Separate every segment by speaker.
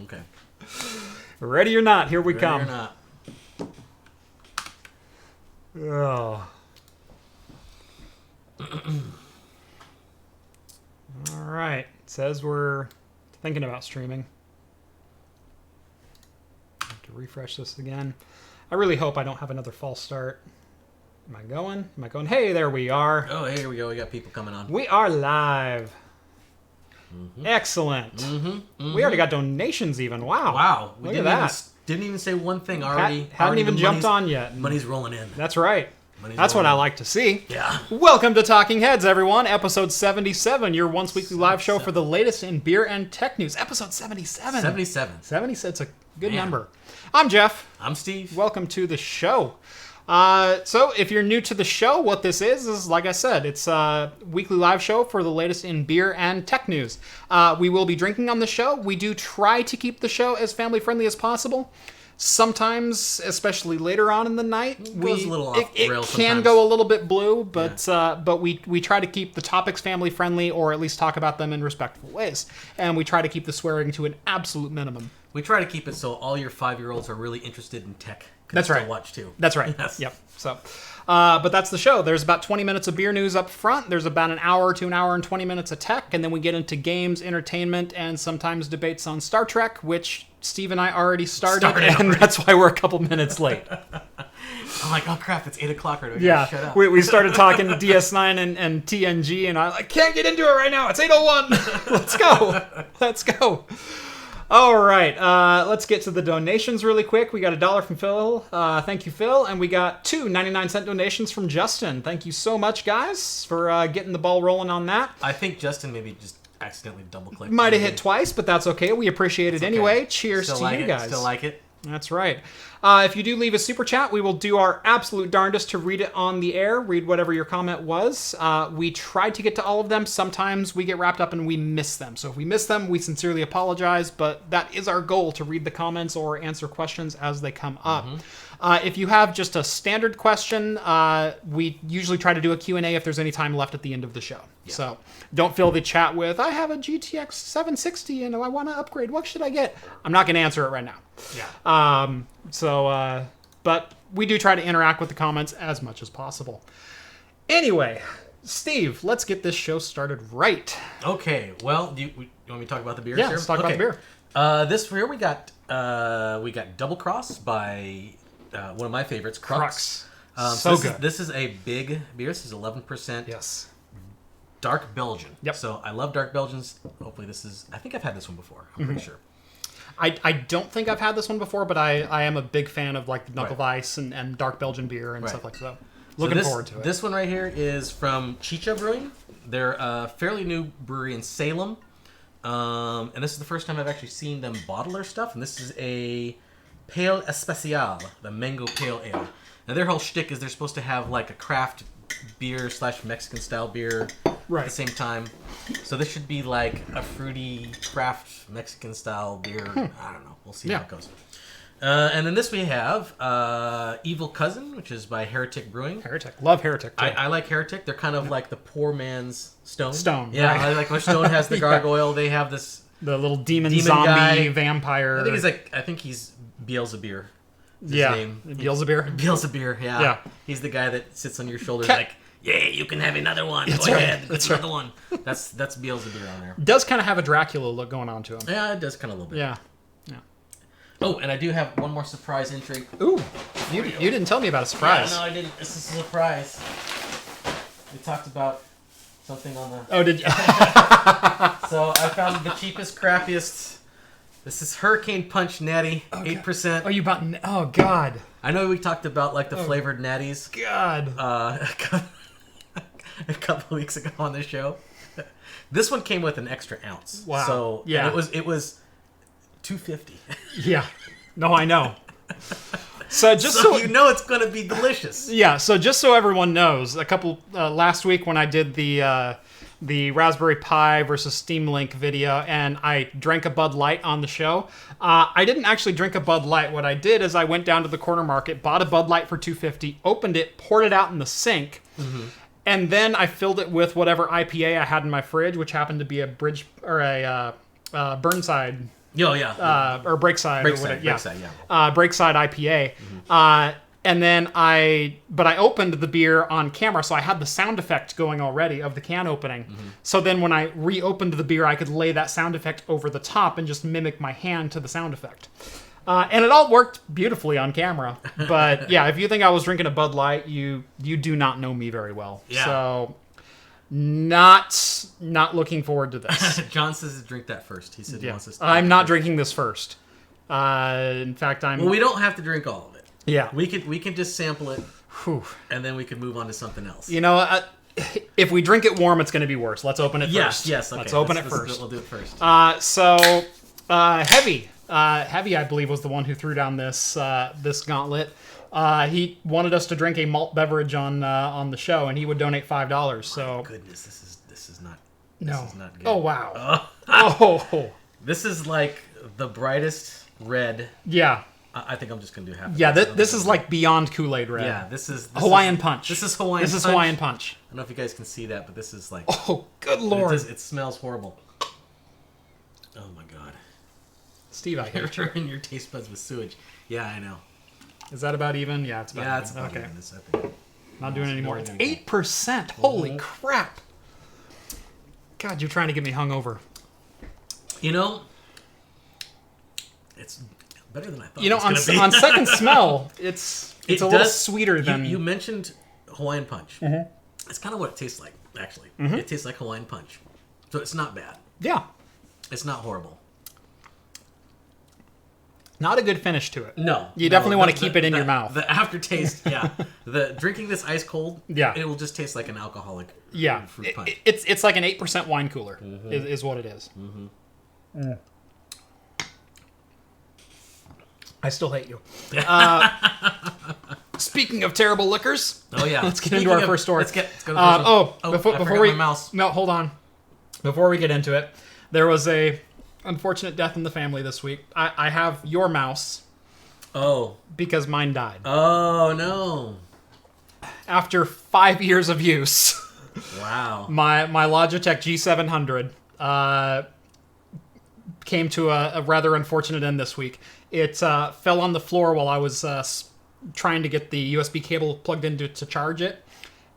Speaker 1: Okay.
Speaker 2: Ready or not, here we
Speaker 1: Ready
Speaker 2: come.
Speaker 1: or not.
Speaker 2: Oh. All right. It says we're thinking about streaming. I have to refresh this again. I really hope I don't have another false start. Am I going? Am I going? Hey, there we are.
Speaker 1: Oh, here we go. We got people coming on.
Speaker 2: We are live. Excellent. We already got donations even. Wow.
Speaker 1: Wow.
Speaker 2: Look at that.
Speaker 1: Didn't even say one thing already.
Speaker 2: Hadn't even jumped on yet.
Speaker 1: Money's rolling in.
Speaker 2: That's right. That's what I like to see.
Speaker 1: Yeah.
Speaker 2: Welcome to Talking Heads, everyone. Episode 77, your once weekly live show for the latest in beer and tech news. Episode 77.
Speaker 1: 77.
Speaker 2: 77. It's a good number. I'm Jeff.
Speaker 1: I'm Steve.
Speaker 2: Welcome to the show. So if you're new to the show, what this is like I said, it's a weekly live show for the latest in beer and tech news. We will be drinking on the show. We do try to keep the show as family friendly as possible. Sometimes, especially later on in the night,
Speaker 1: it goes a little off
Speaker 2: it
Speaker 1: rails
Speaker 2: can
Speaker 1: sometimes.
Speaker 2: go a little bit blue, but we try to keep the topics family friendly, or at least talk about them in respectful ways. And we try to keep the swearing to an absolute minimum.
Speaker 1: We try to keep it so all your 5-year-olds are really interested in tech.
Speaker 2: That's right.
Speaker 1: Watch too.
Speaker 2: That's right.
Speaker 1: Yes.
Speaker 2: Yep. So, but that's the show. There's about 20 minutes of beer news up front. There's about an hour to an hour and 20 minutes of tech, and then we get into games, entertainment, and sometimes debates on Star Trek, which Steve and I already started. That's why we're a couple minutes late.
Speaker 1: I'm like, oh crap, it's 8 o'clock right now.
Speaker 2: Yeah,
Speaker 1: Shut up.
Speaker 2: we started talking DS9 and TNG, and I can't get into it right now. It's 8:01. Let's go. All right, let's get to the donations really quick. We got $1 from Phil. Thank you, Phil. And we got 2 99-cent donations from Justin. Thank you so much, guys, for getting the ball rolling on that.
Speaker 1: I think Justin maybe just accidentally double-clicked.
Speaker 2: Might have hit twice, but that's okay. We appreciate it anyway. Cheers to you guys.
Speaker 1: Still like it.
Speaker 2: That's right. If you do leave a super chat, we will do our absolute darndest to read it on the air, read whatever your comment was. We tried to get to all of them. Sometimes we get wrapped up and we miss them. So if we miss them, we sincerely apologize, but that is our goal, to read the comments or answer questions as they come up. If you have just a standard question, we usually try to do a Q&A if there's any time left at the end of the show. Yeah. So don't fill the chat with, I have a GTX 760 and I want to upgrade. What should I get? I'm not going to answer it right now.
Speaker 1: Yeah.
Speaker 2: But we do try to interact with the comments as much as possible. Anyway, Steve, let's get this show started right.
Speaker 1: Okay. Well, you want me to talk about the beers?
Speaker 2: Yeah,
Speaker 1: here?
Speaker 2: let's talk about the beer.
Speaker 1: This year we got Double Cross by one of my favorites, Crux.
Speaker 2: So good.
Speaker 1: This is a big beer. This is 11%.
Speaker 2: Yes.
Speaker 1: Dark Belgian.
Speaker 2: Yep.
Speaker 1: So I love Dark Belgians. Hopefully this is... I think I've had this one before. I'm pretty sure.
Speaker 2: I don't think I've had this one before, but I am a big fan of like the Knuckle Weiss and Dark Belgian beer and stuff like that. Looking forward to it.
Speaker 1: This one right here is from Chicha Brewing. They're a fairly new brewery in Salem. And this is the first time I've actually seen them bottle their stuff. And this is a Pale Especial, the Mango Pale Ale. Now their whole shtick is they're supposed to have like a craft beer / Mexican style beer at the same time. So this should be like a fruity craft Mexican style beer. I don't know. We'll see how it goes. And then this we have Evil Cousin, which is by Heretic Brewing.
Speaker 2: Heretic. Love Heretic.
Speaker 1: I like Heretic. They're kind of like the poor man's Stone.
Speaker 2: Yeah,
Speaker 1: I like when Stone has the gargoyle. They have this...
Speaker 2: The little demon zombie
Speaker 1: guy.
Speaker 2: vampire.
Speaker 1: I think he's Beelzebub.
Speaker 2: Beelzebub,
Speaker 1: yeah. He's the guy that sits on your shoulders like, yeah, you can have another one. Go ahead. That's another one. That's Beelzebub on there.
Speaker 2: Does kind of have a Dracula look going on to him.
Speaker 1: Yeah, it does kind of a little bit.
Speaker 2: Yeah.
Speaker 1: Oh, and I do have one more surprise entry.
Speaker 2: Ooh, you didn't tell me about a surprise.
Speaker 1: Yeah, no, I didn't. This is a surprise. We talked about something on the...
Speaker 2: Oh, did you?
Speaker 1: So I found the cheapest, crappiest... This is Hurricane Punch Natty, 8%.
Speaker 2: Oh, you bought... Oh, God.
Speaker 1: I know we talked about like the flavored natties.
Speaker 2: God.
Speaker 1: A couple weeks ago on the show. This one came with an extra ounce.
Speaker 2: Wow.
Speaker 1: So
Speaker 2: yeah,
Speaker 1: it was $2.50.
Speaker 2: Yeah. No, I know. So
Speaker 1: you know it's going to be delicious.
Speaker 2: Yeah. So just so everyone knows, a couple last week when I did the Raspberry Pi versus Steam Link video, and I drank a Bud Light on the show. I didn't actually drink a Bud Light. What I did is I went down to the corner market, bought a Bud Light for $2.50, opened it, poured it out in the sink, and then I filled it with whatever IPA I had in my fridge, which happened to be a Burnside
Speaker 1: Oh, yeah.
Speaker 2: Or Breakside. Or whatever.
Speaker 1: Breakside, yeah.
Speaker 2: Breakside IPA. And then I opened the beer on camera, so I had the sound effect going already of the can opening. So then when I reopened the beer, I could lay that sound effect over the top and just mimic my hand to the sound effect. And it all worked beautifully on camera. But yeah, if you think I was drinking a Bud Light, you do not know me very well.
Speaker 1: Yeah.
Speaker 2: So not looking forward to this.
Speaker 1: John says to drink that first. He said he wants us to
Speaker 2: I'm not drinking this first. In fact,
Speaker 1: Well, we don't have to drink all of it.
Speaker 2: Yeah.
Speaker 1: We can just sample it,
Speaker 2: Whew.
Speaker 1: and then we can move on to something else.
Speaker 2: You know, if we drink it warm, it's going to be worse. Let's open it first.
Speaker 1: Yes. Okay.
Speaker 2: Let's open it first.
Speaker 1: We'll do it first.
Speaker 2: Heavy, I believe, was the one who threw down this gauntlet. He wanted us to drink a malt beverage on the show, and he would donate $5. So
Speaker 1: Goodness, this is not.
Speaker 2: no.
Speaker 1: This is not good.
Speaker 2: Oh wow. Oh.
Speaker 1: This is like the brightest red.
Speaker 2: Yeah.
Speaker 1: I think I'm just gonna do half.
Speaker 2: Yeah. This is like beyond Kool-Aid red.
Speaker 1: Yeah. This is
Speaker 2: Hawaiian Punch.
Speaker 1: This is Hawaiian.
Speaker 2: This is
Speaker 1: Punch.
Speaker 2: Hawaiian Punch.
Speaker 1: I don't know if you guys can see that, but this is like.
Speaker 2: Oh, good lord!
Speaker 1: It smells horrible. Oh my god.
Speaker 2: Steve, I
Speaker 1: You're
Speaker 2: hate you.
Speaker 1: turning your taste buds with sewage. Yeah, I know.
Speaker 2: Is that about even? Yeah, it's about even.
Speaker 1: It's about
Speaker 2: okay.
Speaker 1: even. This, I think.
Speaker 2: Not doing it anymore. It's
Speaker 1: doing it
Speaker 2: 8%. Holy crap! God, you're trying to get me hungover.
Speaker 1: You know, it's better than I thought.
Speaker 2: You know,
Speaker 1: it was gonna
Speaker 2: on
Speaker 1: be.
Speaker 2: second smell, it's a little sweeter than
Speaker 1: you mentioned Hawaiian Punch.
Speaker 2: Mm-hmm.
Speaker 1: It's kind of what it tastes like, actually. It tastes like Hawaiian Punch, so it's not bad.
Speaker 2: Yeah.
Speaker 1: It's not horrible.
Speaker 2: Not a good finish to it.
Speaker 1: No,
Speaker 2: You definitely want to keep it in your mouth.
Speaker 1: The aftertaste, yeah. The drinking this ice cold,
Speaker 2: Yeah.
Speaker 1: it will just taste like an alcoholic fruit punch.
Speaker 2: It's like an 8% wine cooler is what it is. I still hate you. Speaking of terrible liquors,
Speaker 1: Oh yeah,
Speaker 2: let's get into our first story.
Speaker 1: Let's go to the first one.
Speaker 2: Before we
Speaker 1: my mouse.
Speaker 2: No, hold on. Before we get into it, there was a unfortunate death in the family this week. I have your mouse
Speaker 1: Oh,
Speaker 2: because mine died
Speaker 1: oh no!
Speaker 2: after 5 years of use.
Speaker 1: Wow.
Speaker 2: My Logitech G700 came to a rather unfortunate end this week. It fell on the floor while I was trying to get the USB cable plugged in to charge it,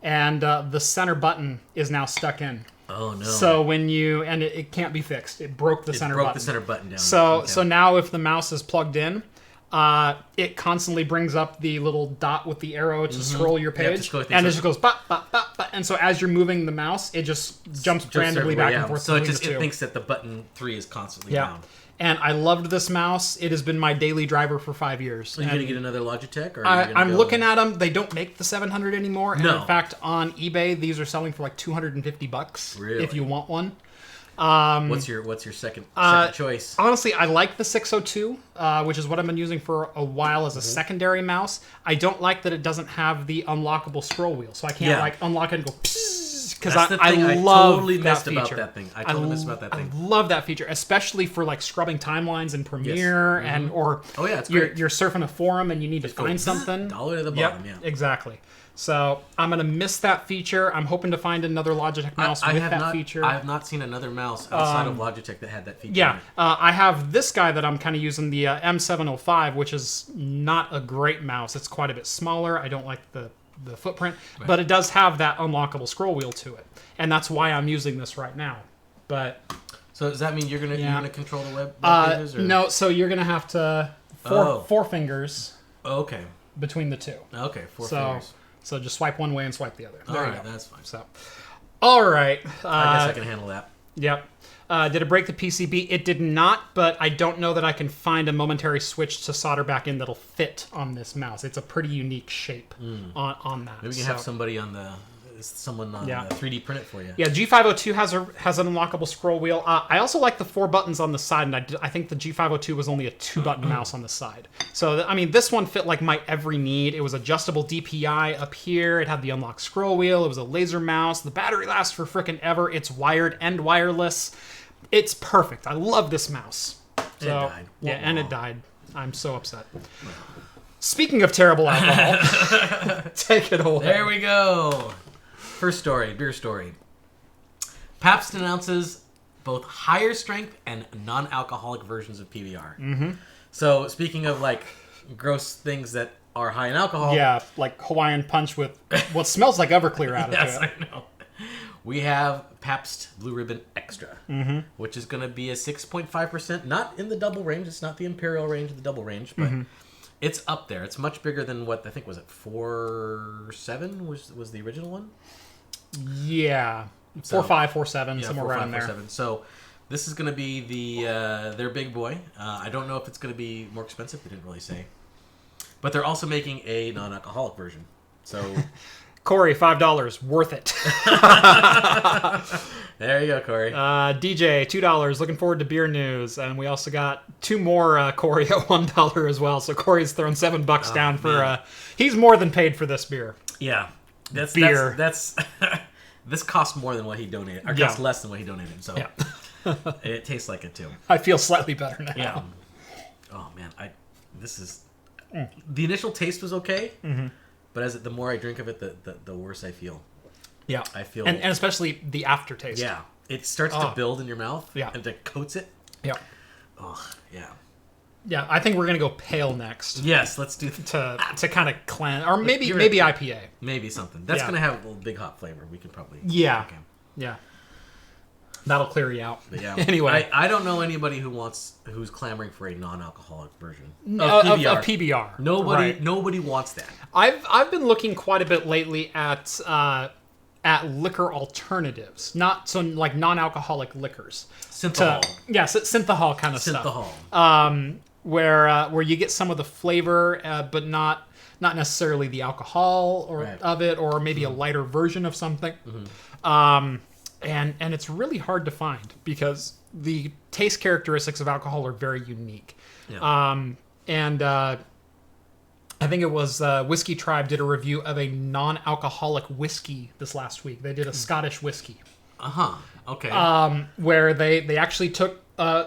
Speaker 2: and the center button is now stuck in.
Speaker 1: Oh no!
Speaker 2: So when it can't be fixed. It broke the center button.
Speaker 1: the center button down.
Speaker 2: So now if the mouse is plugged in, it constantly brings up the little dot with the arrow to scroll your
Speaker 1: You have to
Speaker 2: page,
Speaker 1: scroll things
Speaker 2: and it
Speaker 1: up.
Speaker 2: just goes bop, bop, bop, bop. And so as you're moving the mouse, it just jumps randomly back and forth.
Speaker 1: So it
Speaker 2: between the two.
Speaker 1: thinks that the button 3 is constantly
Speaker 2: Yeah.
Speaker 1: down.
Speaker 2: And I loved this mouse. It has been my daily driver for 5 years.
Speaker 1: Are you
Speaker 2: And
Speaker 1: gonna get another Logitech? Or are you gonna
Speaker 2: I'm
Speaker 1: go-
Speaker 2: looking at them. They don't make the 700 anymore. And
Speaker 1: No.
Speaker 2: in fact, on eBay, these are selling for like $250
Speaker 1: Really?
Speaker 2: if you want one.
Speaker 1: What's your second choice?
Speaker 2: Honestly, I like the 602, which is what I've been using for a while as a secondary mouse. I don't like that it doesn't have the unlockable scroll wheel, so I can't
Speaker 1: Yeah.
Speaker 2: like unlock it and go because
Speaker 1: That's the
Speaker 2: I
Speaker 1: thing I
Speaker 2: love
Speaker 1: totally
Speaker 2: that
Speaker 1: missed
Speaker 2: feature.
Speaker 1: about that thing. I totally missed about that thing.
Speaker 2: I love that feature, especially for like scrubbing timelines in Premiere and or
Speaker 1: Oh, yeah, it's
Speaker 2: you're
Speaker 1: great.
Speaker 2: you're surfing a forum and you need to
Speaker 1: Go
Speaker 2: find something.
Speaker 1: dollar to the
Speaker 2: Yep,
Speaker 1: bottom. Yeah.
Speaker 2: exactly. So I'm gonna miss that feature. I'm hoping to find another Logitech mouse with
Speaker 1: have
Speaker 2: that
Speaker 1: not,
Speaker 2: feature.
Speaker 1: I have not seen another mouse outside of Logitech that had that feature.
Speaker 2: Yeah,
Speaker 1: in it.
Speaker 2: I have this guy that I'm kind of using, the M705, which is not a great mouse. It's quite a bit smaller. I don't like the footprint, but it does have that unlockable scroll wheel to it, and that's why I'm using this right now. But
Speaker 1: So does that mean you're gonna
Speaker 2: Yeah.
Speaker 1: control the web pages? Or?
Speaker 2: no, so you're gonna have to four fingers
Speaker 1: Oh, okay.
Speaker 2: between the two.
Speaker 1: Okay. Four
Speaker 2: So
Speaker 1: fingers.
Speaker 2: so just swipe one way and swipe the other.
Speaker 1: All
Speaker 2: There you
Speaker 1: right,
Speaker 2: go.
Speaker 1: that's fine.
Speaker 2: So, all right.
Speaker 1: I guess I can handle that.
Speaker 2: Yep. Did it break the PCB? It did not, but I don't know that I can find a momentary switch to solder back in that'll fit on this mouse. It's a pretty unique shape on that.
Speaker 1: Maybe we can have someone on
Speaker 2: Yeah.
Speaker 1: 3D print it for you.
Speaker 2: Yeah, G502 has an unlockable scroll wheel. I also like the 4 buttons on the side, and I think the G502 was only a 2-button mouse on the side. So, I mean, this one fit like my every need. It was adjustable DPI up here. It had the unlock scroll wheel. It was a laser mouse. The battery lasts for frickin' ever. It's wired and wireless. It's perfect. I love this mouse. So,
Speaker 1: died.
Speaker 2: Yeah, and it died. I'm so upset. Speaking of terrible alcohol, take it away.
Speaker 1: There we go. First story, beer story. Pabst announces both higher strength and non-alcoholic versions of PBR. Mm-hmm. So speaking of like gross things that are high in alcohol.
Speaker 2: Yeah, like Hawaiian Punch with what smells like Everclear added
Speaker 1: Yes,
Speaker 2: to it.
Speaker 1: I know. We have Pabst Blue Ribbon Extra, which is going to be a 6.5%. Not in the double range. It's not the Imperial range, the double range, but it's up there. It's much bigger than what I think was it 4.7 was the original one.
Speaker 2: Yeah, 4.5, 4.7, somewhere around there.
Speaker 1: 4.7. So this is going to be their big boy. I don't know if it's going to be more expensive. They didn't really say, but they're also making a non-alcoholic version. So.
Speaker 2: Corey, $5, worth it.
Speaker 1: There you go, Corey.
Speaker 2: DJ, $2, looking forward to beer news. And we also got 2 more Corey at $1 as well. So Corey's thrown $7 down for, he's more than paid for this beer.
Speaker 1: Yeah. That's
Speaker 2: beer.
Speaker 1: That's this costs more than what he donated. Or costs less than what he donated. So it tastes like it too.
Speaker 2: I feel slightly better now.
Speaker 1: Yeah. Oh, man. The initial taste was okay. Mm-hmm. But the more I drink of it, the worse I feel.
Speaker 2: Yeah.
Speaker 1: I feel...
Speaker 2: And especially the aftertaste.
Speaker 1: Yeah. It starts to build in your mouth.
Speaker 2: Yeah.
Speaker 1: And it coats it.
Speaker 2: Yeah.
Speaker 1: Oh, yeah.
Speaker 2: Yeah, I think we're going to go pale next.
Speaker 1: Yes, let's do that.
Speaker 2: To kind of cleanse. Or maybe IPA.
Speaker 1: Maybe something. That's going to have a little big hot flavor. We could probably...
Speaker 2: Yeah. Yeah. That'll clear you out.
Speaker 1: But yeah.
Speaker 2: Anyway.
Speaker 1: I don't know anybody who's clamoring for a non-alcoholic version
Speaker 2: of PBR.
Speaker 1: Nobody wants that.
Speaker 2: I've been looking quite a bit lately at liquor alternatives, not so like non-alcoholic liquors.
Speaker 1: Synthahol.
Speaker 2: Synthahol kind of
Speaker 1: stuff.
Speaker 2: Synthahol. Where you get some of the flavor, but not necessarily the alcohol of it, or maybe a lighter version of something. Mm-hmm. And it's really hard to find because the taste characteristics of alcohol are very unique. Yeah. I think it was Whiskey Tribe did a review of a non-alcoholic whiskey this last week. They did a Scottish whiskey.
Speaker 1: Okay.
Speaker 2: Where they actually took a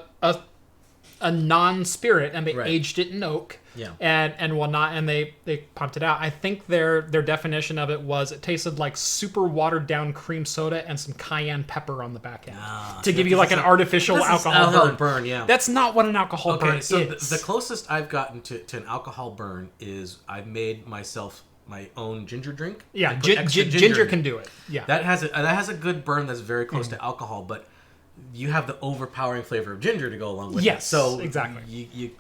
Speaker 2: non-spirit and they aged it in oak. Yeah. And whatnot, and they pumped it out. I think their definition of it was it tasted like super watered down cream soda and some cayenne pepper on the back end to give you like an artificial alcohol
Speaker 1: burn. Yeah.
Speaker 2: That's not what an alcohol burn is.
Speaker 1: So the closest I've gotten to an alcohol burn is I've made myself my own ginger drink.
Speaker 2: Yeah, ginger can do it. Yeah.
Speaker 1: That has a good burn that's very close to alcohol, but you have the overpowering flavor of ginger to go along with it.
Speaker 2: Yes,
Speaker 1: so
Speaker 2: exactly.
Speaker 1: You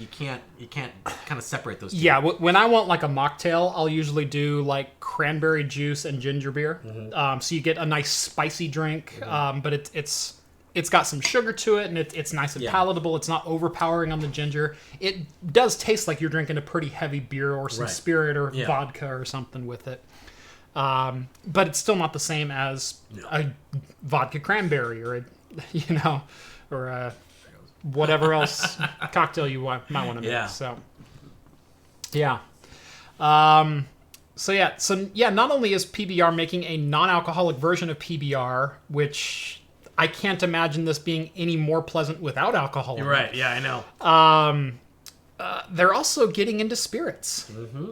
Speaker 1: can't kind of separate those two.
Speaker 2: Yeah, when I want like a mocktail, I'll usually do like cranberry juice and ginger beer. Mm-hmm. So you get a nice spicy drink, but it's got some sugar to it, and it's nice and palatable. It's not overpowering on the ginger. It does taste like you're drinking a pretty heavy beer or some spirit or vodka or something with it. But it's still not the same as a vodka cranberry or or whatever else cocktail you might want to make. Yeah. So not only is PBR making a non-alcoholic version of PBR, which I can't imagine this being any more pleasant without alcohol.
Speaker 1: You're right. Yeah, I know.
Speaker 2: They're also getting into spirits.
Speaker 1: Mm-hmm.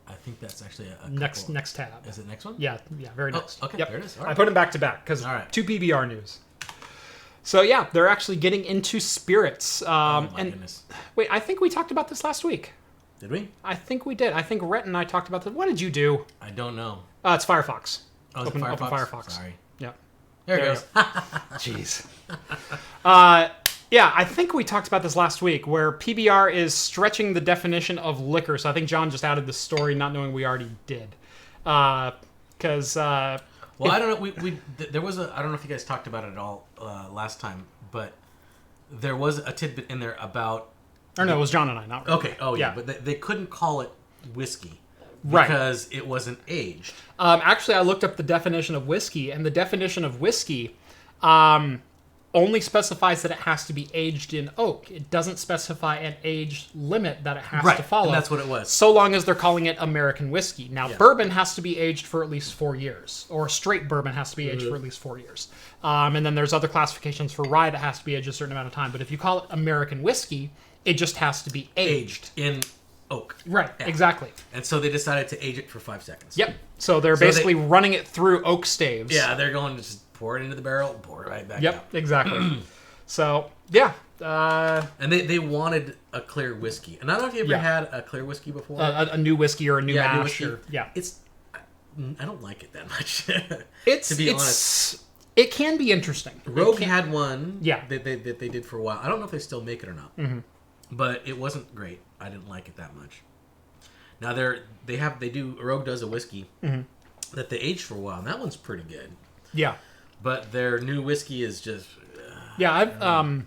Speaker 1: I think that's actually a
Speaker 2: next tab.
Speaker 1: Is it next one?
Speaker 2: Yeah, very next.
Speaker 1: Okay,
Speaker 2: yep.
Speaker 1: there it is. All right.
Speaker 2: I put them back to back because 2 PBR news. So yeah, they're actually getting into spirits.
Speaker 1: Goodness.
Speaker 2: Wait, I think we talked about this last week.
Speaker 1: Did we?
Speaker 2: I think we did. I think Rhett and I talked about this. What did you do?
Speaker 1: I don't know.
Speaker 2: It's Firefox.
Speaker 1: Oh,
Speaker 2: open Firefox.
Speaker 1: Sorry.
Speaker 2: Yeah.
Speaker 1: There it goes.
Speaker 2: Jeez. Yeah, I think we talked about this last week, where PBR is stretching the definition of liquor. So I think John just added the story, not knowing we already did. Because
Speaker 1: I don't know. There was I don't know if you guys talked about it at all last time, but there was a tidbit in there about.
Speaker 2: Or no, it was John and I, not really.
Speaker 1: Okay. Oh yeah, but they couldn't call it whiskey because it wasn't aged.
Speaker 2: Actually, I looked up the definition of whiskey, and the definition of whiskey. Only specifies that it has to be aged in oak. It doesn't specify an age limit that it has to follow.
Speaker 1: And that's what it was.
Speaker 2: So long as they're calling it American whiskey. Now, bourbon has to be aged for at least 4 years. Or straight bourbon has to be aged for at least 4 years. And then there's other classifications for rye that has to be aged a certain amount of time. But if you call it American whiskey, it just has to be aged.
Speaker 1: In oak.
Speaker 2: Right, exactly.
Speaker 1: And so they decided to age it for 5 seconds.
Speaker 2: Yep. So they're basically running it through oak staves.
Speaker 1: Yeah, they're going to just pour it into the barrel, pour it right back out.
Speaker 2: Yep, exactly. So, yeah.
Speaker 1: And they wanted a clear whiskey. And I don't know if you ever had a clear whiskey before.
Speaker 2: A new whiskey or a new mash.
Speaker 1: New whiskey.
Speaker 2: Yeah.
Speaker 1: I don't like it that much,
Speaker 2: to be honest. It can be interesting.
Speaker 1: Rogue had one
Speaker 2: that
Speaker 1: they did for a while. I don't know if they still make it or not.
Speaker 2: Mm-hmm.
Speaker 1: But it wasn't great. I didn't like it that much. Now Rogue does a whiskey that they aged for a while, and that one's pretty good.
Speaker 2: Yeah.
Speaker 1: But their new whiskey is just
Speaker 2: I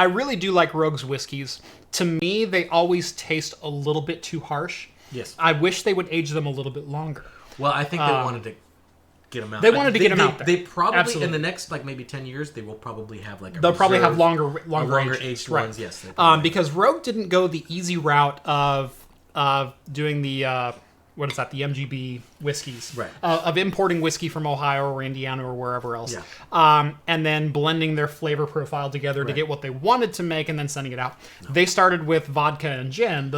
Speaker 2: really do like Rogue's whiskeys. To me, they always taste a little bit too harsh.
Speaker 1: Yes.
Speaker 2: I wish they would age them a little bit longer.
Speaker 1: Well, I think they wanted to get them out.
Speaker 2: They wanted to get them out there.
Speaker 1: They probably
Speaker 2: Absolutely.
Speaker 1: in the next maybe 10 years they will probably have
Speaker 2: they'll probably have longer
Speaker 1: aged
Speaker 2: right.
Speaker 1: ones. Yes.
Speaker 2: Because Rogue didn't go the easy route of doing the what is that? The MGB whiskeys,
Speaker 1: right?
Speaker 2: Of importing whiskey from Ohio or Indiana or wherever else, and then blending their flavor profile together to get what they wanted to make, and then sending it out. No. They started with vodka and gin,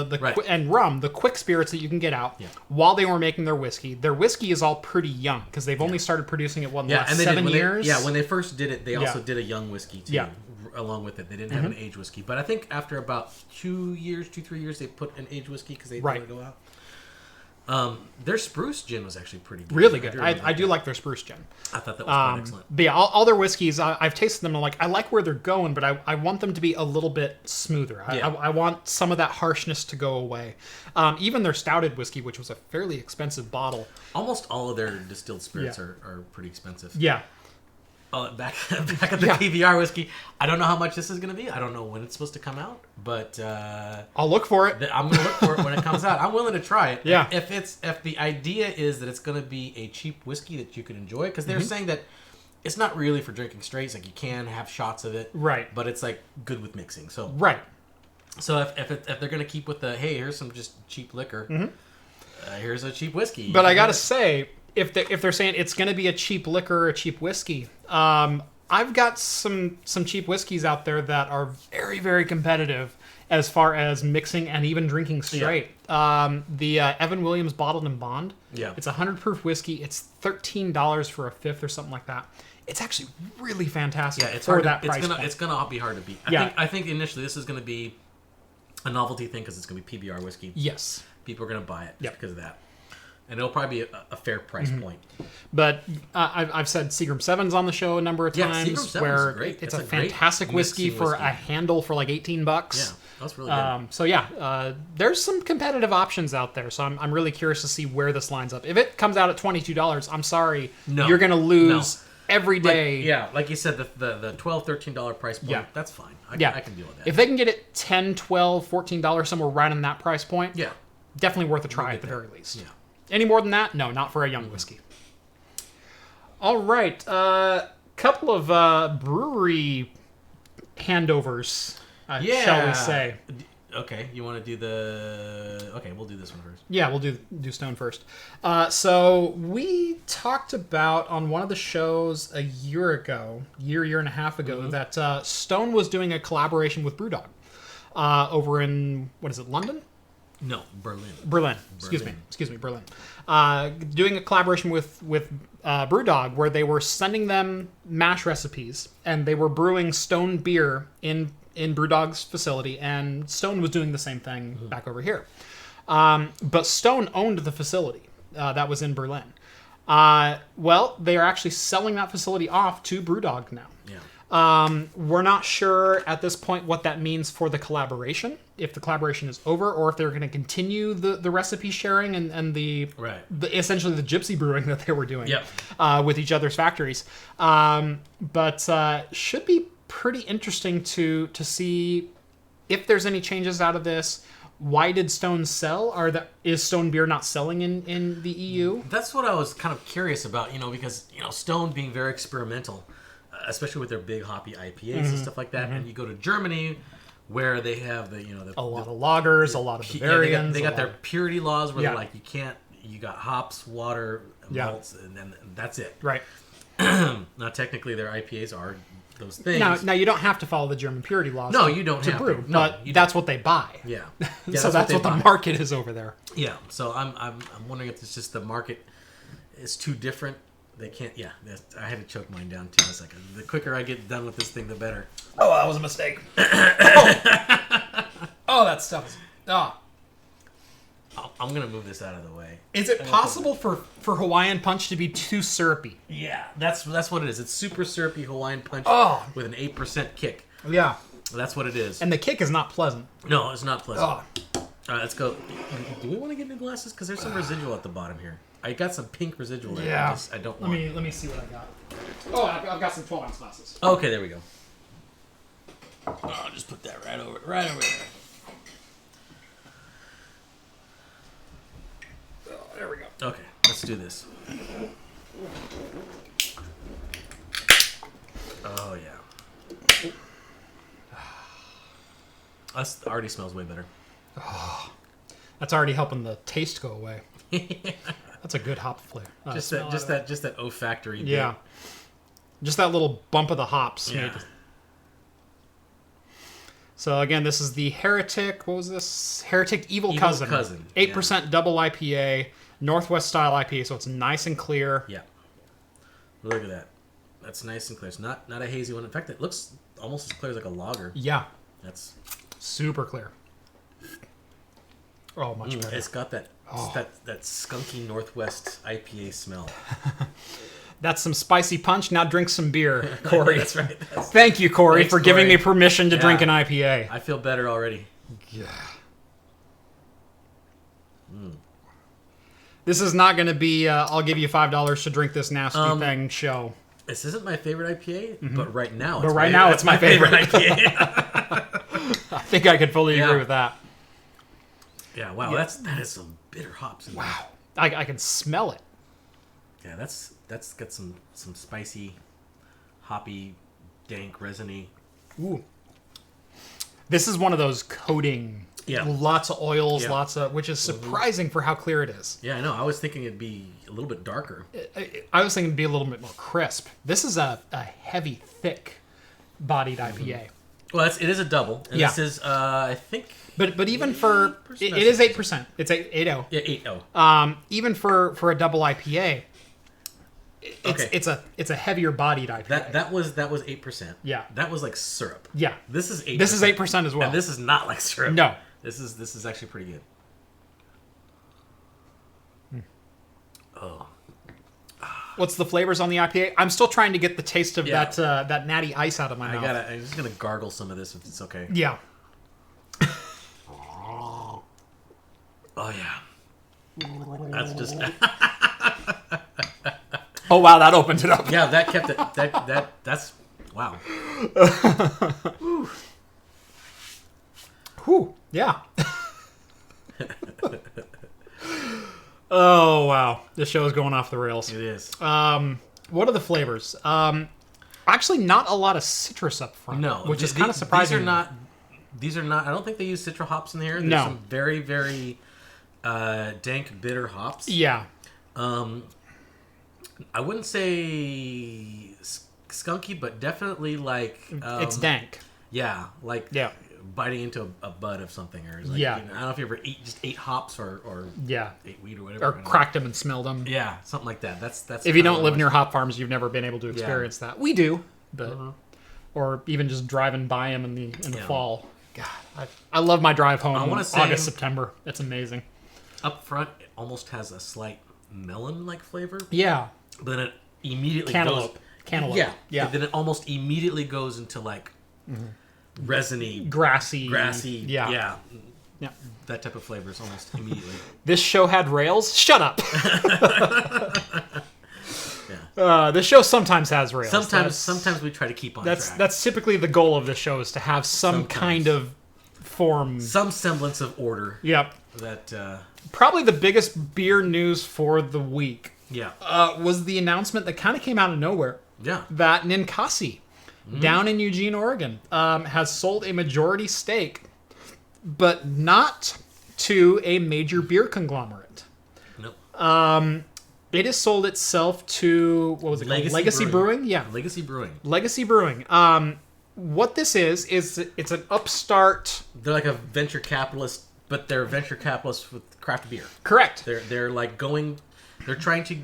Speaker 2: and rum, the quick spirits that you can get out while they were making their whiskey. Their whiskey is all pretty young because they've only started producing it in the last 7 years.
Speaker 1: When they first did it, they also did a young whiskey too. Yeah. Along with it, they didn't have an aged whiskey, but I think after about 3 years, they put an aged whiskey because they let it go out. Their spruce gin was actually pretty good.
Speaker 2: Really good. I do like their spruce gin.
Speaker 1: I thought that was quite excellent.
Speaker 2: But yeah, all their whiskeys, I've tasted them and I like where they're going, but I want them to be a little bit smoother. I want some of that harshness to go away. Even their stouted whiskey, which was a fairly expensive bottle.
Speaker 1: Almost all of their distilled spirits are pretty expensive.
Speaker 2: Yeah.
Speaker 1: Back at the PBR whiskey, I don't know how much this is going to be. I don't know when it's supposed to come out, but
Speaker 2: I'll look for it.
Speaker 1: I'm going to look for it when it comes out. I'm willing to try it.
Speaker 2: Yeah.
Speaker 1: If the idea is that it's going to be a cheap whiskey that you can enjoy, because they're saying that it's not really for drinking straight. It's like you can have shots of it,
Speaker 2: right?
Speaker 1: But it's like good with mixing. So
Speaker 2: right.
Speaker 1: So if they're going to keep with the here's some just cheap liquor, here's a cheap whiskey.
Speaker 2: But I got to say, if they're saying it's going to be a cheap liquor or a cheap whiskey, I've got some cheap whiskeys out there that are very, very competitive as far as mixing and even drinking straight. The Evan Williams Bottled and Bond.
Speaker 1: Yeah.
Speaker 2: It's 100 proof whiskey. It's $13 for a fifth or something like that. It's actually really fantastic.
Speaker 1: Yeah, it's
Speaker 2: for
Speaker 1: hard.
Speaker 2: That price point.
Speaker 1: It's gonna be hard to beat. I think initially this is gonna be a novelty thing because it's gonna be PBR whiskey.
Speaker 2: Yes.
Speaker 1: People are gonna buy it because of that. And it'll probably be a fair price point.
Speaker 2: But I've said Seagram 7's on the show a number of times where it's a fantastic whiskey for a handle for like $18.
Speaker 1: Yeah, that's really good.
Speaker 2: So there's some competitive options out there. So I'm really curious to see where this lines up. If it comes out at $22, I'm sorry, you're going to lose every day.
Speaker 1: Like you said, the $12, $13 price point, that's fine. I can deal with that.
Speaker 2: If they can get it $10, $12, $14 somewhere right in that price point, definitely worth a try at the very least. Yeah. Any more than that? No, not for a young whiskey. All right. Couple of brewery handovers, shall we say.
Speaker 1: Okay, you want to do the... Okay, we'll do this one first.
Speaker 2: Yeah, we'll do Stone first. So we talked about on one of the shows a year and a half ago, that Stone was doing a collaboration with Brewdog over in, London?
Speaker 1: No, Berlin.
Speaker 2: Berlin. Excuse me, Berlin. Doing a collaboration with Brewdog where they were sending them mash recipes and they were brewing Stone beer in Brewdog's facility, and Stone was doing the same thing back over here. But Stone owned the facility that was in Berlin. Well, they are actually selling that facility off to Brewdog now. Yeah. We're not sure at this point what that means for the collaboration, if the collaboration is over, or if they're going to continue the recipe sharing and the essentially the gypsy brewing that they were doing with each other's factories. But should be pretty interesting to see if there's any changes out of this. Why did Stone sell? Is Stone beer not selling in the EU?
Speaker 1: That's what I was kind of curious about, because Stone being very experimental, especially with their big hoppy IPAs and stuff like that. And you go to Germany, where they have a lot
Speaker 2: of lagers, a lot of Bavarians.
Speaker 1: They got their purity laws where they're like, you got hops, water, malts, and then that's it. Right. Now, technically, their IPAs are those things.
Speaker 2: Now you don't have to follow the German purity laws.
Speaker 1: No, you don't have
Speaker 2: brew,
Speaker 1: to.
Speaker 2: but that's what they buy.
Speaker 1: Yeah.
Speaker 2: So that's what the market is over there.
Speaker 1: Yeah. So I'm wondering if it's just the market is too different They can't. Yeah, I had to choke mine down too. It's like the quicker I get done with this thing, the better.
Speaker 2: Oh, that was a mistake. Oh, that stuff is. Oh.
Speaker 1: I'm gonna move this out of the way.
Speaker 2: Is it possible for Hawaiian Punch to be too syrupy?
Speaker 1: Yeah, that's what it is. It's super syrupy Hawaiian Punch with an 8% kick.
Speaker 2: Yeah.
Speaker 1: That's what it is.
Speaker 2: And the kick is not pleasant.
Speaker 1: No, it's not pleasant.
Speaker 2: Oh.
Speaker 1: All right, let's go. Do we want to get new glasses? Because there's some residual at the bottom here. I got some pink residual there.
Speaker 2: Yeah.
Speaker 1: I don't want.
Speaker 2: Let me see what I got. Oh, I've got some 12-ounce glasses.
Speaker 1: Okay, there we go. I'll just put that right over there.
Speaker 2: Oh, there we go.
Speaker 1: Okay, let's do this. Oh yeah. That already smells way better.
Speaker 2: Oh, that's already helping the taste go away. That's a good hop flavor.
Speaker 1: Just that olfactory.
Speaker 2: Yeah.
Speaker 1: Bit.
Speaker 2: Just that little bump of the hops.
Speaker 1: Yeah.
Speaker 2: Made. So again, this is the Heretic. What was this? Heretic Evil Cousin. 8% double IPA, Northwest style IPA. So it's nice and clear.
Speaker 1: Yeah. Look at that. That's nice and clear. It's not a hazy one. In fact, it looks almost as clear as like a lager.
Speaker 2: Yeah.
Speaker 1: That's
Speaker 2: super clear. Oh, much better.
Speaker 1: It's got that skunky Northwest IPA smell.
Speaker 2: That's some spicy punch. Now drink some beer, Corey.
Speaker 1: That's right.
Speaker 2: Thank you, Corey,
Speaker 1: Thanks,
Speaker 2: for giving
Speaker 1: Corey.
Speaker 2: me permission to drink an IPA.
Speaker 1: I feel better already.
Speaker 2: Yeah. This is not going to be, I'll give you $5 to drink this nasty thing show.
Speaker 1: This isn't my favorite IPA, but right now
Speaker 2: it's my favorite
Speaker 1: IPA.
Speaker 2: I think I could fully agree with that.
Speaker 1: Yeah, wow, that is some bitter hops. In
Speaker 2: wow. I can smell it.
Speaker 1: Yeah, that's got some spicy, hoppy, dank, resiny.
Speaker 2: Ooh. This is one of those coating.
Speaker 1: Yeah.
Speaker 2: Lots of oils, which is surprising for how clear it is.
Speaker 1: Yeah, I know. I was thinking it'd be a little bit darker.
Speaker 2: I was thinking it'd be a little bit more crisp. This is a heavy, thick bodied IPA.
Speaker 1: Well, it is a double. And this is, I think...
Speaker 2: But even for... It is 8%. It's 8.0.
Speaker 1: Yeah, 8.0.
Speaker 2: Even for a double IPA, it's a heavier bodied IPA.
Speaker 1: That was 8%.
Speaker 2: Yeah.
Speaker 1: That was like syrup.
Speaker 2: Yeah.
Speaker 1: This is 8%.
Speaker 2: This is 8% as well.
Speaker 1: And this is not like syrup.
Speaker 2: No.
Speaker 1: This is actually pretty good. Oh.
Speaker 2: What's the flavors on the IPA? I'm still trying to get the taste of that natty ice out of my mouth.
Speaker 1: I'm just gonna gargle some of this if it's okay.
Speaker 2: Yeah.
Speaker 1: Oh yeah. That's just.
Speaker 2: Oh wow, that opened it up.
Speaker 1: Yeah, that kept it. That's wow.
Speaker 2: Whew. Whew. Yeah. Oh wow, this show is going off the rails.
Speaker 1: It is.
Speaker 2: What are the flavors? Actually, not a lot of citrus up front.
Speaker 1: No,
Speaker 2: which is kind of surprising.
Speaker 1: These are not. I don't think they use citra hops in here. There's some very, very dank, bitter hops.
Speaker 2: Yeah.
Speaker 1: I wouldn't say skunky, but definitely like
Speaker 2: it's dank.
Speaker 1: Yeah, biting into a bud of something, or like, I don't know if you ever ate hops or ate weed or whatever,
Speaker 2: or cracked them and smelled them.
Speaker 1: Yeah, something like that. That's
Speaker 2: if you don't live near hop farms, you've never been able to experience that. We do, but or even just driving by them in the fall. God, I love my drive home. I want to say August, September. It's amazing.
Speaker 1: Up front, it almost has a slight melon-like flavor.
Speaker 2: Yeah,
Speaker 1: but then it immediately
Speaker 2: cantaloupe.
Speaker 1: Yeah. And then it almost immediately goes into like resiny,
Speaker 2: grassy.
Speaker 1: Yeah. That type of flavors almost immediately.
Speaker 2: This show had rails. Shut up. This show sometimes has rails.
Speaker 1: Sometimes we try to keep on track.
Speaker 2: That's typically the goal of the show, is to have some kind of form,
Speaker 1: some semblance of order.
Speaker 2: Yep.
Speaker 1: That
Speaker 2: probably the biggest beer news for the week.
Speaker 1: Yeah.
Speaker 2: Was the announcement that kind of came out of nowhere.
Speaker 1: Yeah.
Speaker 2: That Ninkasi, down in Eugene, Oregon, has sold a majority stake, but not to a major beer conglomerate.
Speaker 1: Nope.
Speaker 2: It has sold itself to, what was it called? Legacy Brewing? Yeah.
Speaker 1: Legacy Brewing.
Speaker 2: Legacy Brewing. What this is it's an upstart.
Speaker 1: They're like a venture capitalist, but they're venture capitalists with craft beer.
Speaker 2: Correct.
Speaker 1: They're like going. They're trying to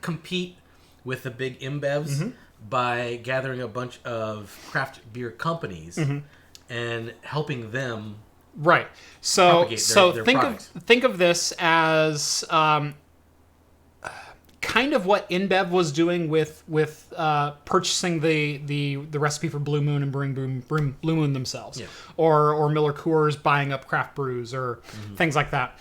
Speaker 1: compete with the big InBevs by gathering a bunch of craft beer companies and helping them
Speaker 2: Right. So
Speaker 1: their
Speaker 2: think
Speaker 1: products.
Speaker 2: of this as kind of what InBev was doing with purchasing the recipe for Blue Moon and brewing Blue Moon themselves, or Miller Coors buying up craft brews or things like that.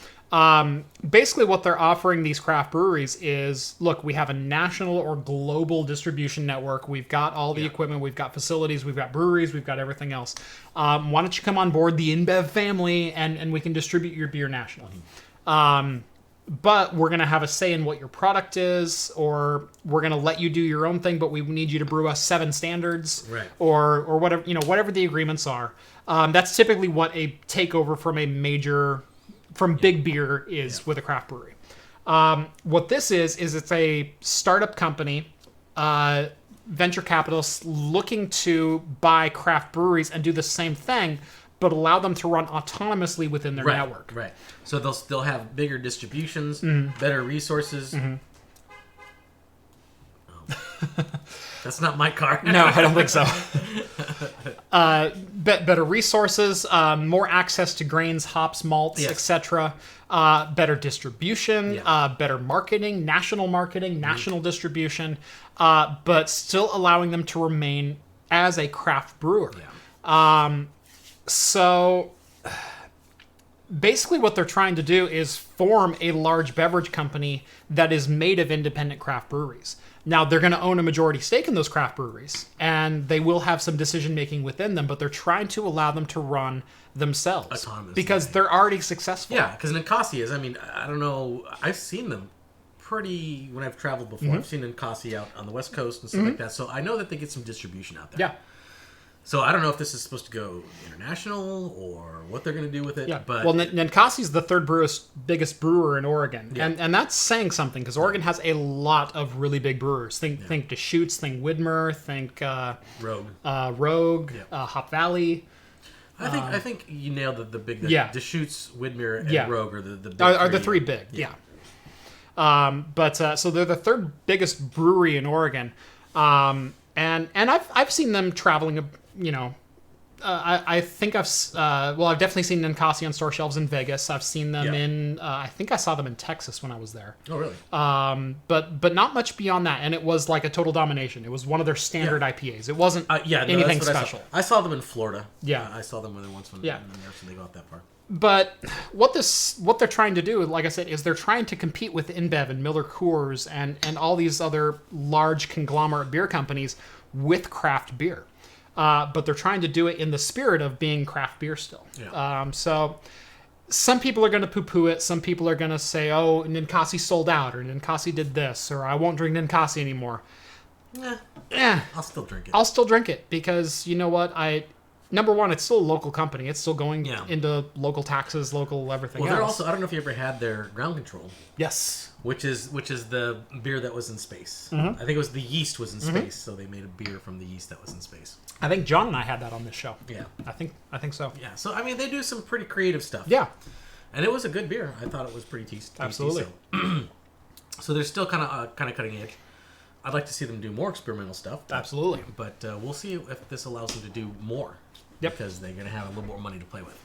Speaker 2: Basically, what they're offering these craft breweries is, look, we have a national or global distribution network. We've got all the equipment. We've got facilities. We've got breweries. We've got everything else. Why don't you come on board the InBev family and we can distribute your beer nationally? But we're going to have a say in what your product is, or we're going to let you do your own thing, but we need you to brew us 7 standards,
Speaker 1: Right.
Speaker 2: or whatever, whatever the agreements are. That's typically what a takeover from big beer is with a craft brewery. What this is it's a startup company, venture capitalists looking to buy craft breweries and do the same thing, but allow them to run autonomously within their network.
Speaker 1: Right. So they'll have bigger distributions, better resources. Oh. That's not my car.
Speaker 2: No, I don't think so. Better resources, more access to grains, hops, malts, etc. Better distribution, better marketing, national distribution, but still allowing them to remain as a craft brewer. So basically what they're trying to do is form a large beverage company that is made of independent craft breweries. Now, they're going to own a majority stake in those craft breweries, and they will have some decision-making within them, but they're trying to allow them to run themselves.
Speaker 1: Autonomously.
Speaker 2: Because they're already successful.
Speaker 1: Yeah, because Ninkasi is, I don't know, I've seen them when I've traveled before. I've seen Ninkasi out on the West Coast and stuff like that, so I know that they get some distribution out there.
Speaker 2: Yeah.
Speaker 1: So I don't know if this is supposed to go international or what they're going to do with it.
Speaker 2: Yeah.
Speaker 1: But
Speaker 2: well, Ninkasi's the third biggest brewer in Oregon, and that's saying something because Oregon has a lot of really big brewers. Think Deschutes, think Widmer, think Rogue, Hop Valley.
Speaker 1: I think you nailed the big. Deschutes, Widmer, and Rogue are the big
Speaker 2: are the three big. Yeah. So they're the third biggest brewery in Oregon, and I've seen them traveling. I think I've definitely seen Ninkasi on store shelves in Vegas. I've seen them in I think I saw them in Texas when I was there.
Speaker 1: Oh, really?
Speaker 2: But not much beyond that, and it was like a total domination. It was one of their standard IPAs. It wasn't anything special.
Speaker 1: I saw them in Florida.
Speaker 2: Yeah,
Speaker 1: I saw them once when they got that far.
Speaker 2: But what they're trying to do, like I said, is they're trying to compete with InBev and Miller Coors and all these other large conglomerate beer companies with craft beer. But they're trying to do it in the spirit of being craft beer still. Yeah. So some people are going to poo-poo it. Some people are going to say, oh, Ninkasi sold out, or Ninkasi did this, or I won't drink Ninkasi anymore.
Speaker 1: I'll still drink it.
Speaker 2: I'll still drink it because you know what? Number one, it's still a local company. It's still going into local taxes, local everything else.
Speaker 1: Well, they're also, I don't know if you ever had their ground control.
Speaker 2: Yes.
Speaker 1: Which is the beer that was in space. I think it was the yeast was in space, so they made a beer from the yeast that was in space.
Speaker 2: I think John and I had that on this show.
Speaker 1: Yeah.
Speaker 2: I think so.
Speaker 1: Yeah. So they do some pretty creative stuff.
Speaker 2: Yeah.
Speaker 1: And it was a good beer. I thought it was pretty tasty.
Speaker 2: Absolutely.
Speaker 1: So they're still kind of cutting edge. I'd like to see them do more experimental stuff.
Speaker 2: Absolutely.
Speaker 1: But we'll see if this allows them to do more.
Speaker 2: Yep.
Speaker 1: Because they're going to have a little more money to play with.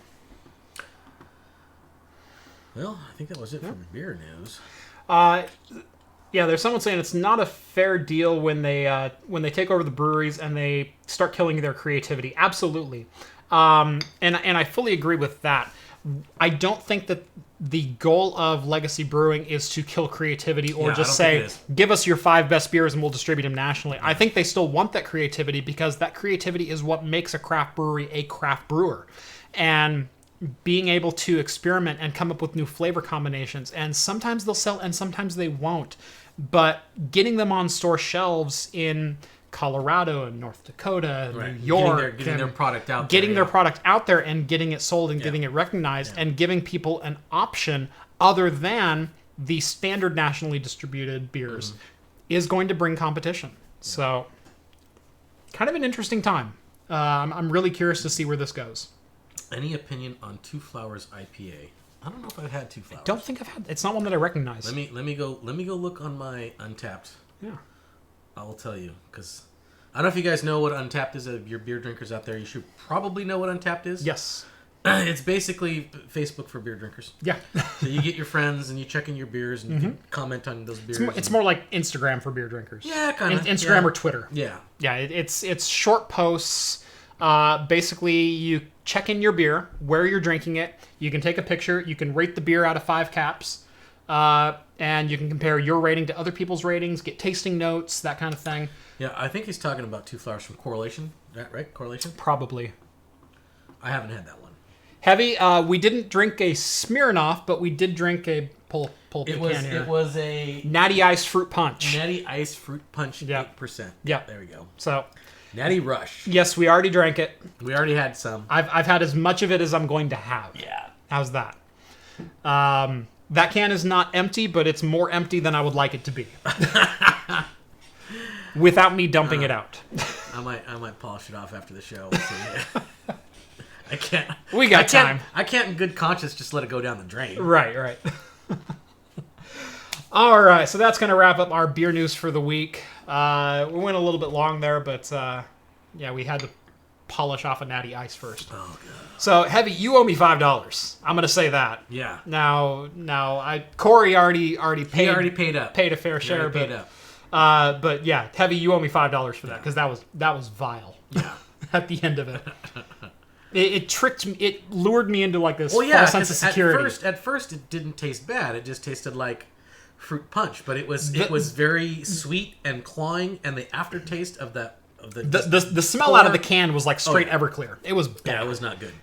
Speaker 1: Well, I think that was it for beer news.
Speaker 2: There's someone saying it's not a fair deal when they take over the breweries and they start killing their creativity. Absolutely. And I fully agree with that. I don't think that the goal of legacy brewing is to kill creativity or just say, give us your 5 best beers and we'll distribute them nationally. I think they still want that creativity because that creativity is what makes a craft brewery a craft brewer. And being able to experiment and come up with new flavor combinations. And sometimes they'll sell and sometimes they won't. But getting them on store shelves in Colorado and North Dakota, New York,
Speaker 1: getting their product out
Speaker 2: their product out there and getting it sold and getting it recognized and giving people an option other than the standard nationally distributed beers is going to bring competition. So kind of an interesting time. I'm really curious to see where this goes.
Speaker 1: Any opinion on Two Flowers IPA? I don't know if I've had Two Flowers.
Speaker 2: I don't think I've had. It's not one that I recognize.
Speaker 1: Let me go look on my Untapped.
Speaker 2: Yeah.
Speaker 1: I'll tell you, because I don't know if you guys know what Untapped is. Your beer drinkers out there, you should probably know what Untapped is.
Speaker 2: Yes.
Speaker 1: It's basically Facebook for beer drinkers.
Speaker 2: Yeah.
Speaker 1: So you get your friends and you check in your beers and you can comment on those beers.
Speaker 2: It's more like Instagram for beer drinkers.
Speaker 1: Yeah, kind of.
Speaker 2: Instagram or Twitter.
Speaker 1: Yeah.
Speaker 2: Yeah, it's short posts. Basically, you check in your beer, where you're drinking it. You can take a picture. You can rate the beer out of 5 caps. And you can compare your rating to other people's ratings, get tasting notes, that kind of thing.
Speaker 1: Yeah, I think he's talking about Two Flowers from Correlation. Right? Correlation?
Speaker 2: Probably.
Speaker 1: I haven't had that one.
Speaker 2: Heavy. We didn't drink a Smirnoff, but we did drink a pull
Speaker 1: It was a
Speaker 2: Natty Ice Fruit Punch.
Speaker 1: Natty Ice Fruit Punch, 8%.
Speaker 2: Yeah.
Speaker 1: There we go.
Speaker 2: So,
Speaker 1: Natty Rush.
Speaker 2: yes, we already drank it.
Speaker 1: We already had some.
Speaker 2: I've had as much of it as I'm going to have.
Speaker 1: Yeah.
Speaker 2: How's that? That can is not empty, but it's more empty than I would like it to be. Without me dumping it out.
Speaker 1: I might polish it off after the show. We'll see. I can't.
Speaker 2: We got time.
Speaker 1: I can't in good conscience just let it go down the drain.
Speaker 2: Right. All right, so that's going to wrap up our beer news for the week. We went a little bit long there, but yeah, we had to polish off a Natty Ice first.
Speaker 1: Oh, God.
Speaker 2: So, Heavy, you owe me $5. I'm going to say that.
Speaker 1: Yeah.
Speaker 2: Now, Corey already paid.
Speaker 1: He already paid up.
Speaker 2: Paid a fair share, but yeah, Heavy, you owe me $5 for that because that was vile.
Speaker 1: Yeah.
Speaker 2: At the end of it. It tricked me. It lured me into like this
Speaker 1: Well, yeah,
Speaker 2: false sense of security.
Speaker 1: At first, it didn't taste bad. It just tasted like fruit punch, but it was very sweet and clawing, and the aftertaste of the
Speaker 2: smell out of the can was like straight Everclear. It was bad.
Speaker 1: Yeah, it was not good.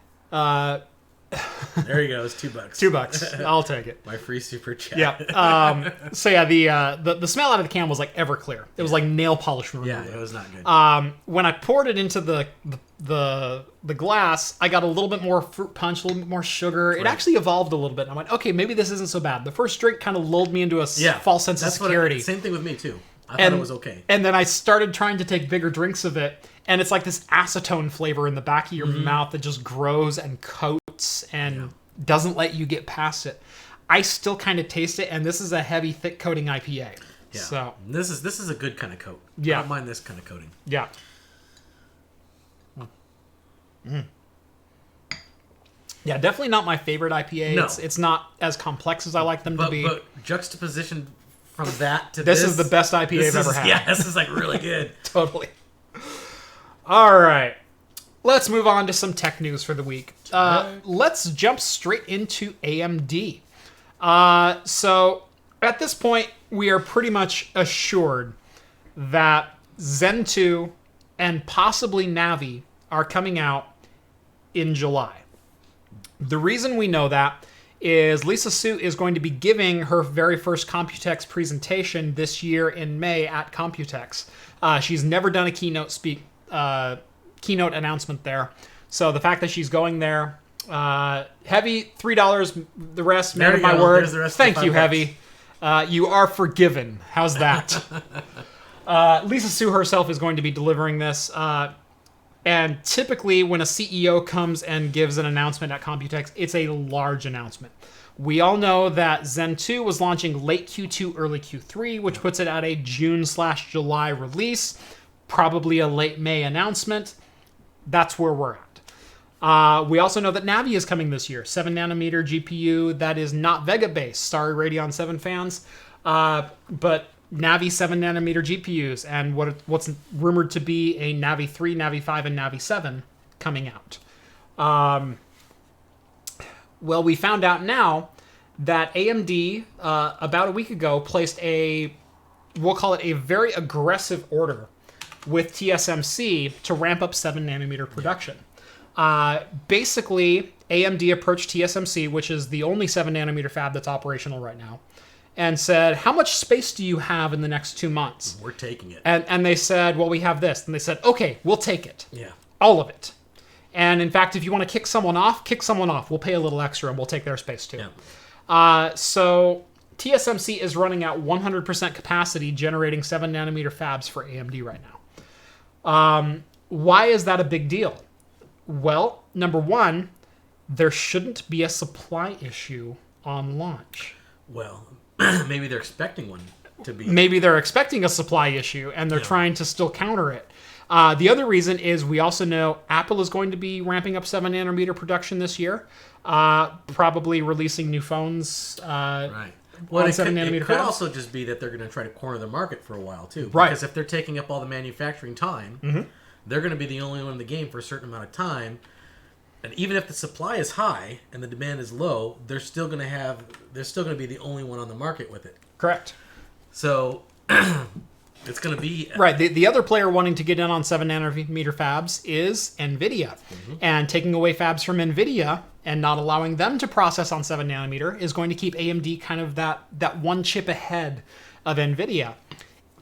Speaker 1: There you go. It's $2.
Speaker 2: $2. I'll take it.
Speaker 1: My free super chat.
Speaker 2: Yeah. So yeah, the smell out of the can was like Everclear. It was like nail polish remover.
Speaker 1: Yeah, it was not good.
Speaker 2: When I poured it into the glass, I got a little bit more fruit punch, a little bit more sugar. It actually evolved a little bit. And I went, okay, maybe this isn't so bad. The first drink kind of lulled me into a false sense of security.
Speaker 1: Same thing with me too. I thought it was okay.
Speaker 2: And then I started trying to take bigger drinks of it, and it's like this acetone flavor in the back of your mouth that just grows and coats and doesn't let you get past it. I still kind of taste it, and this is a heavy, thick coating IPA.
Speaker 1: Yeah.
Speaker 2: So
Speaker 1: this is a good kind of coat.
Speaker 2: Yeah.
Speaker 1: I don't mind this kind of coating.
Speaker 2: Yeah. Yeah, definitely not my favorite IPA.
Speaker 1: No.
Speaker 2: It's not as complex as I like them to be.
Speaker 1: But juxtaposition from that to
Speaker 2: this is the best IPA I've ever had.
Speaker 1: Yeah, this is like really good.
Speaker 2: Totally. All right. Let's move on to some tech news for the week. Let's jump straight into AMD. So at this point, we are pretty much assured that Zen 2 and possibly Navi are coming out in July. The reason we know that is Lisa Su is going to be giving her very first Computex presentation this year in May at Computex. She's never done a keynote announcement there. So the fact that she's going there, Heavy, $3, the rest, man of my word. Thank you, Heavy. You are forgiven. How's that? Lisa Su herself is going to be delivering this. And typically when a CEO comes and gives an announcement at Computex, it's a large announcement. We all know that Zen 2 was launching late Q2, early Q3, which puts it at a June/July release, probably a late May announcement. That's where we're at. We also know that Navi is coming this year, 7nm GPU that is not Vega-based. Sorry, Radeon 7 fans. But Navi 7nm GPUs and what's rumored to be a Navi 3, Navi 5, and Navi 7 coming out. Well, we found out now that AMD, about a week ago, placed we'll call it a very aggressive order with TSMC to ramp up 7nm production. Basically, AMD approached TSMC, which is the only 7nm fab that's operational right now, and said, how much space do you have in the next 2 months?
Speaker 1: We're taking it.
Speaker 2: And they said, well, we have this. And they said, okay, we'll take it.
Speaker 1: Yeah.
Speaker 2: All of it. And in fact, if you want to kick someone off. We'll pay a little extra and we'll take their space too.
Speaker 1: Yeah.
Speaker 2: So TSMC is running at 100% capacity, generating 7nm fabs for AMD right now. Why is that a big deal? Well, number one, there shouldn't be a supply issue on launch.
Speaker 1: Well, maybe they're expecting one. to be.
Speaker 2: Maybe they're expecting a supply issue and they're trying to still counter it. The other reason is we also know Apple is going to be ramping up 7nm production this year, probably releasing new phones.
Speaker 1: Right. Well, it could
Speaker 2: fabs.
Speaker 1: also just be that they're going to try to corner the market for a while, too.
Speaker 2: Right.
Speaker 1: Because if they're taking up all the manufacturing time, they're going to be the only one in the game for a certain amount of time. And even if the supply is high and the demand is low, they're still going to be the only one on the market with it.
Speaker 2: Correct.
Speaker 1: So it's going to be...
Speaker 2: Right. The other player wanting to get in on 7nm fabs is nVidia. And taking away fabs from nVidia and not allowing them to process on 7nm is going to keep AMD kind of that one chip ahead of nVidia.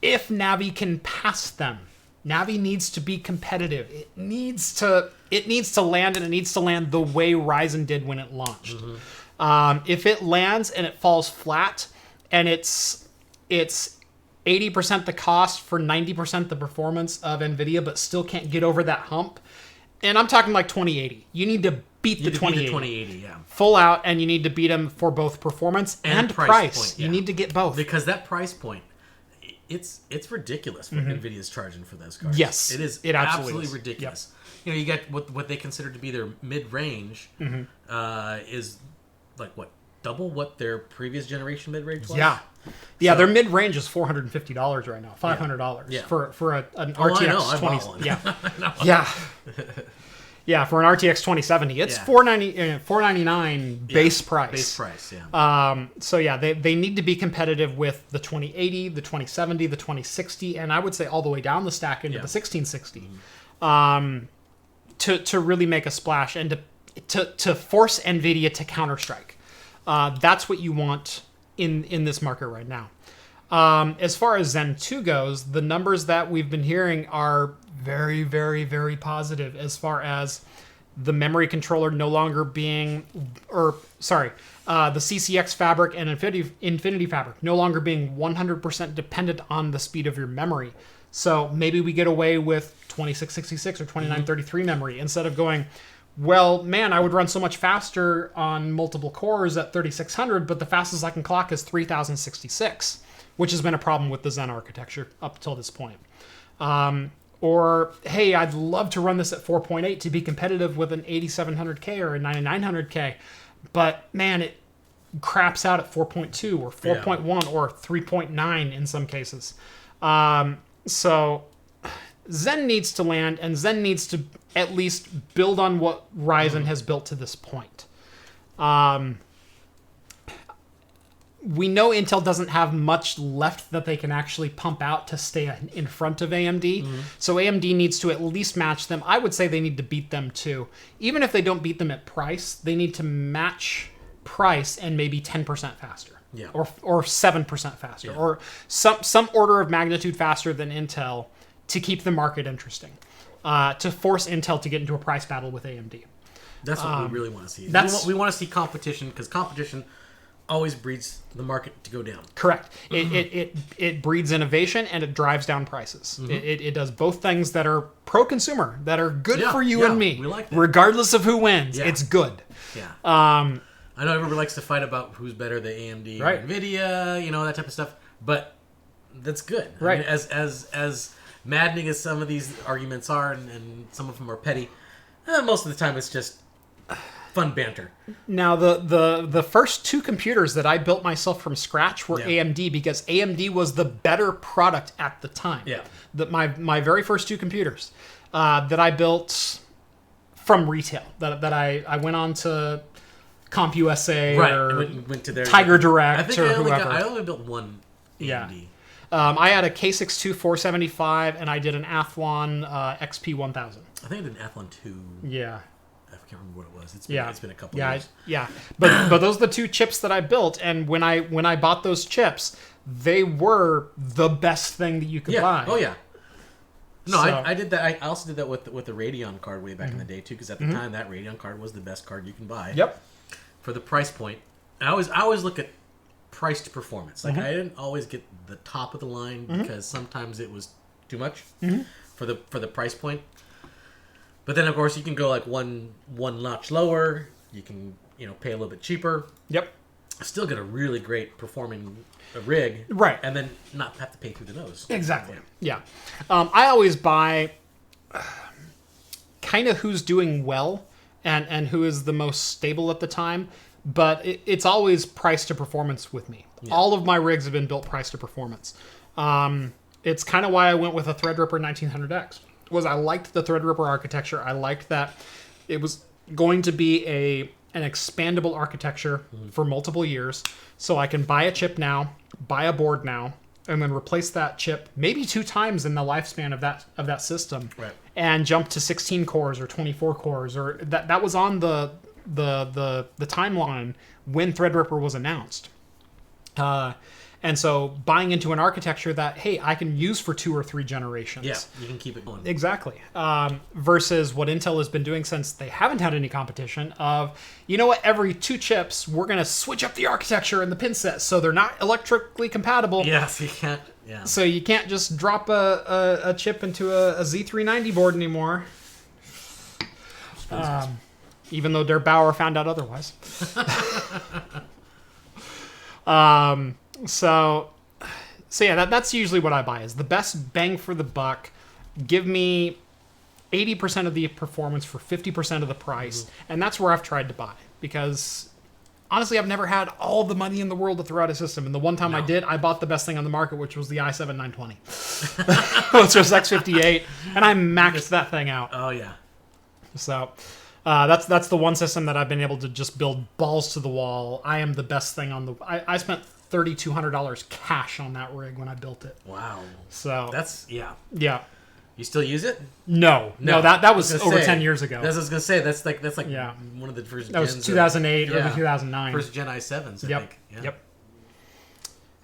Speaker 2: If Navi can pass them, Navi needs to be competitive. It needs to land, and it needs to land the way Ryzen did when it launched. If it lands and it falls flat, and it's 80% the cost for 90% the performance of NVIDIA, but still can't get over that hump, and I'm talking like 2080. You need to beat the 2080.
Speaker 1: Yeah.
Speaker 2: Full out, and you need to beat them for both performance and price.
Speaker 1: Point, yeah.
Speaker 2: You need to get both.
Speaker 1: Because that price point, it's ridiculous what NVIDIA's charging for those cards.
Speaker 2: Yes.
Speaker 1: It is absolutely ridiculous. Yep. You get what they consider to be their mid-range is like what, double what their previous generation mid-range was?
Speaker 2: Yeah. Yeah, so, their mid-range is $450 right now, $500 for an RTX 20. Yeah. Yeah, for an RTX 2070, it's $499 base price.
Speaker 1: Base price, yeah.
Speaker 2: So yeah, they need to be competitive with the 2080, the 2070, the 2060, and I would say all the way down the stack into the 1660, to really make a splash and to force NVIDIA to counter-strike. That's what you want in this market right now. As far as Zen 2 goes, the numbers that we've been hearing are very, very, very positive as far as the memory controller no longer being, the CCX fabric and Infinity fabric no longer being 100% dependent on the speed of your memory. So maybe we get away with 2666 or 2933 memory instead of going, well, man, I would run so much faster on multiple cores at 3600, but the fastest I can clock is 3066, which has been a problem with the Zen architecture up till this point. Or, hey, I'd love to run this at 4.8 to be competitive with an 8700K or a 9900K, but man, it craps out at 4.2 or 4.1 or 3.9 in some cases. So Zen needs to land, and Zen needs to at least build on what Ryzen has built to this point. We know Intel doesn't have much left that they can actually pump out to stay in front of AMD. So AMD needs to at least match them. I would say they need to beat them too. Even if they don't beat them at price, they need to match price and maybe 10% faster.
Speaker 1: Yeah.
Speaker 2: Or 7% faster. Yeah. Or some order of magnitude faster than Intel to keep the market interesting. To force Intel to get into a price battle with AMD.
Speaker 1: That's what we really want to see. We want to see competition, because competition always breeds the market to go down.
Speaker 2: Correct. It breeds innovation, and it drives down prices. It does both things that are pro-consumer, that are good for you and me.
Speaker 1: We like that.
Speaker 2: Regardless of who wins, it's good.
Speaker 1: Yeah. I know everybody likes to fight about who's better, the AMD or NVIDIA, that type of stuff, but that's good.
Speaker 2: Right.
Speaker 1: I mean, as maddening as some of these arguments are, and some of them are petty, most of the time it's just fun banter. Now,
Speaker 2: the first two computers that I built myself from scratch were AMD, because AMD was the better product at the time.
Speaker 1: Yeah.
Speaker 2: My very first two computers that I built from retail, that I went on to CompUSA or
Speaker 1: went to their
Speaker 2: Tiger Direct or whoever.
Speaker 1: I only built one AMD.
Speaker 2: Yeah. I had a K62 475, and I did an Athlon XP1000.
Speaker 1: I think I did an Athlon 2.
Speaker 2: Yeah.
Speaker 1: I can't remember what it was. It's been a couple of years.
Speaker 2: Yeah. But those are the two chips that I built, and when I bought those chips, they were the best thing that you could buy.
Speaker 1: Oh yeah. No, so, I did that. I also did that with the Radeon card way back in the day too, because at the time that Radeon card was the best card you can buy.
Speaker 2: Yep. For
Speaker 1: the price point. I always look at price to performance. Like I didn't always get the top of the line because sometimes it was too much for the price point. But then of course you can go like one notch lower. You can pay a little bit cheaper.
Speaker 2: Yep.
Speaker 1: still get a really great performing rig,
Speaker 2: Right.
Speaker 1: And then not have to pay through the nose.
Speaker 2: Exactly. Yeah. I always buy kind of who's doing well and who is the most stable at the time, but it's always price to performance with me. Yeah. All of my rigs have been built price to performance. It's kind of why I went with a Threadripper 1900X. Was I liked the Threadripper architecture. I liked that it was going to be an expandable architecture for multiple years, so I can buy a chip now, buy a board now, and then replace that chip maybe 2 times in the lifespan of that system,
Speaker 1: right, and
Speaker 2: jump to 16 cores or 24 cores, or that was on the timeline when Threadripper was announced. And so buying into an architecture that, hey, I can use for 2 or 3 generations.
Speaker 1: Yeah, you can keep it going.
Speaker 2: Exactly. Versus what Intel has been doing since they haven't had any competition of, you know what, every 2 chips, we're going to switch up the architecture and the pin sets so they're not electrically compatible.
Speaker 1: Yes, you can't. Yeah.
Speaker 2: So you can't just drop a chip into a Z390 board anymore. Even though Der Bauer found out otherwise. So yeah, that's usually what I buy, is the best bang for the buck. Give me 80% of the performance for 50% of the price, and that's where I've tried to buy, because honestly, I've never had all the money in the world to throw out a system, and the one time I did, I bought the best thing on the market, which was the i7 920. Which was X58, and I maxed that thing out.
Speaker 1: Oh yeah.
Speaker 2: So that's the one system that I've been able to just build balls to the wall. I am the best thing on the... I spent $3,200 cash on that rig when I built it.
Speaker 1: Wow.
Speaker 2: So
Speaker 1: that's... Yeah.
Speaker 2: Yeah.
Speaker 1: You still use it?
Speaker 2: No, that was over 10 years ago.
Speaker 1: That's what I was gonna say. That's like one of the first.
Speaker 2: That was 2008 or 2009.
Speaker 1: First Gen i7s. I think. Yeah.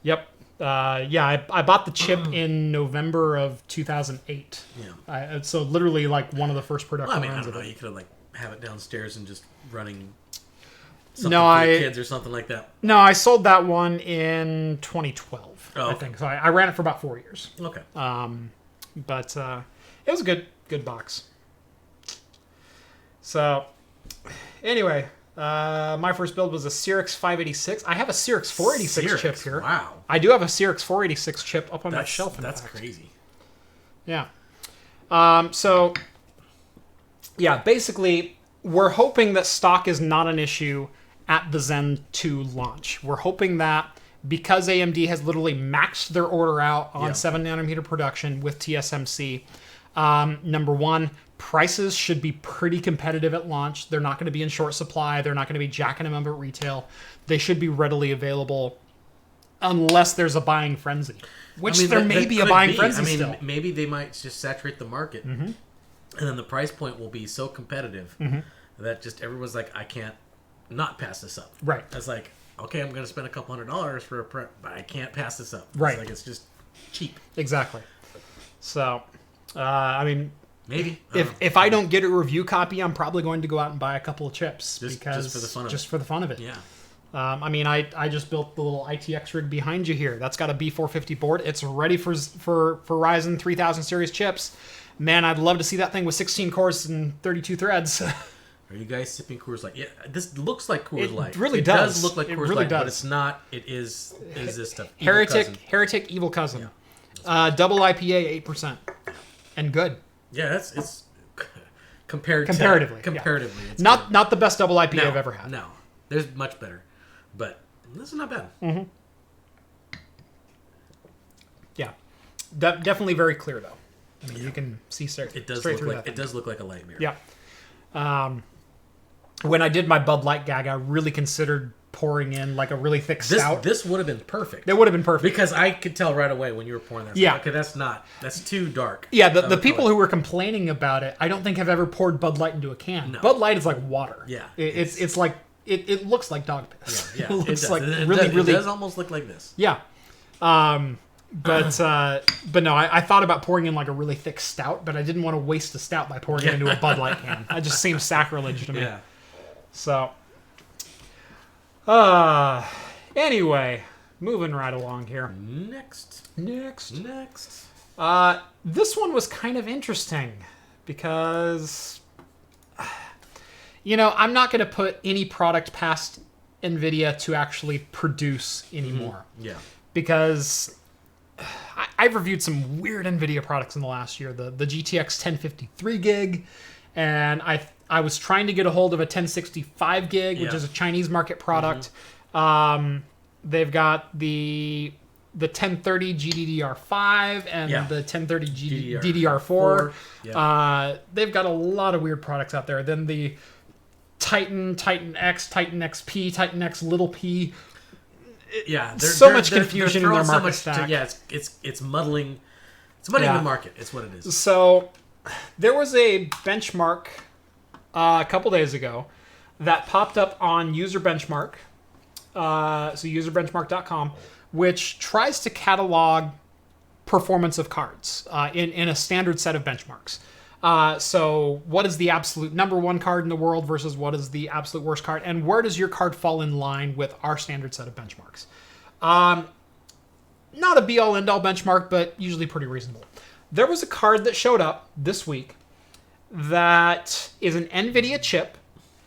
Speaker 2: Yep. I bought the chip in November of 2008.
Speaker 1: Yeah.
Speaker 2: So literally like one of the first production runs.
Speaker 1: I don't know. You could have it downstairs and just running something for the kids or something like that.
Speaker 2: No, I sold that one in 2012.
Speaker 1: Oh, okay.
Speaker 2: I think. So I ran it for about 4 years.
Speaker 1: Okay.
Speaker 2: But it was a good box. So anyway, my first build was a Cyrix 586. I have a Cyrix 486 chip here.
Speaker 1: Wow.
Speaker 2: I do have a Cyrix 486 chip up on my shelf.
Speaker 1: That's crazy.
Speaker 2: Yeah. So yeah, basically, we're hoping that stock is not an issue at the Zen 2 launch. We're hoping that because AMD has literally maxed their order out on 7nm production with TSMC, number one, prices should be pretty competitive at launch. They're not going to be in short supply. They're not going to be jacking them up at retail. They should be readily available unless there's a buying frenzy, which there may be a buying frenzy still.
Speaker 1: Maybe they might just saturate the market, and then the price point will be so competitive that just everyone's like, I can't not pass this up.
Speaker 2: Right.
Speaker 1: It's like, okay, I'm going to spend a couple $100 for a prep, but I can't pass this up.
Speaker 2: Right.
Speaker 1: It's just cheap.
Speaker 2: Exactly. So, I mean,
Speaker 1: maybe
Speaker 2: if I don't get a review copy, I'm probably going to go out and buy a couple of chips
Speaker 1: just for the fun of it.
Speaker 2: Yeah.
Speaker 1: Yeah.
Speaker 2: I mean, I just built the little ITX rig behind you here. That's got a B450 board. It's ready for Ryzen 3000 series chips. Man, I'd love to see that thing with 16 cores and 32 threads.
Speaker 1: Are you guys sipping Coors Light? Yeah, this looks like Coors Light.
Speaker 2: It really does.
Speaker 1: It does look like Coors Light, but it's not. It is this stuff.
Speaker 2: Heretic Evil Cousin. Yeah. Double IPA, 8%. And good.
Speaker 1: Yeah, it's comparatively.
Speaker 2: Yeah.
Speaker 1: It's
Speaker 2: not the best double IPA I've ever had.
Speaker 1: No, there's much better, but this is not bad.
Speaker 2: Mm-hmm. Yeah, definitely very clear though. I mean, you can see straight through that.
Speaker 1: It does look like a light beer.
Speaker 2: Yeah. When I did my Bud Light gag, I really considered pouring in like a really thick stout.
Speaker 1: This would have been perfect.
Speaker 2: It would have been perfect.
Speaker 1: Because I could tell right away when you were pouring that.
Speaker 2: Yeah.
Speaker 1: Okay, that's too dark.
Speaker 2: Yeah, the people who were complaining about it, I don't think have ever poured Bud Light into a can.
Speaker 1: No.
Speaker 2: Bud Light is like water.
Speaker 1: Yeah.
Speaker 2: It's like, it looks like dog piss.
Speaker 1: Yeah.
Speaker 2: It looks like
Speaker 1: it
Speaker 2: really...
Speaker 1: It does almost look like this.
Speaker 2: Yeah. But no, I thought about pouring in like a really thick stout, but I didn't want to waste a stout by pouring it into a Bud Light can. It just seems sacrilege to me.
Speaker 1: Yeah.
Speaker 2: So, anyway, moving right along here.
Speaker 1: Next.
Speaker 2: This one was kind of interesting because, I'm not going to put any product past nVidia to actually produce anymore.
Speaker 1: Yeah.
Speaker 2: Because I've reviewed some weird nVidia products in the last year. The GTX 1053 gig, and I was trying to get a hold of a 1065 gig, which is a Chinese market product. They've got the 1030 GDDR5 and the 1030 DDR4. Yeah. They've got a lot of weird products out there. Then the Titan X, Titan XP, Titan X little p.
Speaker 1: Yeah,
Speaker 2: so much confusion in their market stack.
Speaker 1: It's muddling. It's muddling the market. It's what it is.
Speaker 2: So there was a benchmark a couple days ago that popped up on User Benchmark. So userbenchmark.com, which tries to catalog performance of cards in a standard set of benchmarks. So what is the absolute number one card in the world versus what is the absolute worst card, and where does your card fall in line with our standard set of benchmarks? Not a be-all, end-all benchmark, but usually pretty reasonable. There was a card that showed up this week that is an NVIDIA chip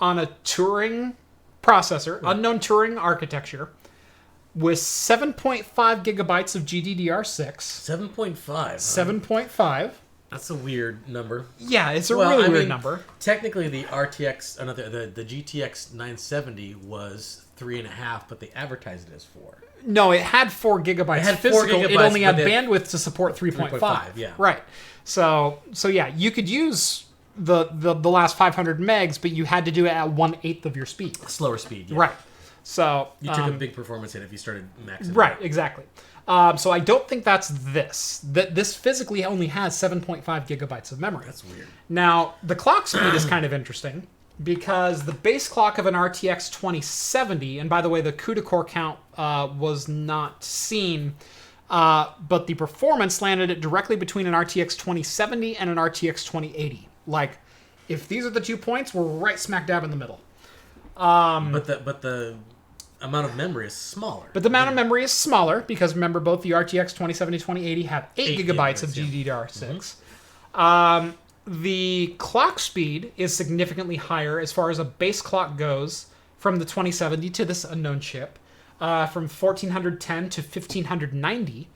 Speaker 2: on a Turing processor, unknown Turing architecture, with 7.5 gigabytes of GDDR6.
Speaker 1: 7.5.
Speaker 2: 7.5.
Speaker 1: That's a weird number.
Speaker 2: Yeah, it's a really weird number.
Speaker 1: Technically, the RTX, the GTX 970 was 3.5, but they advertised it as 4.
Speaker 2: No, it had 4 gigabytes. It had physical. 4 gigabytes, it only had bandwidth to support 3.5.
Speaker 1: Yeah.
Speaker 2: Right. So yeah, you could use the last 500 megs, but you had to do it at 1/8 of your speed.
Speaker 1: Slower speed. Yeah.
Speaker 2: Right. So
Speaker 1: you took a big performance hit if you started maxing.
Speaker 2: Right. Exactly. So I don't think that's this. This physically only has 7.5 gigabytes of memory.
Speaker 1: That's weird.
Speaker 2: Now, the clock speed is kind of interesting because the base clock of an RTX 2070, and by the way, the CUDA core count was not seen, but the performance landed it directly between an RTX 2070 and an RTX 2080. Like, if these are the 2 points, we're right smack dab in the middle.
Speaker 1: But the amount of memory is smaller.
Speaker 2: But the amount of memory is smaller because remember, both the RTX 2070 and 2080 have 8 gigabytes of GDDR6. The clock speed is significantly higher as far as a base clock goes from the 2070 to this unknown chip, from 1410 to 1590.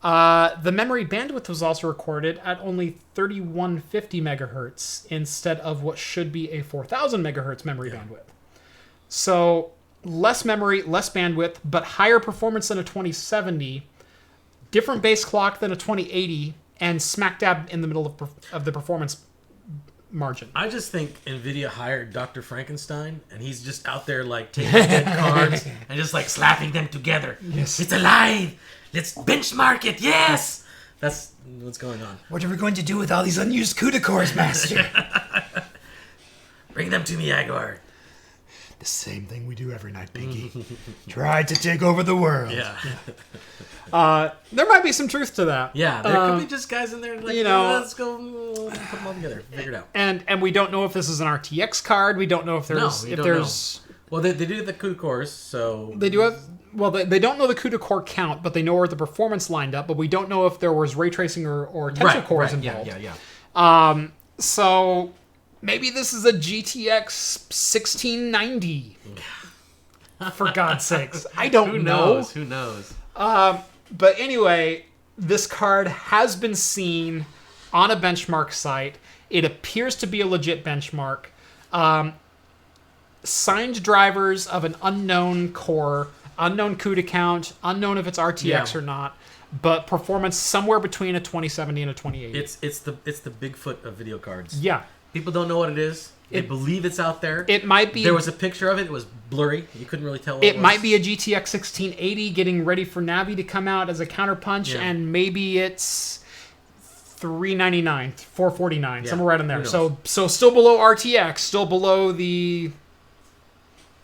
Speaker 2: The memory bandwidth was also recorded at only 3150 megahertz instead of what should be a 4000 megahertz memory bandwidth. So less memory, less bandwidth, but higher performance than a 2070, different base clock than a 2080, and smack dab in the middle of the performance margin.
Speaker 1: I just think NVIDIA hired Dr. Frankenstein, and he's just out there like taking dead cards and just like slapping them together.
Speaker 2: Yes.
Speaker 1: It's alive! Let's benchmark it! Yes! That's what's going on.
Speaker 2: What are we going to do with all these unused CUDA cores, Master?
Speaker 1: Bring them to me, Agor.
Speaker 2: The same thing we do every night, Pinky. Try to take over the world.
Speaker 1: Yeah.
Speaker 2: There might be some truth to that.
Speaker 1: Yeah, there could be just guys in there like, let's go put them all together, figure it out.
Speaker 2: And we don't know if this is an RTX card. We don't know if there's
Speaker 1: Well, they do the CUDA cores, so
Speaker 2: they do have. Well, they don't know the CUDA core count, but they know where the performance lined up. But we don't know if there was ray tracing or tensor cores involved.
Speaker 1: Yeah.
Speaker 2: So maybe this is a GTX 1690. For God's sakes, I don't know.
Speaker 1: Who knows?
Speaker 2: But anyway, this card has been seen on a benchmark site. It appears to be a legit benchmark. Signed drivers of an unknown core, unknown CUDA count, unknown if it's RTX or not, but performance somewhere between a 2070 and a 2080.
Speaker 1: It's the Bigfoot of video cards.
Speaker 2: Yeah.
Speaker 1: People don't know what it is. They believe it's out there.
Speaker 2: It might be.
Speaker 1: There was a picture of it. It was blurry. You couldn't really tell what it was.
Speaker 2: It might be a GTX 1680 getting ready for Navi to come out as a counterpunch, and maybe it's $399, $449, somewhere right in there. So still below RTX, still below the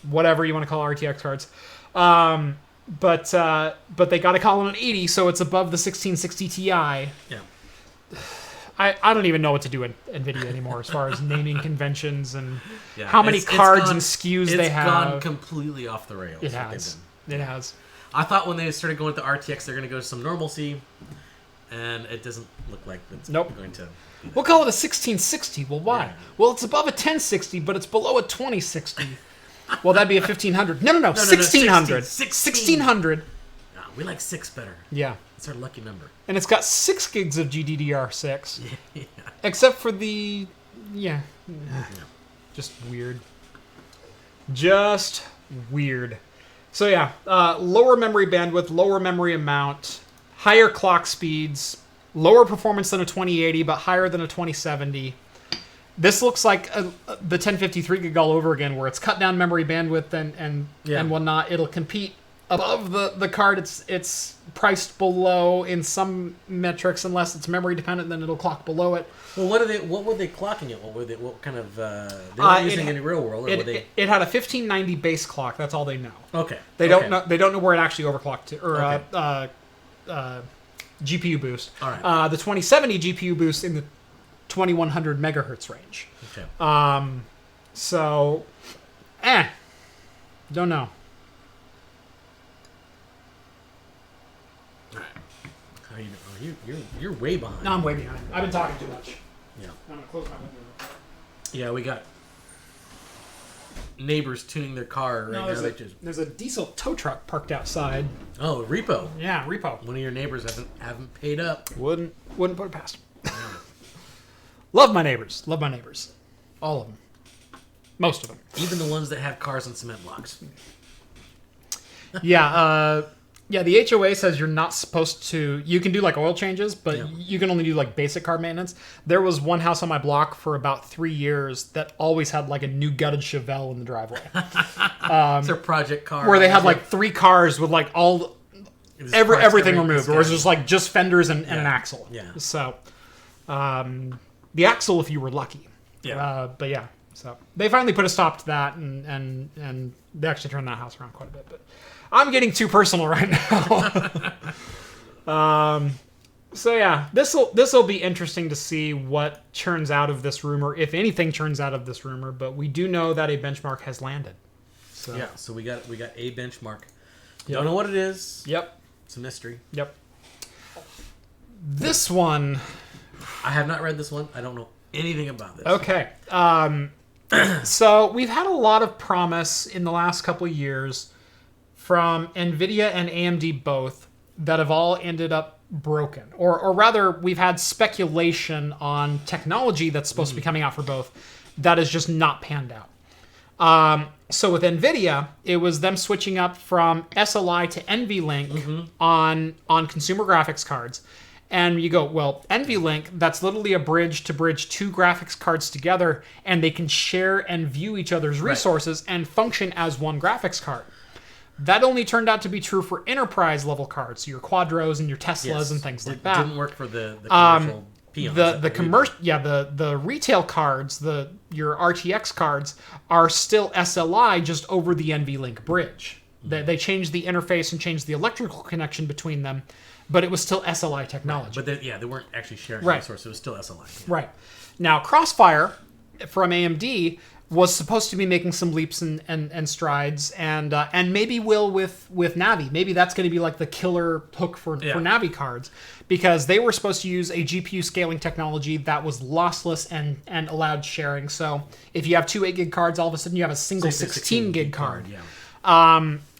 Speaker 2: whatever you want to call RTX cards. But they got to call it an 80, so it's above the 1660 Ti.
Speaker 1: Yeah.
Speaker 2: I don't even know what to do in NVIDIA anymore as far as naming conventions and how many cards and SKUs they have.
Speaker 1: It's gone completely off the rails.
Speaker 2: It has. It has.
Speaker 1: I thought when they started going to RTX, they're going to go to some normalcy, and it doesn't look like it's going to.
Speaker 2: We'll call it a 1660. Well, why? Yeah. Well, it's above a 1060, but it's below a 2060. Well, that'd be a 1500. No, 1600. 1600.
Speaker 1: No, we like 6 better.
Speaker 2: Yeah.
Speaker 1: It's our lucky number.
Speaker 2: And it's got 6 gigs of GDDR6.
Speaker 1: Yeah.
Speaker 2: Except for the... Yeah. Just weird. Just weird. So yeah, lower memory bandwidth, lower memory amount, higher clock speeds, lower performance than a 2080, but higher than a 2070. This looks like the 1053 gig all over again, where it's cut down memory bandwidth and whatnot. It'll compete above the card. It's priced below in some metrics, unless it's memory dependent. Then it'll clock below it.
Speaker 1: Well, what were they clocking it? What kind of? They weren't using any real world. Or
Speaker 2: it had a 1590 base clock. That's all they know.
Speaker 1: Okay.
Speaker 2: They don't know. They don't know where it actually overclocked to, or GPU boost.
Speaker 1: All right.
Speaker 2: The 2070 GPU boost in the 2100 megahertz range.
Speaker 1: Okay.
Speaker 2: So, don't know.
Speaker 1: All right. How you? You're way behind.
Speaker 2: No, I'm way behind. I've been talking too much.
Speaker 1: Yeah.
Speaker 2: I'm gonna close my window.
Speaker 1: Yeah, we got neighbors tuning their car right now.
Speaker 2: There's a diesel tow truck parked outside.
Speaker 1: Oh, repo.
Speaker 2: Yeah, repo.
Speaker 1: One of your neighbors haven't paid up.
Speaker 2: Wouldn't put it past them. Love my neighbors. Love my neighbors. All of them. Most of them.
Speaker 1: Even the ones that have cars on cement blocks.
Speaker 2: Yeah, the HOA says you're not supposed to... You can do, like, oil changes, but you can only do, like, basic car maintenance. There was one house on my block for about 3 years that always had, like, a new gutted Chevelle in the driveway.
Speaker 1: It's their project car.
Speaker 2: Where they had, like, 3 cars with, like, everything removed. Or it was just, like, just fenders and an axle.
Speaker 1: Yeah.
Speaker 2: So, the axle if you were lucky.
Speaker 1: Yeah.
Speaker 2: But yeah, so they finally put a stop to that, and they actually turned that house around quite a bit. But I'm getting too personal right now. So yeah, this will be interesting to see what turns out of this rumor, if anything turns out of this rumor. But we do know that a benchmark has landed. So
Speaker 1: yeah, so we got a benchmark. Don't know what it is.
Speaker 2: Yep.
Speaker 1: It's a mystery.
Speaker 2: Yep. This one,
Speaker 1: I have not read this one. I don't know anything about this.
Speaker 2: Okay. So we've had a lot of promise in the last couple of years from nVidia and AMD both that have all ended up broken. Or rather, we've had speculation on technology that's supposed to be coming out for both that has just not panned out. So with NVIDIA, it was them switching up from SLI to NVLink on consumer graphics cards. And you go, well, NVLink, that's literally a bridge to bridge 2 graphics cards together, and they can share and view each other's resources and function as one graphics card. That only turned out to be true for enterprise level cards, so your Quadros and your Teslas and things like that.
Speaker 1: It didn't work for the commercial peons.
Speaker 2: The retail cards, your RTX cards are still SLI just over the NVLink bridge. They changed the interface and changed the electrical connection between them, but it was still SLI technology.
Speaker 1: But they weren't actually sharing resources. It was still SLI. Yeah.
Speaker 2: Right. Now, Crossfire from AMD was supposed to be making some leaps and strides, and maybe will with Navi. Maybe that's going to be like the killer hook for Navi cards, because they were supposed to use a GPU scaling technology that was lossless and allowed sharing. So if you have 2 8-gig cards, all of a sudden you have a single 16-gig card.
Speaker 1: Yeah.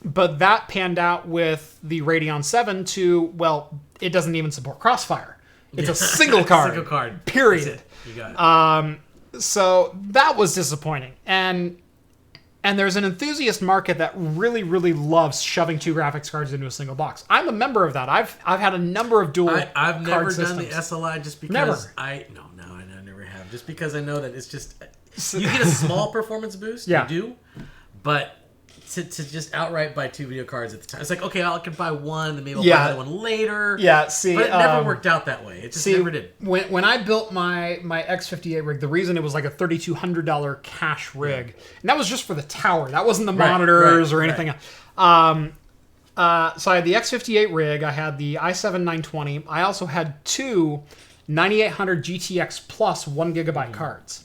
Speaker 2: But that panned out with the Radeon 7 to, well, it doesn't even support Crossfire. It's a single card.
Speaker 1: Single card.
Speaker 2: Period.
Speaker 1: That's it. You got it.
Speaker 2: So that was disappointing. And there's an enthusiast market that really, really loves shoving 2 graphics cards into a single box. I'm a member of that. I've had a number of dual
Speaker 1: I've never
Speaker 2: card
Speaker 1: done the
Speaker 2: systems.
Speaker 1: SLI just because
Speaker 2: Never.
Speaker 1: I never have. Just because I know that it's just you get a small performance boost, you do, but to just outright buy 2 video cards at the time. It's like, okay, I can buy one, and maybe I'll buy the one later.
Speaker 2: Yeah, see.
Speaker 1: But it never worked out that way. It just never did.
Speaker 2: When I built my X58 rig, the reason it was like a $3,200 cash rig, and that was just for the tower. That wasn't the monitors or anything else. So I had the X58 rig. I had the i7 920. I also had 2 9800 GTX Plus 1 gigabyte cards.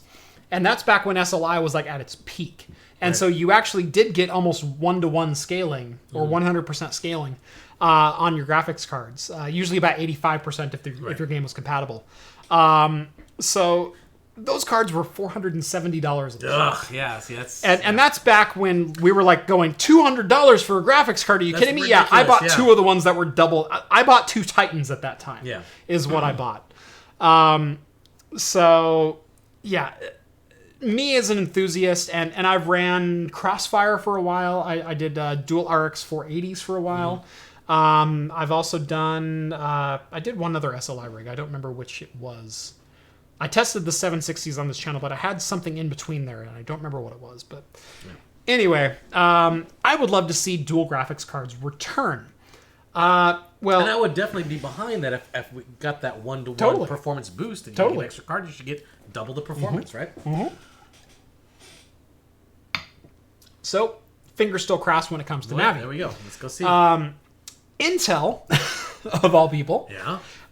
Speaker 2: And that's back when SLI was like at its peak. And so you actually did get almost 1-to-1 scaling or 100% scaling on your graphics cards. Usually about 85% if your game was compatible. So those cards were $470 a
Speaker 1: Ugh, yeah, see, that's...
Speaker 2: And that's back when we were like going $200 for a graphics card. Are you kidding me?
Speaker 1: Ridiculous,
Speaker 2: Yeah, I bought two of the ones that were double. I bought two Titans at that time.
Speaker 1: Yeah.
Speaker 2: Is what I bought. So, yeah, me as an enthusiast, and I've ran Crossfire for a while. I did dual RX 480s for a while. I've also done, I did one other SLI rig. I don't remember which it was. I tested the 760s on this channel, but I had something in between there, and I don't remember what it was. But anyway, I would love to see dual graphics cards return. Well,
Speaker 1: and I would definitely be behind that if we got that one-to-one performance boost and you get an extra card, you should get double the performance, right?
Speaker 2: So, fingers still crossed when it comes to Navi.
Speaker 1: There we go. Let's go see.
Speaker 2: Intel, of all people,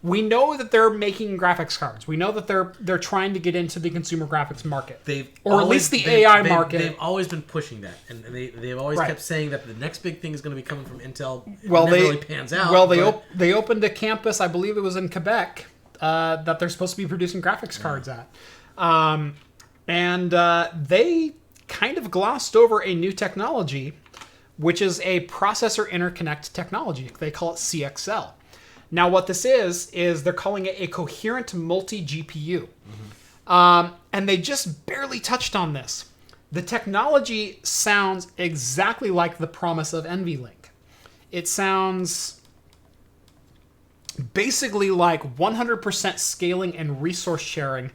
Speaker 2: we know that they're making graphics cards. We know that they're trying to get into the consumer graphics market, at least the AI market.
Speaker 1: They've always been pushing that, and they've always kept saying that the next big thing is going to be coming from Intel.
Speaker 2: Well,
Speaker 1: never really pans out.
Speaker 2: Well, they opened a campus, I believe it was in Quebec, that they're supposed to be producing graphics cards at, and they kind of glossed over a new technology, which is a processor interconnect technology. They call it CXL. Now, what this is they're calling it a Coherent Multi-Gpu. And they just barely touched on this. The technology sounds exactly like the promise of NVLink. It sounds basically like 100% scaling and resource sharing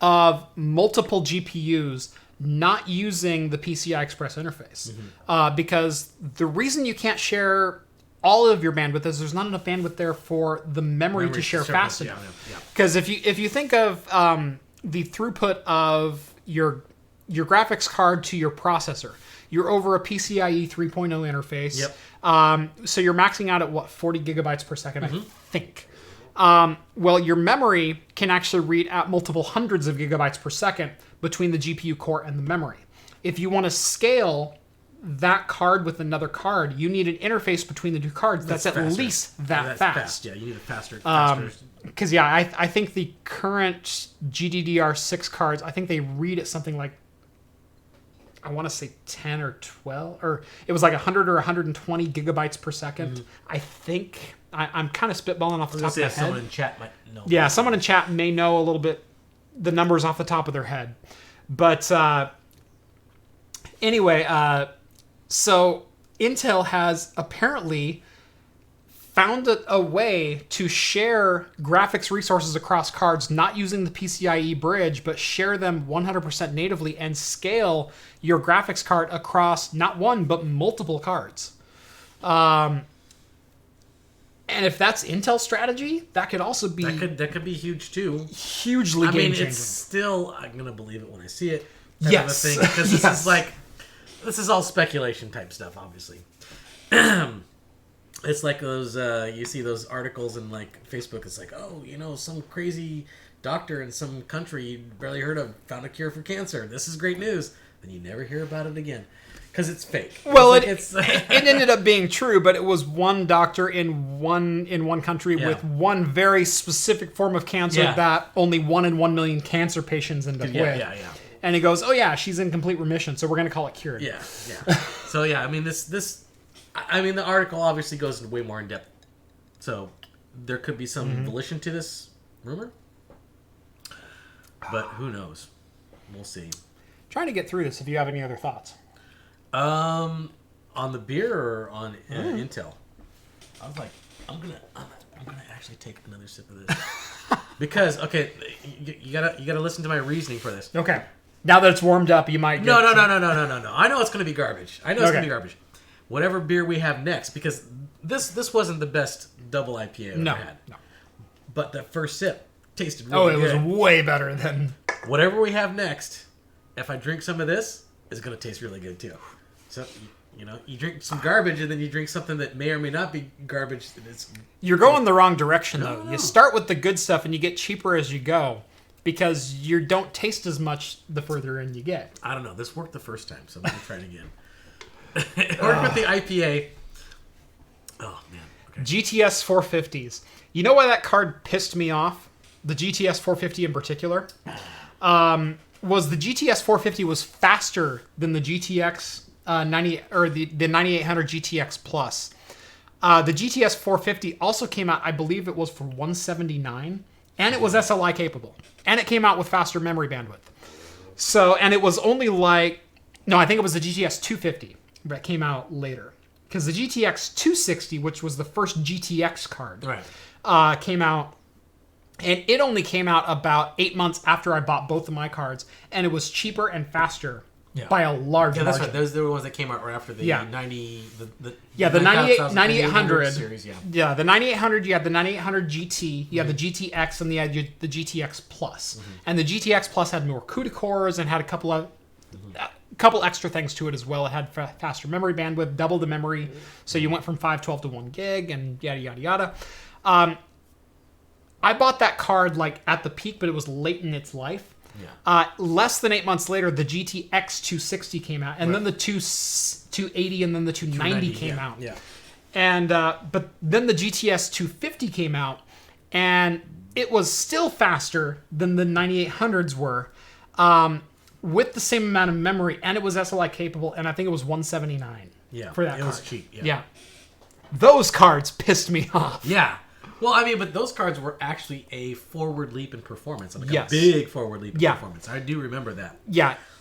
Speaker 2: of multiple GPUs not using the PCI Express interface. Because the reason you can't share all of your bandwidth is there's not enough bandwidth there for the memory to share fast enough. Because if you think of the throughput of your graphics card to your processor, you're over a PCIe 3.0 interface. So you're maxing out at 40 gigabytes per second, I think. Well, your memory can actually read at multiple hundreds of gigabytes per second between the GPU core and the memory. If you want to scale that card with another card, you need an interface between the two cards that's at least that fast.
Speaker 1: Yeah, you need a faster.
Speaker 2: Because I think the current GDDR6 cards, I think they read at something like, I want to say 10 or 12, or it was like 100 or 120 gigabytes per second. I think I'm kind of spitballing off the top of my head.
Speaker 1: Someone in chat might know.
Speaker 2: Yeah, someone in chat may know a little bit the numbers off the top of their head. But anyway, so Intel has apparently found a way to share graphics resources across cards, not using the PCIe bridge, but share them 100% natively and scale your graphics card across not one, but multiple cards. And if that's Intel's strategy, that could also be...
Speaker 1: That could be huge, too.
Speaker 2: Hugely game-changing.
Speaker 1: It's still... I'm going to believe it when I see it.
Speaker 2: Yes.
Speaker 1: Because this is like... This is all speculation type stuff, obviously. It's like those... you see those articles in, like, Facebook. It's like, oh, some crazy doctor in some country you barely heard of found a cure for cancer. This is great news. Then you never hear about it again. Because it's fake.
Speaker 2: Well, it ended up being true, but it was one doctor in one country with one very specific form of cancer that only 1 in 1 million cancer patients end up with. And he goes, oh yeah, she's in complete remission, so we're going to call it cured.
Speaker 1: Yeah. So yeah, I mean the article obviously goes way more in depth. So there could be some volition to this rumor, but who knows? We'll see.
Speaker 2: Trying to get through this. If you have any other thoughts.
Speaker 1: On the beer or on Intel? I was like, I'm gonna actually take another sip of this because you gotta listen to my reasoning for this.
Speaker 2: Okay, now that it's warmed up, you might.
Speaker 1: No. I know it's gonna be garbage. It's gonna be garbage. Whatever beer we have next, because this wasn't the best double IPA I've ever had. No. But the first sip tasted really good.
Speaker 2: It was way better than
Speaker 1: whatever we have next. If I drink some of this, it's gonna taste really good too. So, you drink some garbage and then you drink something that may or may not be garbage.
Speaker 2: You're going the wrong direction, though. No. You start with the good stuff and you get cheaper as you go because you don't taste as much the further in you get.
Speaker 1: I don't know. This worked the first time, so I'm going to try it again. It worked with the IPA. Oh, man. Okay.
Speaker 2: GTS 450s. You know why that card pissed me off? The GTS 450 in particular? was the GTS 450 was faster than the GTX 90 or the 9800 GTX Plus. The GTS 450 also came out, I believe it was for $179, and it was SLI capable, and it came out with faster memory bandwidth. So, and it was only like, no, I think it was the GTS 250 that came out later, because the GTX 260, which was the first GTX card, came out. And it only came out about 8 months after I bought both of my cards, and it was cheaper and faster by a large margin.
Speaker 1: That's right. Those are the ones that came out right after the 90...
Speaker 2: the 9800 series, Yeah, the 9800, you had the 9800 GT, you had the GTX, and you had the GTX Plus. And the GTX Plus had more CUDA cores and had a couple extra things to it as well. It had faster memory bandwidth, double the memory, so you went from 512 to 1 gig, and yada, yada, yada. I bought that card like at the peak, but it was late in its life. Less than 8 months later, the GTX 260 came out, and then the 280, and then the 290 came out. And but then the GTS 250 came out, and it was still faster than the 9800s were, with the same amount of memory, and it was SLI capable, and I think it was $179 for that card. It was cheap. Those cards pissed me off.
Speaker 1: Well, I mean, but those cards were actually a forward leap in performance. Like a big forward leap in performance. I do remember that.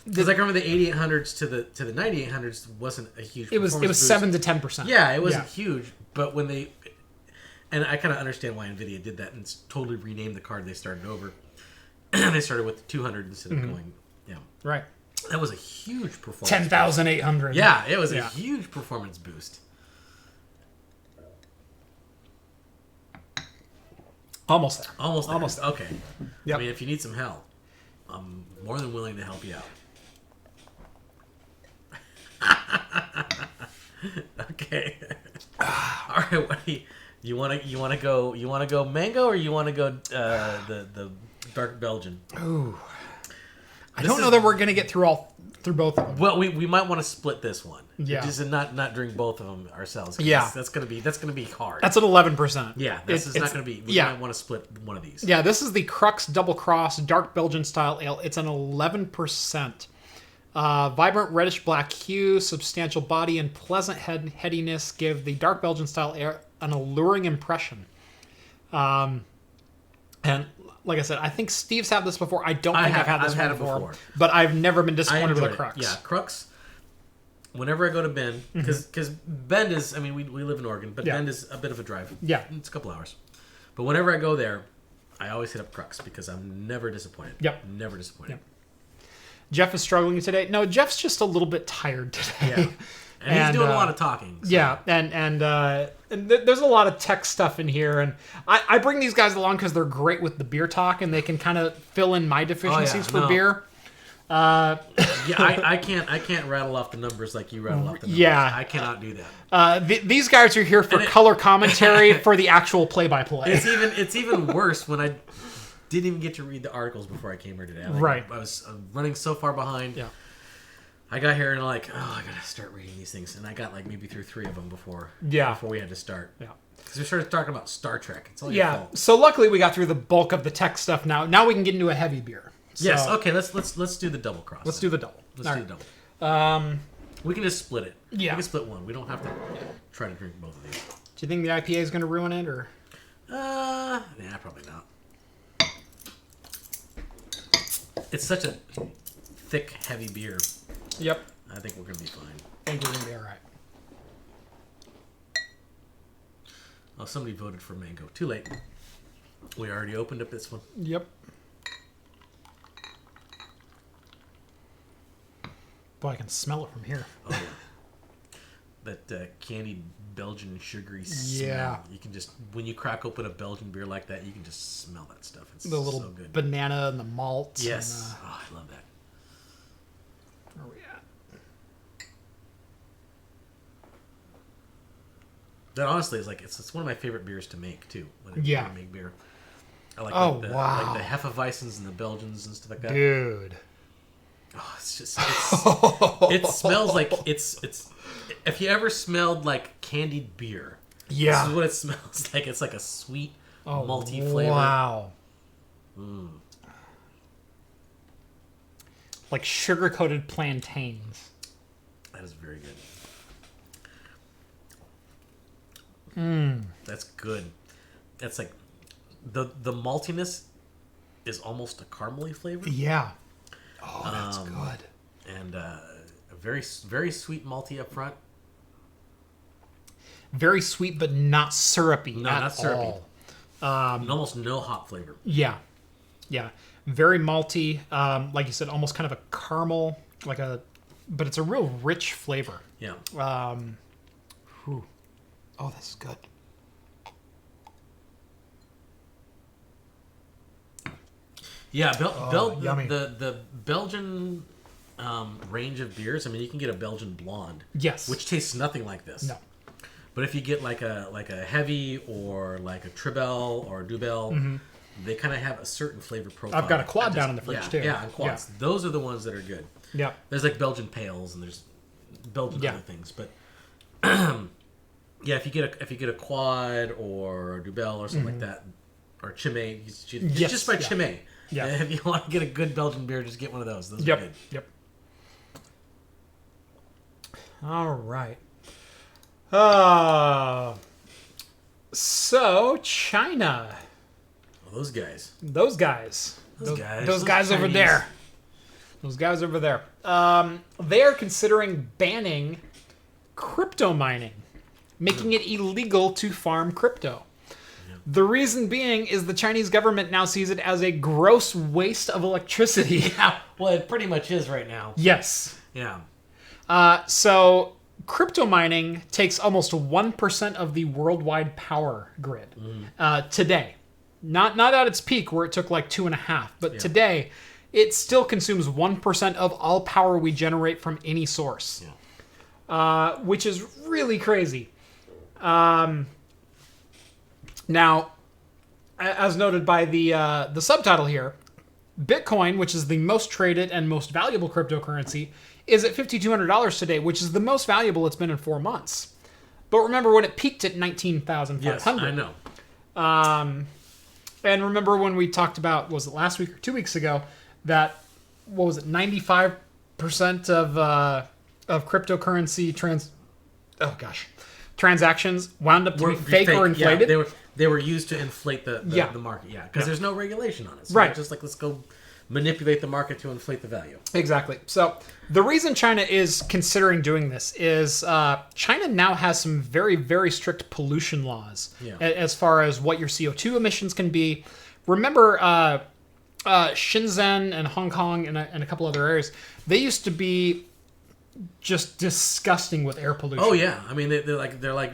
Speaker 1: Because I remember the 8800s to the 9800s wasn't a huge performance
Speaker 2: It was 7 to 10%.
Speaker 1: Yeah, it wasn't huge. But when they... And I kind of understand why NVIDIA did that and totally renamed the card. They started over. They started with the 200 instead of going...
Speaker 2: Right.
Speaker 1: That was a huge performance.
Speaker 2: 10,800.
Speaker 1: Yeah, it was a huge performance boost.
Speaker 2: Almost there.
Speaker 1: Almost there. Okay. I mean, if you need some help, I'm more than willing to help you out. Okay. All right. What do you want to go? You want to go mango, or you want to go the dark Belgian?
Speaker 2: Ooh. I don't know that we're gonna get through both of them.
Speaker 1: Well, we might want to split this one. Just not drink both of them ourselves. That's gonna be hard.
Speaker 2: That's at 11%.
Speaker 1: Yeah, this is not gonna be. We might want to split one of these.
Speaker 2: Yeah, this is the Crux Double Cross Dark Belgian Style Ale. It's an 11%. Vibrant reddish black hue, substantial body, and pleasant headiness give the Dark Belgian Style Ale an alluring impression. And like I said, I think Steve's had this before. I don't think I've had this one before. But I've never been disappointed with a Crux.
Speaker 1: Yeah, Crux. Whenever I go to Bend, because Bend is, I mean, we live in Oregon, but Bend is a bit of a drive.
Speaker 2: Yeah.
Speaker 1: It's a couple hours. But whenever I go there, I always hit up Crux because I'm never disappointed. Never disappointed.
Speaker 2: Jeff is struggling today. No, Jeff's just a little bit tired today.
Speaker 1: And he's doing a lot of talking. So.
Speaker 2: Yeah, and there's a lot of tech stuff in here, and I bring these guys along because they're great with the beer talk, and they can kind of fill in my deficiencies for beer.
Speaker 1: I can't rattle off the numbers like you rattle off the numbers.
Speaker 2: Yeah,
Speaker 1: I cannot do that.
Speaker 2: These guys are here for color commentary for the actual play-by-play.
Speaker 1: It's even worse when I didn't even get to read the articles before I came here today. I was running so far behind. Yeah. I got here and I gotta start reading these things, and I got maybe through 3 of them before we had to start. Yeah, because we started talking about Star Trek. It's all your fault.
Speaker 2: So luckily we got through the bulk of the tech stuff. Now we can get into a heavy beer.
Speaker 1: Yes. Okay. Let's do the double cross.
Speaker 2: Let's do the double.
Speaker 1: Let's do the double. We can just split it.
Speaker 2: Yeah.
Speaker 1: We can split one. We don't have to try to drink both of these.
Speaker 2: Do you think the IPA is going to ruin it, or?
Speaker 1: Nah, probably not. It's such a thick, heavy beer.
Speaker 2: Yep.
Speaker 1: I think we're going to be fine.
Speaker 2: I think we're going to be all right.
Speaker 1: Oh, somebody voted for mango. Too late. We already opened up this one.
Speaker 2: Yep. Boy, I can smell it from here.
Speaker 1: Oh, yeah. That candied Belgian sugary smell.
Speaker 2: Yeah.
Speaker 1: You can just, when you crack open a Belgian beer like that, you can just smell that stuff. It's
Speaker 2: the little
Speaker 1: so good.
Speaker 2: Banana and the malt.
Speaker 1: Yes. I love that.
Speaker 2: Where are we at?
Speaker 1: That honestly is it's one of my favorite beers to make too. When I make beer. I like
Speaker 2: wow.
Speaker 1: Like the Hefeweizens and the Belgians and stuff like that.
Speaker 2: Dude.
Speaker 1: Oh, it's just it smells like it's if you ever smelled like candied beer.
Speaker 2: Yeah.
Speaker 1: This is what it smells like. It's like a sweet malty flavor.
Speaker 2: Wow. like sugar-coated plantains.
Speaker 1: That is very good.
Speaker 2: Mm.
Speaker 1: That's good. That's like the maltiness is almost a caramely flavor.
Speaker 2: Yeah. Oh, that's good.
Speaker 1: And a very sweet malty up front.
Speaker 2: Very sweet, but not syrupy.
Speaker 1: No,
Speaker 2: at
Speaker 1: not syrupy.
Speaker 2: All.
Speaker 1: And almost no hop flavor.
Speaker 2: Yeah. Very malty. Like you said, almost kind of a caramel, but it's a real rich flavor.
Speaker 1: Yeah.
Speaker 2: Whew. Oh, this is good.
Speaker 1: Yeah,
Speaker 2: yummy.
Speaker 1: The Belgian range of beers. I mean, you can get a Belgian blonde.
Speaker 2: Yes.
Speaker 1: Which tastes nothing like this.
Speaker 2: No.
Speaker 1: But if you get like a heavy or like a Tribel or a Dubel, they kind of have a certain flavor profile.
Speaker 2: I've got a quad down in the fridge too.
Speaker 1: Yeah, and quads. Yeah. Those are the ones that are good.
Speaker 2: Yeah.
Speaker 1: There's like Belgian pales and there's Belgian other things, but yeah, if you get a quad or a Dubel or something like that, or Chimay, just by Chimay.
Speaker 2: Yeah.
Speaker 1: If you want to get a good Belgian beer, just get one of those. Those are good.
Speaker 2: Yep. All right. So China.
Speaker 1: Well, those guys.
Speaker 2: Those guys over there. Those guys over there. They are considering banning crypto mining, making it illegal to farm crypto. The reason being is the Chinese government now sees it as a gross waste of electricity.
Speaker 1: Yeah, well, it pretty much is right now.
Speaker 2: Yes.
Speaker 1: Yeah.
Speaker 2: So crypto mining takes almost 1% of the worldwide power grid today. Not at its peak where it took like 2.5%, but today it still consumes 1% of all power we generate from any source, which is really crazy. Now, as noted by the subtitle here, Bitcoin, which is the most traded and most valuable cryptocurrency, is at $5,200 today, which is the most valuable it's been in 4 months. But remember when it peaked at 19,500.
Speaker 1: Yes, I know.
Speaker 2: And remember when we talked about, was it last week or 2 weeks ago, that, 95% of cryptocurrency transactions wound up to be fake or inflated?
Speaker 1: Yeah, they were used to inflate the market, because there's no regulation on it. So
Speaker 2: right.
Speaker 1: Just like, let's go manipulate the market to inflate the value.
Speaker 2: Exactly. So the reason China is considering doing this is China now has some very, very strict pollution laws as far as what your CO2 emissions can be. Remember Shenzhen and Hong Kong and a couple other areas, they used to be just disgusting with air pollution.
Speaker 1: Oh yeah, I mean they're like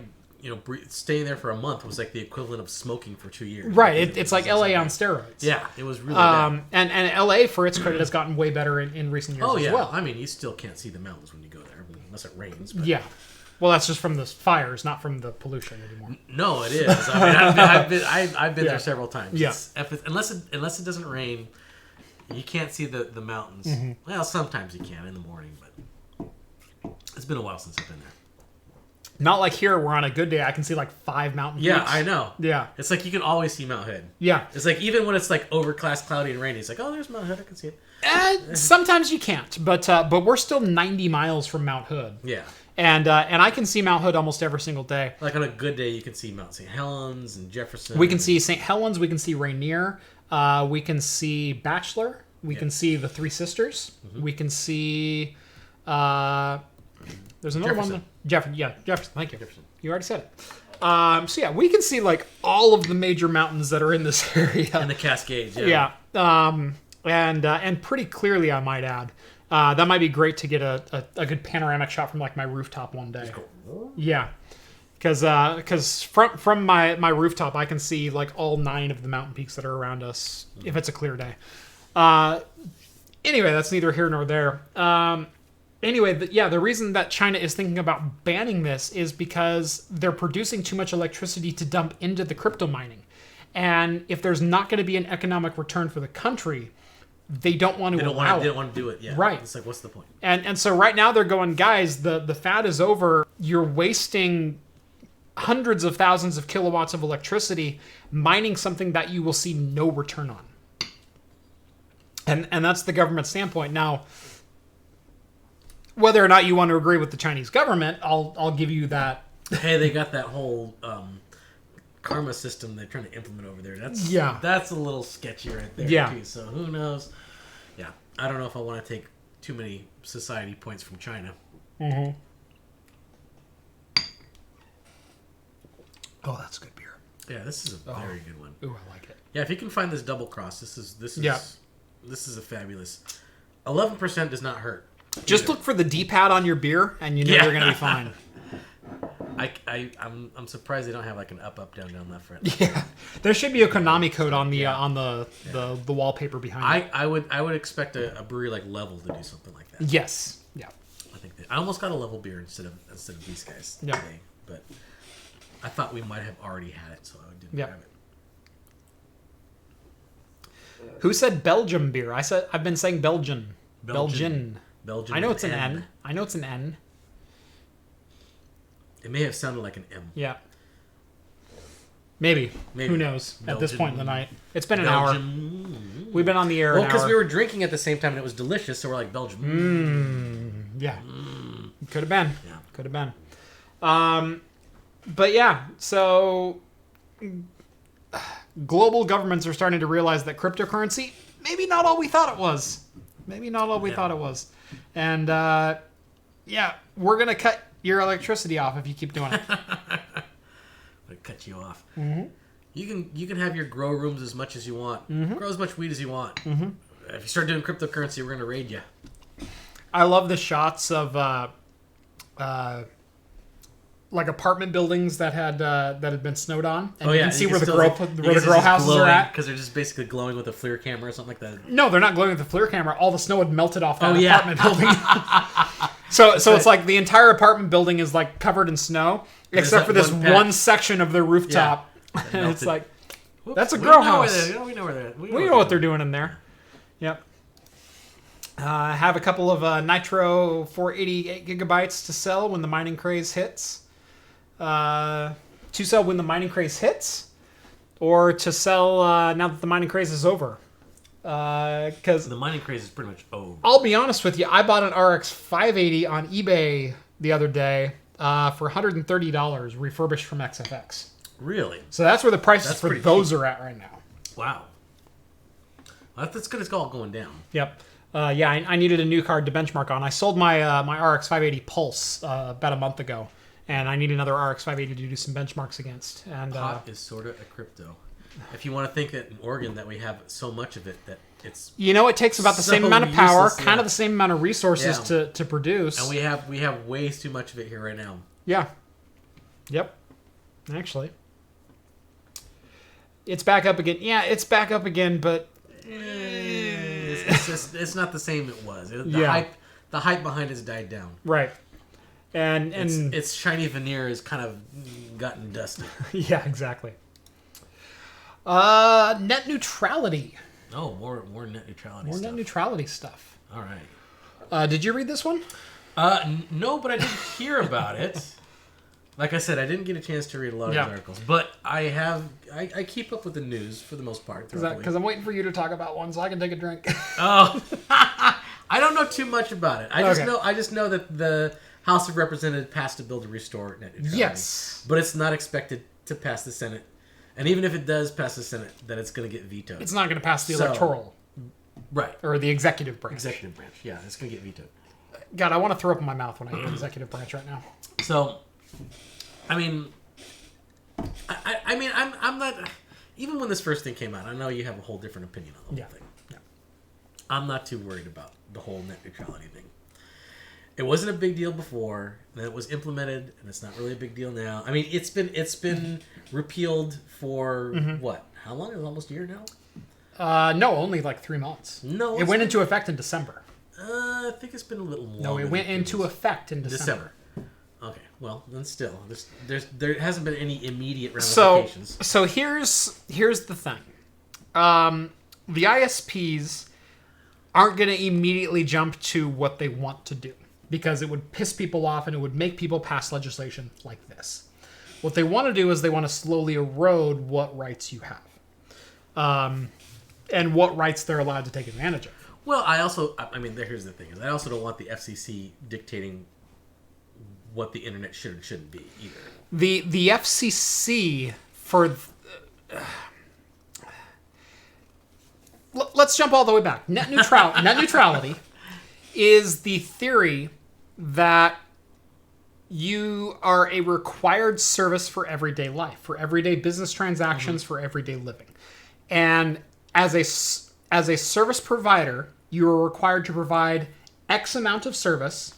Speaker 1: staying there for a month was like the equivalent of smoking for 2 years.
Speaker 2: Right, it's like LA on steroids.
Speaker 1: Yeah, it was really bad.
Speaker 2: And LA, for its credit, has gotten way better in recent years as well.
Speaker 1: I mean, you still can't see the mountains when you go there unless it rains. But.
Speaker 2: Yeah. Well, that's just from the fires, not from the pollution anymore.
Speaker 1: No, it is. I mean, I've been there several times.
Speaker 2: Yeah.
Speaker 1: Unless it doesn't rain, you can't see the mountains. Mm-hmm. Well, sometimes you can in the morning, but it's been a while since I've been there.
Speaker 2: Not like here, where on a good day I can see like 5 mountain peaks.
Speaker 1: Yeah, I know.
Speaker 2: Yeah.
Speaker 1: It's like you can always see Mount Hood.
Speaker 2: Yeah.
Speaker 1: It's like even when it's like overcast, cloudy, and rainy, it's like, oh, there's Mount Hood, I can see it.
Speaker 2: Sometimes you can't, but we're still 90 miles from Mount Hood.
Speaker 1: Yeah.
Speaker 2: And I can see Mount Hood almost every single day.
Speaker 1: Like on a good day, you can see Mount St. Helens and Jefferson.
Speaker 2: We can see St. Helens. We can see Rainier. We can see Bachelor. We can see the Three Sisters. Mm-hmm. We can see... there's another
Speaker 1: Jefferson.
Speaker 2: one. Jefferson. Thank you. Jefferson. You already said it. So yeah, we can see like all of the major mountains that are in this area.
Speaker 1: And the Cascades, yeah.
Speaker 2: Yeah. And pretty clearly, I might add. That might be great to get a good panoramic shot from like my rooftop one day. Yeah. Because from my rooftop, I can see like all 9 of the mountain peaks that are around us if it's a clear day. Anyway, that's neither here nor there. Anyway, the reason that China is thinking about banning this is because they're producing too much electricity to dump into the crypto mining. And if there's not going to be an economic return for the country, they don't want to allow it.
Speaker 1: They don't want to do it, yeah.
Speaker 2: Right.
Speaker 1: It's like, what's the point?
Speaker 2: And so right now they're going, guys, the fad is over. You're wasting hundreds of thousands of kilowatts of electricity mining something that you will see no return on. And that's the government standpoint. Now, whether or not you want to agree with the Chinese government, I'll give you that.
Speaker 1: Hey, they got that whole karma system they're trying to implement over there. That's a little sketchy right there, too. So who knows? Yeah, I don't know if I want to take too many society points from China.
Speaker 2: Mm-hmm. Oh, that's good beer.
Speaker 1: Yeah, this is a very good one.
Speaker 2: Ooh, I like it.
Speaker 1: Yeah, if you can find this double cross, this is a fabulous. 11% does not hurt.
Speaker 2: Just look for the D-pad on your beer, and you know you're going to be fine.
Speaker 1: I'm surprised they don't have like an up, down, left, right.
Speaker 2: Yeah, there should be a Konami code on the wallpaper behind it.
Speaker 1: I would expect a brewery like Level to do something like that.
Speaker 2: Yes. Yeah.
Speaker 1: I think I almost got a Level beer instead of these guys today, but I thought we might have already had it, so I didn't grab it.
Speaker 2: Who said Belgium beer? I've been saying Belgian.
Speaker 1: Belgian.
Speaker 2: I know it's an N. I know it's an N.
Speaker 1: It may have sounded like an M.
Speaker 2: Yeah. Maybe. Who knows? Belgian. At this point in the night. It's been an hour. We've been on the air an hour.
Speaker 1: Well, because we were drinking at the same time and it was delicious, so we're like, Belgium.
Speaker 2: Yeah. Could have been. Yeah. Could have been. But yeah, so global governments are starting to realize that cryptocurrency, maybe not all we thought it was. And we're going to cut your electricity off if you keep doing it.
Speaker 1: I'll cut you off. Mm-hmm. You can have your grow rooms as much as you want. Mm-hmm. Grow as much weed as you want. Mm-hmm. If you start doing cryptocurrency, we're going to raid you.
Speaker 2: I love the shots of like apartment buildings that had been snowed on, and you can see where the grow houses are at
Speaker 1: because they're just basically glowing with a FLIR camera or something like that.
Speaker 2: No, they're not glowing with a FLIR camera. All the snow had melted off that apartment building. so it's like the entire apartment building is like covered in snow, except for this one section of the rooftop. And it's like, that's a grow house.
Speaker 1: We know where they're.
Speaker 2: We know what they're doing in there. Yep. I have a couple of Nitro 488 gigabytes to sell when the mining craze hits. To sell when the mining craze hits, or to sell now that the mining craze is over. Because
Speaker 1: the mining craze is pretty much over.
Speaker 2: I'll be honest with you, I bought an RX 580 on eBay the other day for $130 refurbished from XFX.
Speaker 1: Really?
Speaker 2: So that's where the prices for those are at right now.
Speaker 1: Wow. Well, that's good. It's all going down.
Speaker 2: Yep. I needed a new card to benchmark on. I sold my my RX 580 Pulse about a month ago. And I need another RX 580 to do some benchmarks against. And
Speaker 1: pot is sort of a crypto. If you want to think that in Oregon that we have so much of it that it's
Speaker 2: it takes about the same amount of power, kind of the same amount of resources to produce.
Speaker 1: And we have way too much of it here right now.
Speaker 2: Yeah. Yep. Actually, it's back up again. Yeah, it's back up again, but
Speaker 1: it's not the same it was. The hype behind it's died down.
Speaker 2: Right. And
Speaker 1: its shiny veneer is kind of gotten dusty.
Speaker 2: Yeah, exactly. Net neutrality.
Speaker 1: Oh, more net neutrality.
Speaker 2: More net neutrality stuff.
Speaker 1: All right.
Speaker 2: Did you read this one?
Speaker 1: No, but I did hear about it. Like I said, I didn't get a chance to read a lot of the articles, but I keep up with the news for the most part.
Speaker 2: Because I'm waiting for you to talk about one so I can take a drink.
Speaker 1: Oh, I don't know too much about it. I just know that the House of Representatives passed a bill to restore net neutrality.
Speaker 2: Yes.
Speaker 1: But it's not expected to pass the Senate. And even if it does pass the Senate, then it's going to get vetoed.
Speaker 2: It's not going to pass the electoral.
Speaker 1: Right.
Speaker 2: Or the executive branch.
Speaker 1: Executive branch, yeah. It's going to get vetoed.
Speaker 2: God, I want to throw up in my mouth when I hear executive branch right now.
Speaker 1: So, I mean, I'm not... Even when this first thing came out, I know you have a whole different opinion on the whole thing. Yeah. I'm not too worried about the whole net neutrality thing. It wasn't a big deal before, and it was implemented, and it's not really a big deal now. I mean, it's been repealed for what? How long? Is it almost a year now?
Speaker 2: No, only like 3 months.
Speaker 1: No,
Speaker 2: it went into effect in December.
Speaker 1: I think it's been a little longer.
Speaker 2: No, it went into effect in December.
Speaker 1: Okay, well then still, there hasn't been any immediate ramifications.
Speaker 2: So here's the thing, the ISPs aren't going to immediately jump to what they want to do, because it would piss people off and it would make people pass legislation like this. What they want to do is they want to slowly erode what rights you have, and what rights they're allowed to take advantage of.
Speaker 1: Well, I mean, here's the thing: is I also don't want the FCC dictating what the internet should and shouldn't be either.
Speaker 2: The FCC for let's jump all the way back. Net neutrality is the theory that you are a required service for everyday life, for everyday business transactions, for everyday living. And as a service provider, you are required to provide X amount of service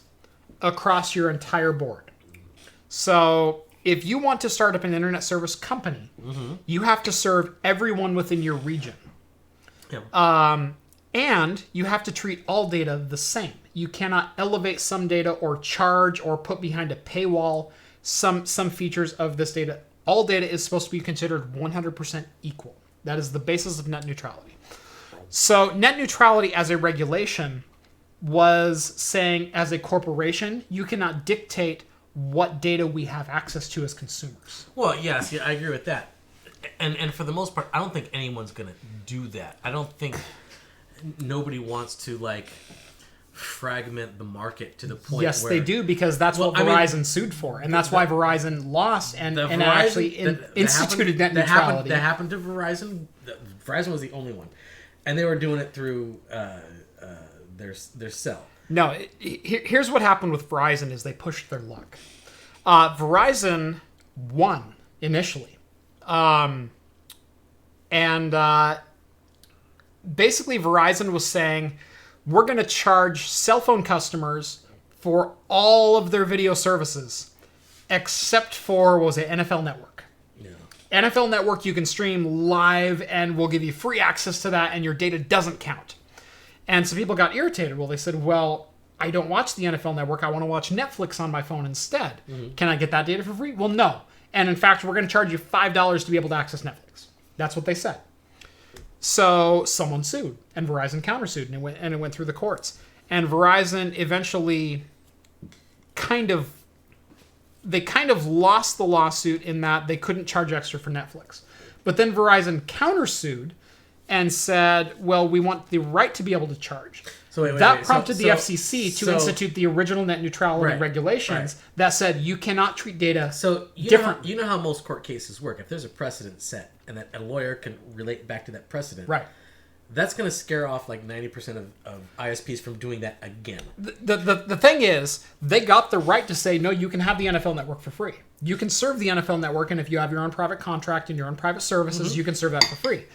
Speaker 2: across your entire board. So if you want to start up an internet service company, you have to serve everyone within your region.
Speaker 1: Yeah.
Speaker 2: And you have to treat all data the same. You cannot elevate some data or charge or put behind a paywall some features of this data. All data is supposed to be considered 100% equal. That is the basis of net neutrality. So net neutrality as a regulation was saying, as a corporation, you cannot dictate what data we have access to as consumers.
Speaker 1: Well, yes, I agree with that. And for the most part, I don't think anyone's going to do that. I don't think nobody wants to, like, fragment the market to the point
Speaker 2: yes,
Speaker 1: where...
Speaker 2: they do, because that's what Verizon sued for. And that's why Verizon lost and actually instituted net neutrality.
Speaker 1: That happened to Verizon. Verizon was the only one. And they were doing it through their cell.
Speaker 2: No, here's what happened with Verizon is they pushed their luck. Verizon won initially. Basically Verizon was saying, we're going to charge cell phone customers for all of their video services, except for, what was it, NFL Network.
Speaker 1: Yeah.
Speaker 2: NFL Network, you can stream live, and we'll give you free access to that, and your data doesn't count. And so people got irritated. Well, they said, well, I don't watch the NFL Network. I want to watch Netflix on my phone instead. Mm-hmm. Can I get that data for free? Well, no. And in fact, we're going to charge you $5 to be able to access Netflix. That's what they said. So someone sued, and Verizon countersued, and it went through the courts. And Verizon eventually kind of lost the lawsuit in that they couldn't charge extra for Netflix. But then Verizon countersued and said, well, we want the right to be able to charge.
Speaker 1: So wait,
Speaker 2: that prompted the FCC to institute the original net neutrality regulations that said you cannot treat data differently.
Speaker 1: You know how most court cases work. If there's a precedent set and that a lawyer can relate back to that precedent, that's going to scare off like 90% of ISPs from doing that again.
Speaker 2: The thing is, they got the right to say, no, you can have the NFL Network for free. You can serve the NFL Network, and if you have your own private contract and your own private services, you can serve that for free.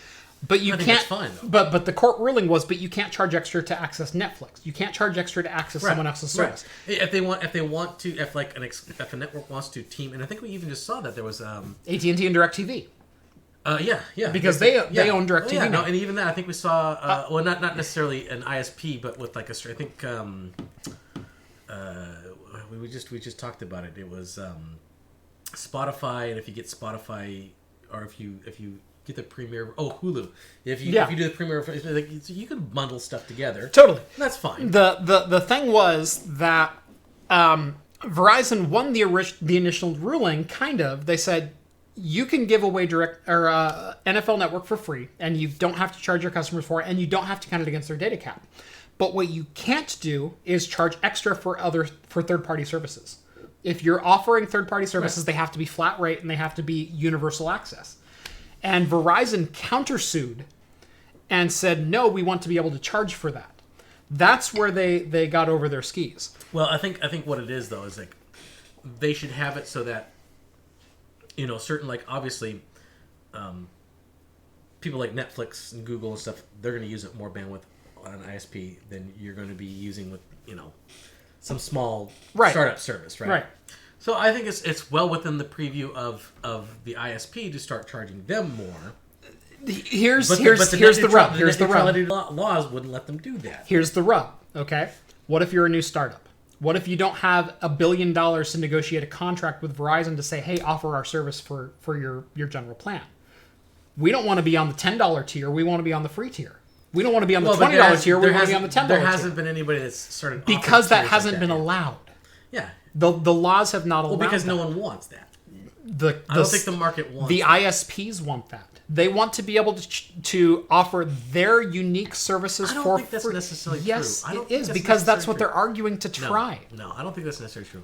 Speaker 2: But you can't. That's fine, though. But the court ruling was, but you can't charge extra to access Netflix. You can't charge extra to access someone else's service.
Speaker 1: If they want to, if a network wants to team, and I think we even just saw that there was
Speaker 2: AT&T and DirecTV.
Speaker 1: Yeah.
Speaker 2: Because they own DirecTV now.
Speaker 1: No, and even that, I think we saw. Well, not necessarily an ISP, but with like a. I think we just talked about it. It was Spotify, and if you get Spotify, or if you get the premiere. Hulu. If you do the premiere, you can bundle stuff together.
Speaker 2: Totally,
Speaker 1: that's fine.
Speaker 2: The thing was that Verizon won the initial ruling. Kind of, they said you can give away NFL Network for free, and you don't have to charge your customers for it, and you don't have to count it against their data cap. But what you can't do is charge extra for third-party services. If you're offering third-party services, they have to be flat rate and they have to be universal access. And Verizon countersued and said, no, we want to be able to charge for that. That's where they got over their skis.
Speaker 1: Well, I think what it is, though, is like they should have it so that, certain, like, obviously, people like Netflix and Google and stuff, they're going to use it more bandwidth on an ISP than you're going to be using with, some small startup service, right?
Speaker 2: Right.
Speaker 1: So I think it's well within the preview of the ISP to start charging them more.
Speaker 2: Here's the rub. Here's the rub.
Speaker 1: Laws wouldn't let them do that.
Speaker 2: Here's the rub. Okay, what if you're a new startup? What if you don't have $1 billion to negotiate a contract with Verizon to say, hey, offer our service for your general plan? We don't want to be on the $10 tier. We want to be on the free tier. We don't want to be on the $20 tier. We want to be on the $10 tier.
Speaker 1: There hasn't been anybody that's started
Speaker 2: because that hasn't been allowed.
Speaker 1: Yeah.
Speaker 2: The laws have not allowed
Speaker 1: because
Speaker 2: that.
Speaker 1: no one wants that.
Speaker 2: I
Speaker 1: don't think the market wants
Speaker 2: the
Speaker 1: that.
Speaker 2: ISPs want that. They want to be able to offer their unique services
Speaker 1: I don't
Speaker 2: for
Speaker 1: think that's necessarily
Speaker 2: yes,
Speaker 1: true. I don't
Speaker 2: it
Speaker 1: think
Speaker 2: is
Speaker 1: that's
Speaker 2: because that's what
Speaker 1: necessarily
Speaker 2: they're arguing to try.
Speaker 1: No, I don't think that's necessarily true.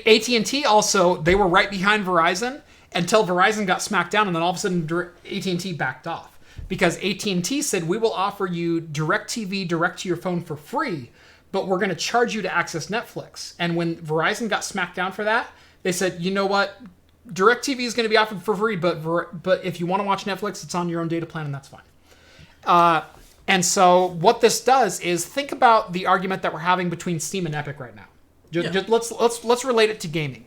Speaker 2: AT&T also, they were right behind Verizon until Verizon got smacked down, and then all of a sudden AT&T backed off because AT&T said, we will offer you DirecTV direct to your phone for free, but we're going to charge you to access Netflix. And when Verizon got smacked down for that, they said, you know what? DirecTV is going to be offered for free, but if you want to watch Netflix, it's on your own data plan, and that's fine. And so what this does is think about the argument that we're having between Steam and Epic right now. Just let's relate it to gaming.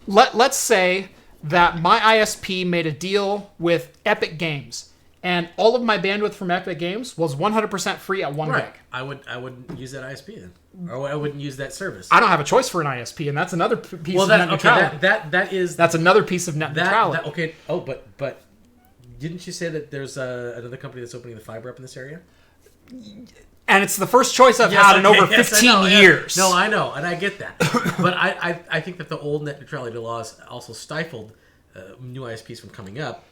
Speaker 2: Let's say that my ISP made a deal with Epic Games, and all of my bandwidth from Epic Games was 100% free at 1 gig.
Speaker 1: I wouldn't use that ISP then, or I wouldn't use that service.
Speaker 2: I don't have a choice for an ISP, and that's another piece of net neutrality. That's another piece of net neutrality.
Speaker 1: Okay. Oh, but didn't you say that there's another company that's opening the fiber up in this area?
Speaker 2: And it's the first choice I've had in over 15 years.
Speaker 1: No, I know, and I get that. But I think that the old net neutrality laws also stifled new ISPs from coming up.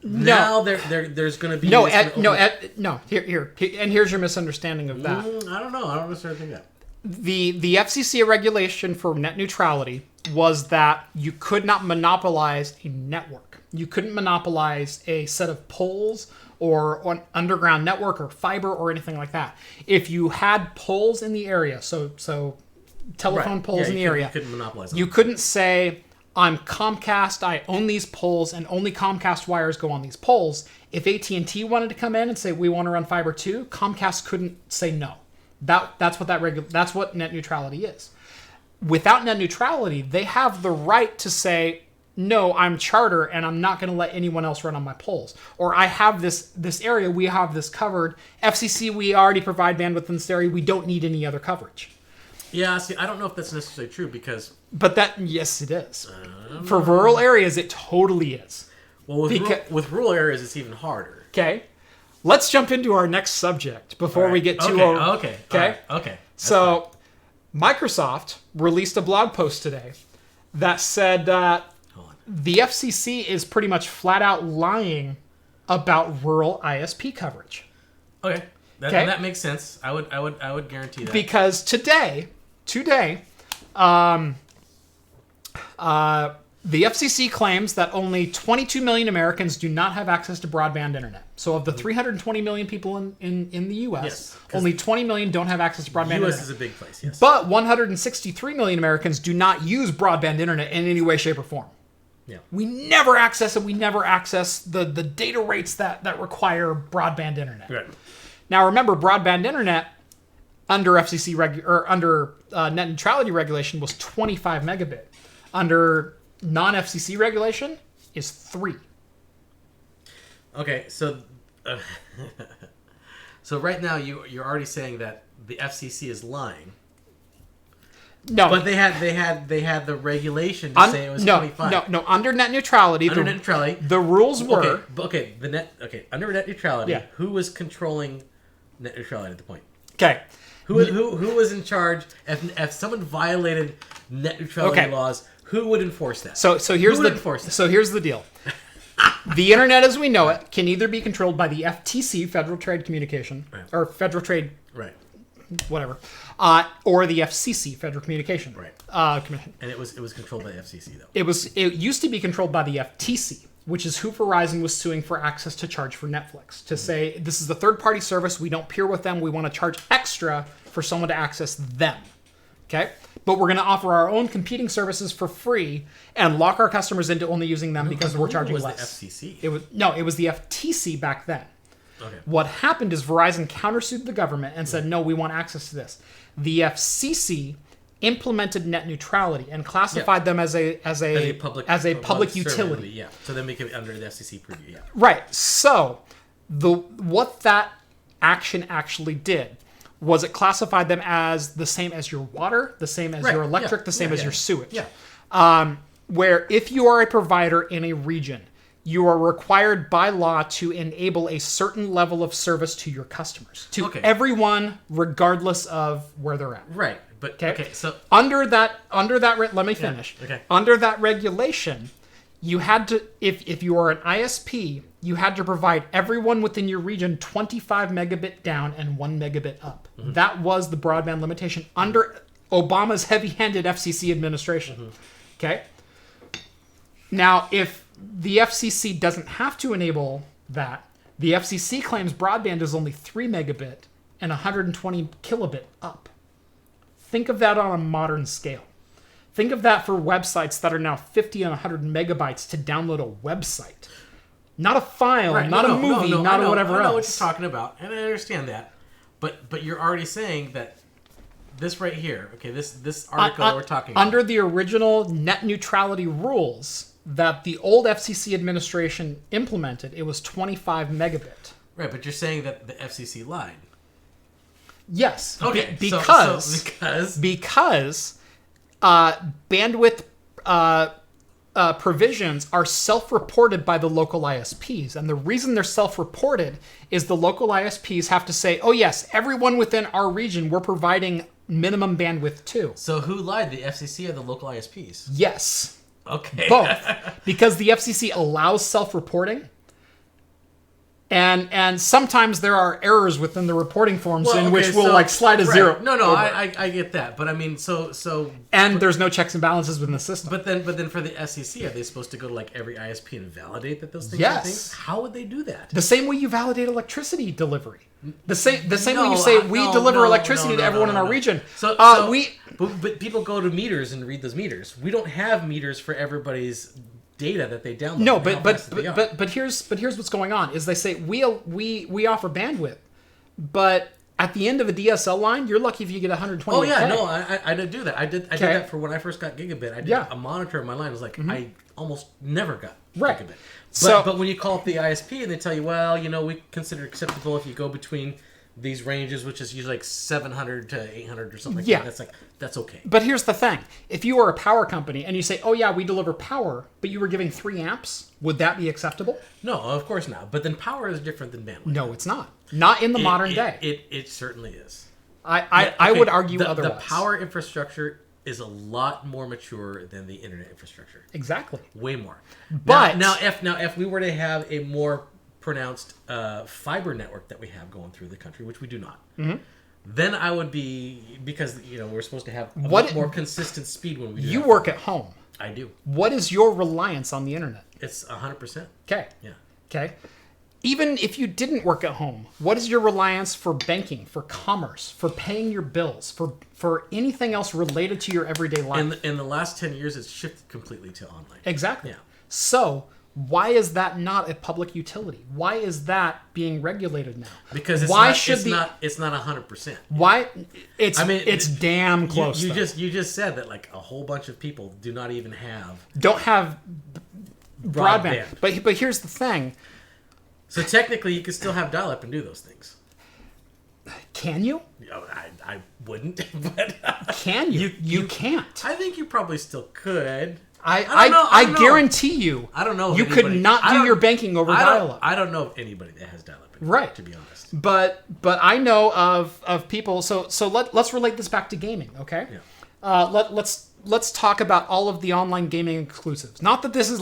Speaker 1: Now there's going to be
Speaker 2: Here, and here's your misunderstanding of that.
Speaker 1: I don't know. I don't necessarily think that.
Speaker 2: The FCC regulation for net neutrality was that you could not monopolize a network. You couldn't monopolize a set of poles or an underground network or fiber or anything like that. If you had poles in the area, so telephone poles in the area,
Speaker 1: you couldn't monopolize them.
Speaker 2: You couldn't say, I'm Comcast, I own these poles, and only Comcast wires go on these poles. If AT&T wanted to come in and say, we want to run fiber too, Comcast couldn't say no. That's what net neutrality is. Without net neutrality, they have the right to say, no, I'm Charter, and I'm not going to let anyone else run on my poles. Or I have this area, we have this covered. FCC, we already provide bandwidth in this area, we don't need any other coverage.
Speaker 1: Yeah, see, I don't know if that's necessarily true because...
Speaker 2: But yes, it is. For rural areas, it totally is.
Speaker 1: Well, with rural areas, it's even harder.
Speaker 2: Okay. Let's jump into our next subject before we get too...
Speaker 1: Okay.
Speaker 2: Okay. So, Microsoft released a blog post today that said that the FCC is pretty much flat out lying about rural ISP coverage.
Speaker 1: Okay. That makes sense. I would guarantee that.
Speaker 2: Because today, the FCC claims that only 22 million Americans do not have access to broadband internet. So of the 320 million people in the U.S., only 20 million don't have access to broadband internet.
Speaker 1: U.S. is a big place, yes.
Speaker 2: But 163 million Americans do not use broadband internet in any way, shape, or form.
Speaker 1: Yeah.
Speaker 2: We never access it. We never access the data rates that require broadband internet.
Speaker 1: Right.
Speaker 2: Now remember, broadband internet under FCC net neutrality regulation was 25 megabit. Under non-FCC regulation is 3.
Speaker 1: Okay, so so right now you're already saying that the FCC is lying.
Speaker 2: No,
Speaker 1: but they had the regulation to say it was 25.
Speaker 2: No. Under net neutrality,
Speaker 1: net neutrality,
Speaker 2: the rules were
Speaker 1: under net neutrality. Who was controlling net neutrality at the point?
Speaker 2: Okay.
Speaker 1: Who was in charge if someone violated net neutrality laws? Who would enforce that?
Speaker 2: So here's the deal. The internet as we know it can either be controlled by the FTC, Federal Trade Communication, or Federal Trade, whatever, or the FCC, Federal Communication, Commission.
Speaker 1: And it was controlled by the FCC though.
Speaker 2: It used to be controlled by the FTC, which is who Verizon was suing for access to charge for Netflix. To say, this is a third-party service, we don't peer with them, we want to charge extra for someone to access them. Okay? But we're going to offer our own competing services for free and lock our customers into only using them because we're charging less.
Speaker 1: The FCC.
Speaker 2: It was the FTC back then.
Speaker 1: Okay.
Speaker 2: What happened is Verizon countersued the government and said, no, we want access to this. The FCC implemented net neutrality and classified them as a public utility.
Speaker 1: Yeah. So then make it under the FCC purview. Yeah.
Speaker 2: Right. So what that action actually did was it classified them as the same as your water, the same as your electric, the same as your sewage.
Speaker 1: Yeah.
Speaker 2: Where if you are a provider in a region, you are required by law to enable a certain level of service to your customers, to everyone, regardless of where they're at.
Speaker 1: Right. But so
Speaker 2: let me finish.
Speaker 1: Okay.
Speaker 2: Under that regulation, you had to, if you are an ISP, you had to provide everyone within your region 25 megabit down and 1 megabit up. Mm-hmm. That was the broadband limitation under Obama's heavy-handed FCC administration. Mm-hmm. Okay? Now, if the FCC doesn't have to enable that, the FCC claims broadband is only 3 megabit and 120 kilobit up. Think of that on a modern scale. Think of that for websites that are now 50 and 100 megabytes to download a website. Not a file, not a movie, not a whatever else.
Speaker 1: I know what you're talking about, and I understand that. But you're already saying that this right here, okay, this article that we're talking about.
Speaker 2: Under the original net neutrality rules that the old FCC administration implemented, it was 25 megabit.
Speaker 1: Right, but you're saying that the FCC lied.
Speaker 2: Yes.
Speaker 1: Okay.
Speaker 2: Because bandwidth provisions are self-reported by the local ISPs. And the reason they're self-reported is the local ISPs have to say, oh yes, everyone within our region we're providing minimum bandwidth to.
Speaker 1: So who lied, the FCC or the local ISPs?
Speaker 2: Yes.
Speaker 1: Okay.
Speaker 2: Both. Because the FCC allows self-reporting. And sometimes there are errors within the reporting forms which will slide a zero.
Speaker 1: No, I get that, but I mean,
Speaker 2: and there's no checks and balances within the system.
Speaker 1: But then for the SEC, are they supposed to go to every ISP and validate that those things
Speaker 2: yes.
Speaker 1: are things? How would they do that?
Speaker 2: The same way you validate electricity delivery. The same way you say we deliver electricity to everyone in our region.
Speaker 1: But people go to meters and read those meters. We don't have meters for everybody's data that they download.
Speaker 2: No, but here's what's going on is they say we offer bandwidth, but at the end of a DSL line, you're lucky if you get 120.
Speaker 1: Oh yeah, no, I did do that. I did that for when I first got gigabit. I did a monitor of my line. It was I almost never got gigabit. But when you call up the ISP and they tell you, well, we consider it acceptable if you go between these ranges, which is usually 700 to 800 or something like that. That's okay.
Speaker 2: But here's the thing. If you are a power company and you say, oh yeah, we deliver power, but you were giving 3 amps, would that be acceptable?
Speaker 1: No, of course not. But then power is different than bandwidth.
Speaker 2: No, it's not. Not in the modern day.
Speaker 1: It certainly is.
Speaker 2: I would argue otherwise.
Speaker 1: The power infrastructure is a lot more mature than the internet infrastructure.
Speaker 2: Exactly.
Speaker 1: Way more.
Speaker 2: But
Speaker 1: now if we were to have a more pronounced fiber network that we have going through the country, which we do not, then I would be, because we're supposed to have a lot more consistent speed when we do.
Speaker 2: You work at home.
Speaker 1: I do.
Speaker 2: What is your reliance on the internet?
Speaker 1: It's 100%.
Speaker 2: Okay.
Speaker 1: Yeah.
Speaker 2: Okay. Even if you didn't work at home, what is your reliance for banking, for commerce, for paying your bills, for anything else related to your everyday life?
Speaker 1: In the last 10 years, it's shifted completely to online.
Speaker 2: Exactly.
Speaker 1: Yeah.
Speaker 2: So why is that not a public utility? Why is that being regulated now?
Speaker 1: Because it's not 100%.
Speaker 2: Why? It's damn close.
Speaker 1: You just said that a whole bunch of people don't have broadband.
Speaker 2: But here's the thing.
Speaker 1: So technically, you could still have dial-up and do those things.
Speaker 2: Can you?
Speaker 1: I wouldn't. But
Speaker 2: can you? You can't.
Speaker 1: I think you probably still could.
Speaker 2: I guarantee you.
Speaker 1: I don't know.
Speaker 2: You could not do your banking over dial-up.
Speaker 1: I don't know of anybody that has dial-up.
Speaker 2: Right.
Speaker 1: To be honest.
Speaker 2: But I know of people. So let's relate this back to gaming. Okay.
Speaker 1: Yeah.
Speaker 2: Let's talk about all of the online gaming exclusives. Not that this is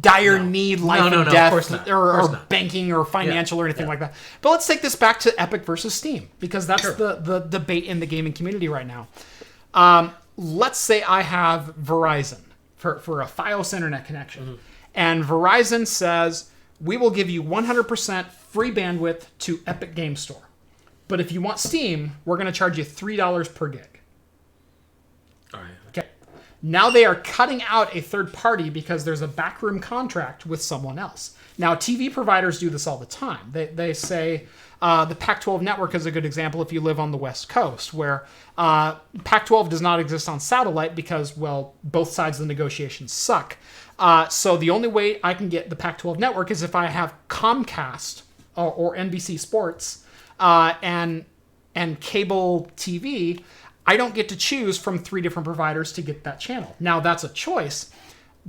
Speaker 2: dire need, life and death, or banking or financial or anything like that. But let's take this back to Epic versus Steam, because that's the debate in the gaming community right now. Let's say I have Verizon for a Fios internet connection. And Verizon says, we will give you 100% free bandwidth to Epic Game Store. But if you want Steam, we're going to charge you $3 per gig.
Speaker 1: All right.
Speaker 2: Okay. Now they are cutting out a third party because there's a backroom contract with someone else. Now, TV providers do this all the time. They say the Pac-12 network is a good example if you live on the West Coast, where Pac-12 does not exist on satellite because, well, both sides of the negotiations suck. So the only way I can get the Pac-12 network is if I have Comcast or NBC Sports and cable TV. I don't get to choose from 3 different providers to get that channel. Now, that's a choice,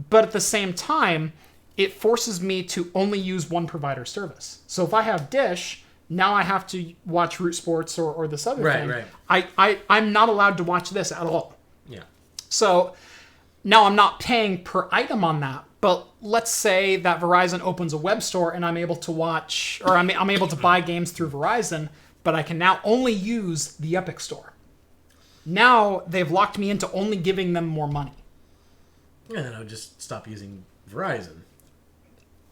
Speaker 2: but at the same time, it forces me to only use one provider service. So if I have Dish, now I have to watch Root Sports or this other thing.
Speaker 1: Right.
Speaker 2: I'm not allowed to watch this at all.
Speaker 1: Yeah.
Speaker 2: So now I'm not paying per item on that, But let's say that Verizon opens a web store and I'm able to watch, or I'm able to buy games through Verizon, but I can now only use the Epic Store. Now they've locked me into only giving them more money.
Speaker 1: Yeah, then I would just stop using Verizon.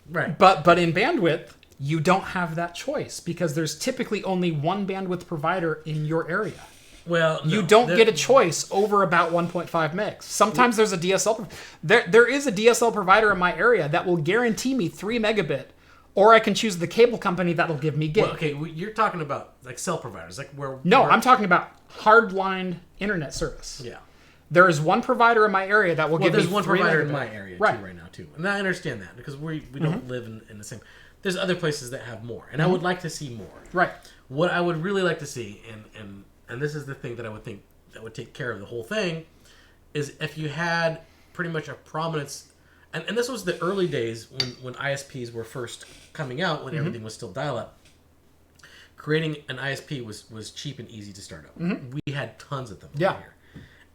Speaker 1: Right.
Speaker 2: But in bandwidth, you don't have that choice because there's typically only one bandwidth provider in your area.
Speaker 1: Well,
Speaker 2: you don't get a choice over about 1.5 megs. Sometimes there's a DSL. There is a DSL provider in my area that will guarantee me 3 megabit, or I can choose the cable company that'll give me gig.
Speaker 1: Well, okay, you're talking about like cell providers, like where.
Speaker 2: No, I'm talking about hardline internet service.
Speaker 1: Yeah.
Speaker 2: There is one provider in my area that will give me 3 megabit.
Speaker 1: There's one provider in my area
Speaker 2: right
Speaker 1: now too, and I understand that because we don't live in the same. There's other places that have more, and I would like to see more.
Speaker 2: Right.
Speaker 1: What I would really like to see, and this is the thing that I would think that would take care of the whole thing, is if you had pretty much a prominence, and this was the early days when ISPs were first coming out, when everything was still dial-up. Creating an ISP was cheap and easy to start up. We had tons of them over here.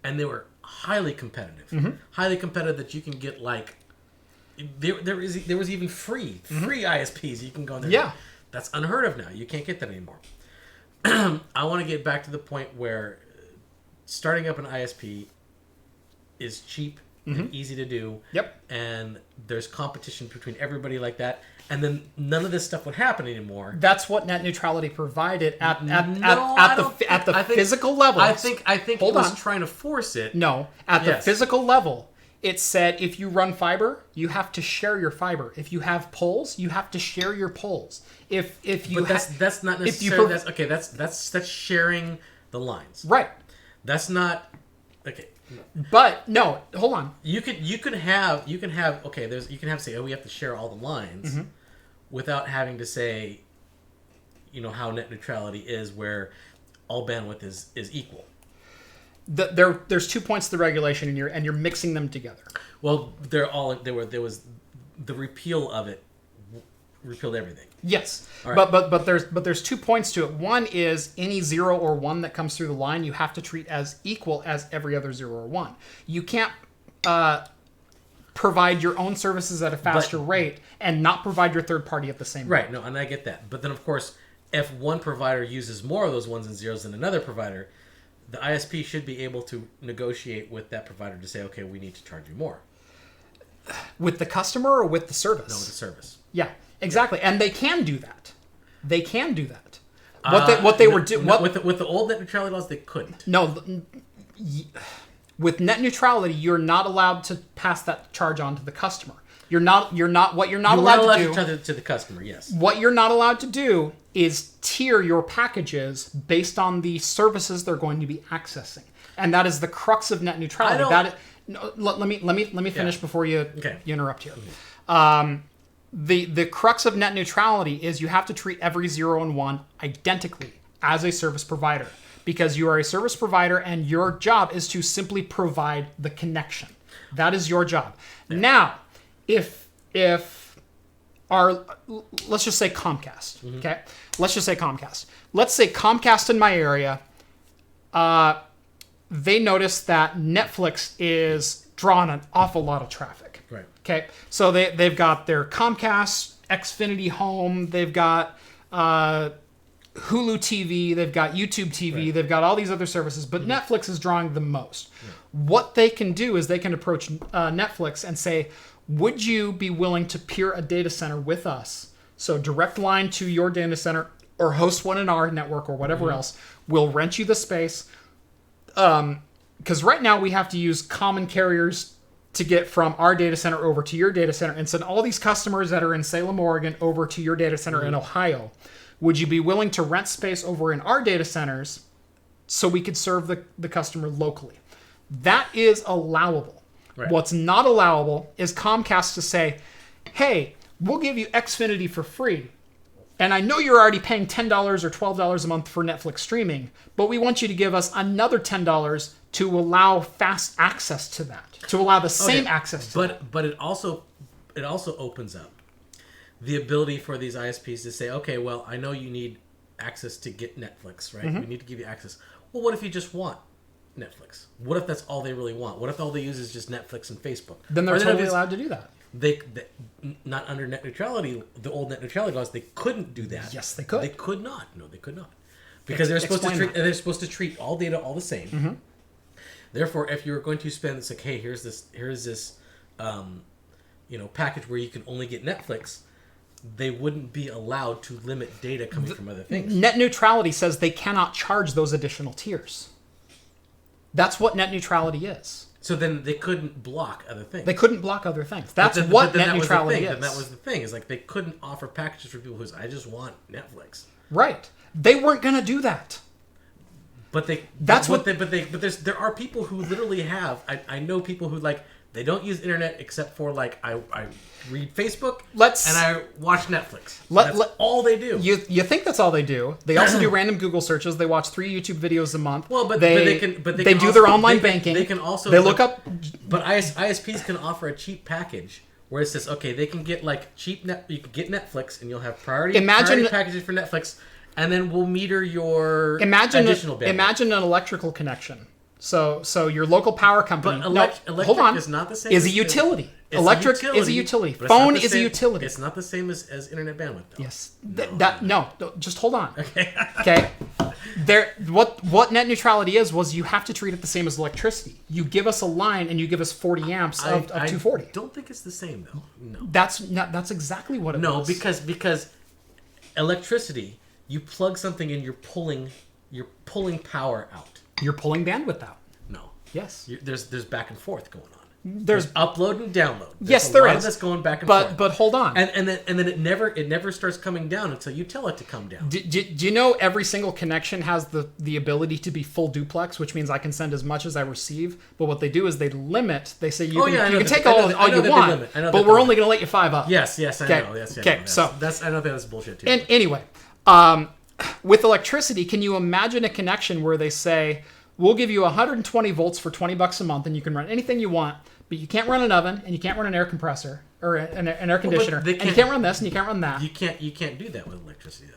Speaker 1: And they were highly competitive. Highly competitive that you can get like... There was even free ISPs you can go in there.
Speaker 2: Yeah.
Speaker 1: That's unheard of now. You can't get that anymore. I want to get back to the point where starting up an ISP is cheap and easy to do.
Speaker 2: Yep.
Speaker 1: And there's competition between everybody like that. And then none of this stuff would happen anymore.
Speaker 2: That's what net neutrality provided at the physical level.
Speaker 1: I think it was trying to force it.
Speaker 2: No, at the physical level, it said if you run fiber, you have to share your fiber. If you have poles, you have to share your poles. If you
Speaker 1: that's not necessarily that's sharing the lines.
Speaker 2: Right.
Speaker 1: That's not okay.
Speaker 2: But no, hold on.
Speaker 1: You can have say, oh, we have to share all the lines without having to say, how net neutrality is where all bandwidth is equal.
Speaker 2: There's 2 points to the regulation and you're mixing them together.
Speaker 1: Well, there was the repeal of it repealed everything.
Speaker 2: Yes,
Speaker 1: right.
Speaker 2: but there's 2 points to it. One is any 0 or 1 that comes through the line you have to treat as equal as every other 0 or 1. You can't provide your own services at a faster rate and not provide your third party at the same rate.
Speaker 1: Right. No, and I get that. But then of course, if one provider uses more of those ones and zeros than another provider, the ISP should be able to negotiate with that provider to say, okay, we need to charge you more.
Speaker 2: With the customer or with the service?
Speaker 1: No, with the service.
Speaker 2: Yeah. Exactly, and they can do that. What they were doing
Speaker 1: with the old net neutrality laws, they couldn't.
Speaker 2: No, with net neutrality, you're not allowed to pass that charge on to the customer. You're not allowed to do
Speaker 1: to the customer. Yes.
Speaker 2: What you're not allowed to do is tier your packages based on the services they're going to be accessing, and that is the crux of net neutrality. Let me finish before you interrupt here. The crux of net neutrality is you have to treat every 0 and 1 identically as a service provider because you are a service provider and your job is to simply provide the connection. That is your job. Yeah. Now, if let's just say Comcast, okay? Let's just say Comcast. Let's say Comcast in my area, they notice that Netflix is drawing an awful lot of traffic.
Speaker 1: Right.
Speaker 2: Okay, so they've got their Comcast Xfinity Home, they've got Hulu TV, they've got YouTube TV, they've got all these other services, but Netflix is drawing the most. Yeah. What they can do is they can approach Netflix and say, would you be willing to peer a data center with us? So direct line to your data center or host one in our network or whatever else. We'll rent you the space. Because right now we have to use common carriers to get from our data center over to your data center and send all these customers that are in Salem, Oregon over to your data center in Ohio. Would you be willing to rent space over in our data centers so we could serve the customer locally? That is allowable. Right. What's not allowable is Comcast to say, hey, we'll give you Xfinity for free. And I know you're already paying $10 or $12 a month for Netflix streaming, but we want you to give us another $10 to allow fast access to that, to allow the same access to that.
Speaker 1: But it also opens up the ability for these ISPs to say, okay, well, I know you need access to get Netflix, right? We need to give you access. Well, what if you just want Netflix? What if that's all they really want? What if all they use is just Netflix and Facebook?
Speaker 2: Then they're totally allowed to do that.
Speaker 1: They not under net neutrality, the old net neutrality laws, they couldn't do that.
Speaker 2: Yes, they could.
Speaker 1: They could not. No, they could not. Because they're supposed to treat all data all the same.
Speaker 2: Mm-hmm.
Speaker 1: Therefore, if you're going to spend, it's like, hey, here's this package where you can only get Netflix, they wouldn't be allowed to limit data coming from other things.
Speaker 2: Net neutrality says they cannot charge those additional tiers. That's what net neutrality is.
Speaker 1: So then they couldn't block other things.
Speaker 2: They couldn't block other things. That's what net neutrality is.
Speaker 1: And that was the thing. Is like they couldn't offer packages for people who I just want Netflix.
Speaker 2: Right. They weren't going to do that.
Speaker 1: But there are people who literally have. I know people who they don't use internet except for I read Facebook and I watch Netflix. That's all they do.
Speaker 2: You think that's all they do? They also do random Google searches. They watch 3 YouTube videos a month.
Speaker 1: Well, but
Speaker 2: they do their online banking.
Speaker 1: They can also
Speaker 2: look up.
Speaker 1: But ISPs can offer a cheap package where it says, okay, they can get cheap net. You can get Netflix and you'll have priority packages for Netflix, and then we'll meter your additional bandwidth.
Speaker 2: Imagine an electrical connection. So your local power company.
Speaker 1: But electric is not the same.
Speaker 2: Is a utility. Electric is a utility. Phone is a utility.
Speaker 1: It's not the same as internet bandwidth, though.
Speaker 2: Yes. No, just hold on. Okay. What net neutrality was you have to treat it the same as electricity. You give us a line and you give us 40 amps of 240.
Speaker 1: I don't think it's the same, though. No.
Speaker 2: That's exactly what it was.
Speaker 1: No, because electricity, you plug something in, you're pulling power out.
Speaker 2: You're pulling bandwidth out.
Speaker 1: No.
Speaker 2: Yes.
Speaker 1: There's back and forth going on.
Speaker 2: There's
Speaker 1: upload and download.
Speaker 2: Yes, there is.
Speaker 1: That's going back and forth.
Speaker 2: But hold on.
Speaker 1: And then it never starts coming down until you tell it to come down.
Speaker 2: Do you know every single connection has the ability to be full duplex, which means I can send as much as I receive. But what they do is they limit. They say you can take all you want, but we're only going to let you 5 up.
Speaker 1: Yes, I know. Yes,
Speaker 2: okay, so
Speaker 1: I don't think that's bullshit too.
Speaker 2: And anyway, with electricity, can you imagine a connection where they say, we'll give you 120 volts for $20 a month, and you can run anything you want, but you can't run an oven, and you can't run an air compressor or an air conditioner, and you can't run this, and you can't run that.
Speaker 1: You can't do that with electricity,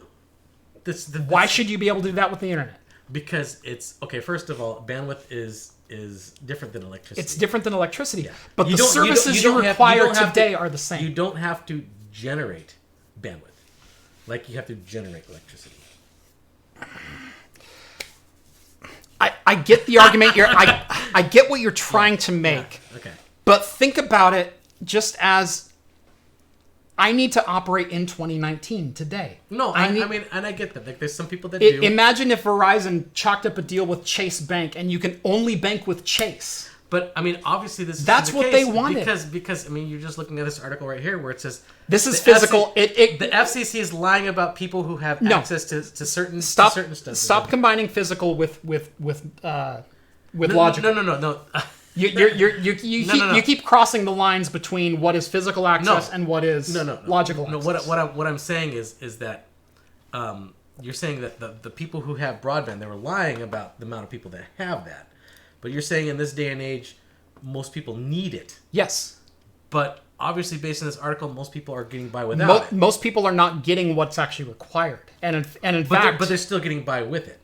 Speaker 1: though.
Speaker 2: Why should you be able to do that with the internet?
Speaker 1: Because it's okay. First of all, bandwidth is different than electricity.
Speaker 2: It's different than electricity, but the services you require today are the same.
Speaker 1: You don't have to generate bandwidth like you have to generate electricity.
Speaker 2: I get the argument I get what you're trying to make.
Speaker 1: Yeah. Okay.
Speaker 2: But think about it just as I need to operate in 2019 today.
Speaker 1: No, I mean, and I get that. There's some people that do.
Speaker 2: Imagine if Verizon chalked up a deal with Chase Bank and you can only bank with Chase.
Speaker 1: But I mean, obviously,
Speaker 2: that's what they wanted.
Speaker 1: Because I mean, you're just looking at this article right here where it says
Speaker 2: this is physical.
Speaker 1: The FCC is lying about people who have access to certain stuff.
Speaker 2: Stop combining physical with logical.
Speaker 1: No.
Speaker 2: You keep crossing the lines between what is physical access and what is logical access.
Speaker 1: What I'm saying is that you're saying that the people who have broadband, they were lying about the amount of people that have that. But you're saying in this day and age, most people need it.
Speaker 2: Yes.
Speaker 1: But obviously, based on this article, most people are getting by without it.
Speaker 2: Most people are not getting what's actually required. And in fact...
Speaker 1: But they're still getting by with it.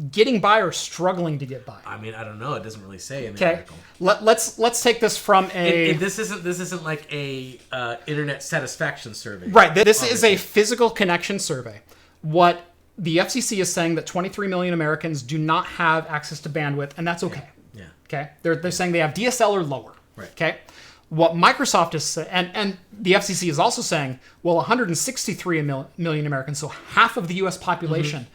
Speaker 2: Getting by or struggling to get by?
Speaker 1: I mean, I don't know. It doesn't really say in the article.
Speaker 2: Let's take this from a...
Speaker 1: This isn't like a internet satisfaction survey.
Speaker 2: Right. This is a physical connection survey. What the FCC is saying that 23 million Americans do not have access to bandwidth, and that's okay.
Speaker 1: Yeah.
Speaker 2: Okay. They're saying they have DSL or lower.
Speaker 1: Right.
Speaker 2: Okay. What Microsoft is saying, and the FCC is also saying, well, 163 million Americans, so half of the U.S. population,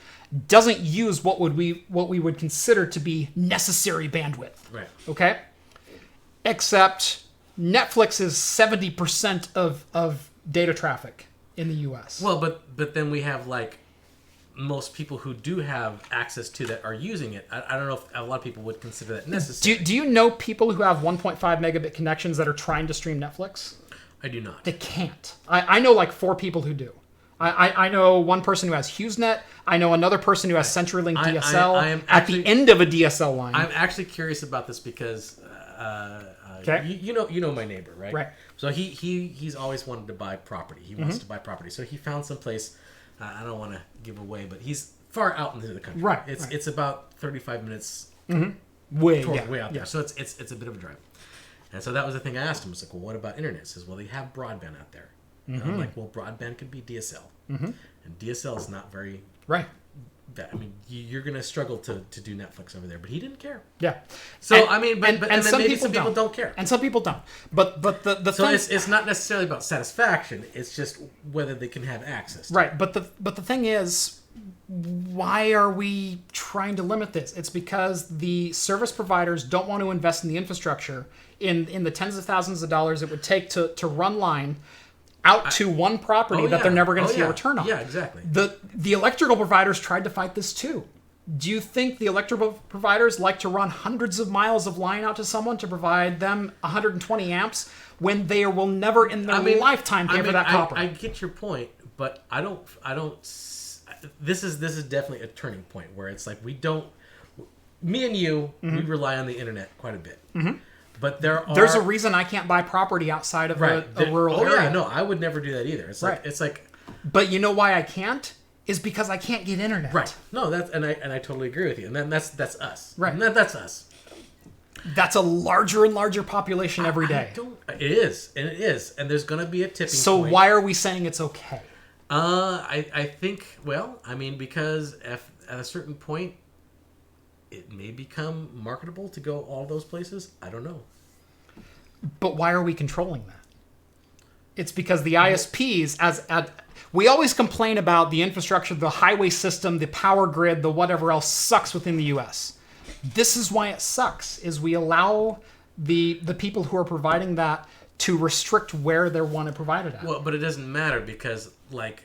Speaker 2: doesn't use what we would consider to be necessary bandwidth.
Speaker 1: Right.
Speaker 2: Okay. Except Netflix is 70% of data traffic in the U.S.
Speaker 1: Well, but then we have most people who do have access to that are using it. I don't know if a lot of people would consider that necessary.
Speaker 2: Do you know people who have 1.5 megabit connections that are trying to stream Netflix?
Speaker 1: I do not.
Speaker 2: They can't. I know 4 people who do. I know one person who has HughesNet. I know another person who has CenturyLink DSL
Speaker 1: I am
Speaker 2: at the end of a DSL line.
Speaker 1: I'm actually curious about this because you know my neighbor, right?
Speaker 2: Right.
Speaker 1: So he's always wanted to buy property. He wants to buy property. So he found some place. I don't want to give away, but he's far out into the country.
Speaker 2: Right.
Speaker 1: It's about 35 minutes
Speaker 2: way
Speaker 1: out there. So it's a bit of a drive. And so that was the thing I asked him. I was like, well, what about internet? He says, well, they have broadband out there. And I'm like, well, broadband could be DSL. And DSL is not very...
Speaker 2: Right.
Speaker 1: I mean, you're going to struggle to do Netflix over there. But he didn't care.
Speaker 2: Yeah.
Speaker 1: So, I mean, but
Speaker 2: and some
Speaker 1: maybe
Speaker 2: people
Speaker 1: don't care.
Speaker 2: And some people don't. But the
Speaker 1: so
Speaker 2: thing...
Speaker 1: it's not necessarily about satisfaction. It's just whether they can have access to it.
Speaker 2: Right. But the thing is... Why are we trying to limit this? It's because the service providers don't want to invest in the infrastructure in the tens of thousands of dollars it would take to run line out to one property that they're never going to see a return on.
Speaker 1: Yeah, exactly.
Speaker 2: The electrical providers tried to fight this too. Do you think the electrical providers like to run hundreds of miles of line out to someone to provide them 120 amps when they will never in their lifetime pay for that copper?
Speaker 1: I get your point, but I don't. This is definitely a turning point where it's like me and you, we rely on the internet quite a bit. But there's
Speaker 2: a reason I can't buy property outside of a rural area.
Speaker 1: Oh yeah, no, I would never do that either. It's like.
Speaker 2: But you know why I can't? Is because I can't get internet.
Speaker 1: Right. No, I totally agree with you. And then that's us.
Speaker 2: Right.
Speaker 1: And that's us.
Speaker 2: That's a larger and larger population every day.
Speaker 1: It is, and there's going to be a tipping point.
Speaker 2: So why are we saying it's okay?
Speaker 1: I think, well, I mean, because at a certain point, it may become marketable to go all those places. I don't know.
Speaker 2: But why are we controlling that? It's because the ISPs, we always complain about the infrastructure, the highway system, the power grid, the whatever else sucks within the U.S. This is why it sucks, is we allow the people who are providing that to restrict where they want to provide it at.
Speaker 1: Well, but it doesn't matter because, like,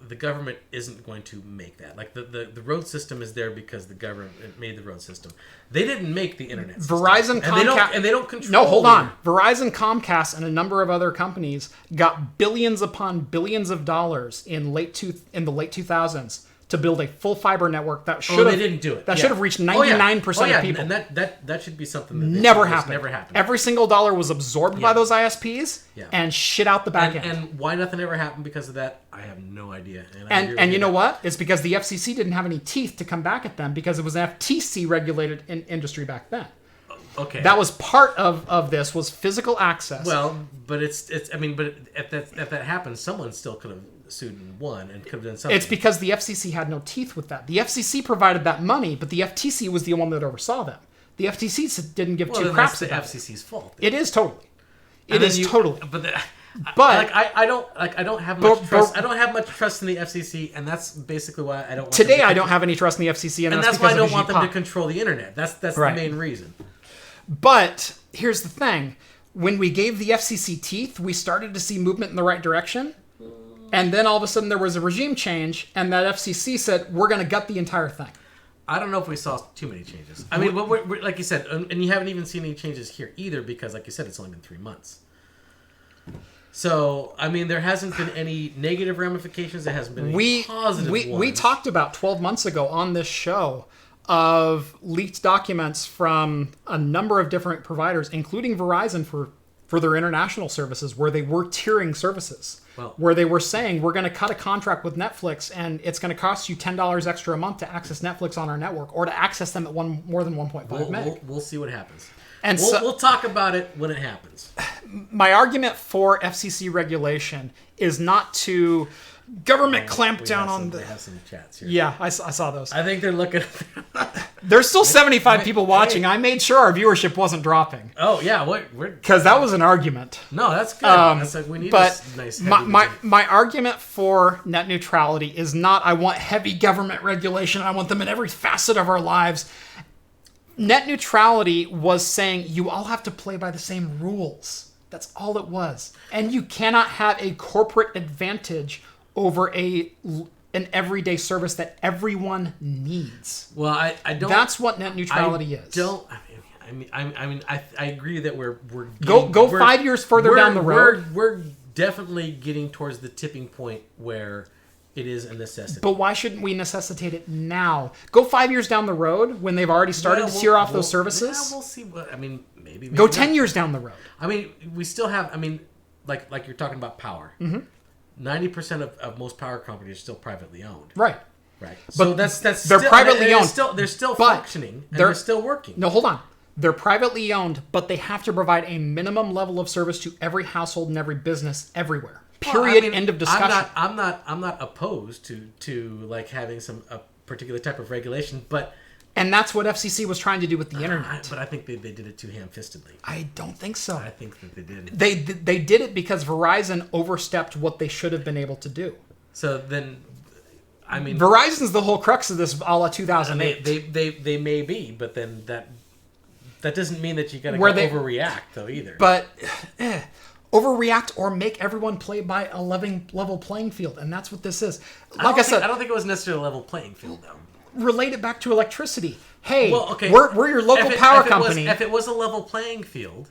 Speaker 1: the government isn't going to make that. Like, the road system is there because the government made the road system. They didn't make the internet system.
Speaker 2: Verizon, Comcast...
Speaker 1: And they don't control...
Speaker 2: No, hold on. Verizon, Comcast, and a number of other companies got billions upon billions of dollars in the late 2000s to build a full fiber network that should have...
Speaker 1: they didn't do it.
Speaker 2: That should have reached 99% of people.
Speaker 1: And that should be something that
Speaker 2: never happened.
Speaker 1: Never happened.
Speaker 2: Every single dollar was absorbed by those ISPs and shit out the back end.
Speaker 1: And why nothing ever happened because of that, I have no idea.
Speaker 2: And you know what? It's because the FCC didn't have any teeth to come back at them because it was an FTC regulated industry back then.
Speaker 1: Okay.
Speaker 2: That was part of this was physical access.
Speaker 1: Well, but it's I mean, but if that happened, someone still could have sued and won and could have done something.
Speaker 2: It's because the FCC had no teeth with that. The FCC provided that money, but the FTC was the one that oversaw them. The FTC didn't give two craps about it.
Speaker 1: That's the FCC's fault.
Speaker 2: It is totally. It is totally.
Speaker 1: But I don't have much trust. I don't have much trust in the FCC, and that's basically why I don't. Want
Speaker 2: today, I don't have any trust in the FCC,
Speaker 1: and that's why I don't want them to control the internet. That's the main reason.
Speaker 2: But here's the thing: when we gave the FCC teeth, we started to see movement in the right direction. And then all of a sudden there was a regime change, and that FCC said, we're going to gut the entire thing.
Speaker 1: I don't know if we saw too many changes. I mean, we're, like you said, and you haven't even seen any changes here either because, like you said, it's only been 3 months. So, I mean, there hasn't been any negative ramifications. There hasn't been any positive ones.
Speaker 2: We talked about 12 months ago on this show of leaked documents from a number of different providers, including Verizon for their international services, where they were tiering services. Where they were saying, we're going to cut a contract with Netflix and it's going to cost you $10 extra a month to access Netflix on our network or to access them at more than 1.5 meg.
Speaker 1: We'll see what happens.
Speaker 2: And
Speaker 1: we'll talk about it when it happens.
Speaker 2: My argument for FCC regulation is not to government clamp down on the...
Speaker 1: They have some chats here.
Speaker 2: Yeah, I saw those.
Speaker 1: I think they're looking...
Speaker 2: There's still 75 people watching. I made sure our viewership wasn't dropping.
Speaker 1: Oh, yeah.
Speaker 2: Because that was an argument.
Speaker 1: No, that's good. That's like we need a nice
Speaker 2: my argument for net neutrality is not I want heavy government regulation. I want them in every facet of our lives. Net neutrality was saying you all have to play by the same rules. That's all it was. And you cannot have a corporate advantage over an everyday service that everyone needs.
Speaker 1: Well, I don't.
Speaker 2: That's what net neutrality is.
Speaker 1: I agree that we're
Speaker 2: go 5 years further down the road.
Speaker 1: We're definitely getting towards the tipping point where it is a necessity.
Speaker 2: But why shouldn't we necessitate it now? Go 5 years down the road when they've already started to tear off those services.
Speaker 1: Yeah, we'll see. Maybe
Speaker 2: go 10 years down the road.
Speaker 1: I mean, we still have. I mean, like you're talking about power. 90% of most power companies are still privately owned.
Speaker 2: Right.
Speaker 1: Right.
Speaker 2: But
Speaker 1: So that's
Speaker 2: they're
Speaker 1: still,
Speaker 2: privately owned.
Speaker 1: They're still
Speaker 2: But
Speaker 1: functioning. And they're still working.
Speaker 2: No, hold on. They're privately owned, but they have to provide a minimum level of service to every household and every business everywhere. Period. End of discussion.
Speaker 1: I'm not opposed to like having a particular type of regulation, but.
Speaker 2: And that's what FCC was trying to do with the internet.
Speaker 1: But I think they did it too ham-fistedly.
Speaker 2: I don't think so.
Speaker 1: I think that they did.
Speaker 2: They did it because Verizon overstepped what they should have been able to do.
Speaker 1: So then, I mean,
Speaker 2: Verizon's the whole crux of this, a la 2008.
Speaker 1: They may be, but then that doesn't mean that you got to overreact though either.
Speaker 2: But overreact or make everyone play by a level playing field, and that's what this is. Like I said,
Speaker 1: I don't think it was necessarily a level playing field though.
Speaker 2: Relate it back to electricity. Hey,
Speaker 1: well, okay.
Speaker 2: we're your local power company.
Speaker 1: If it was a level playing field,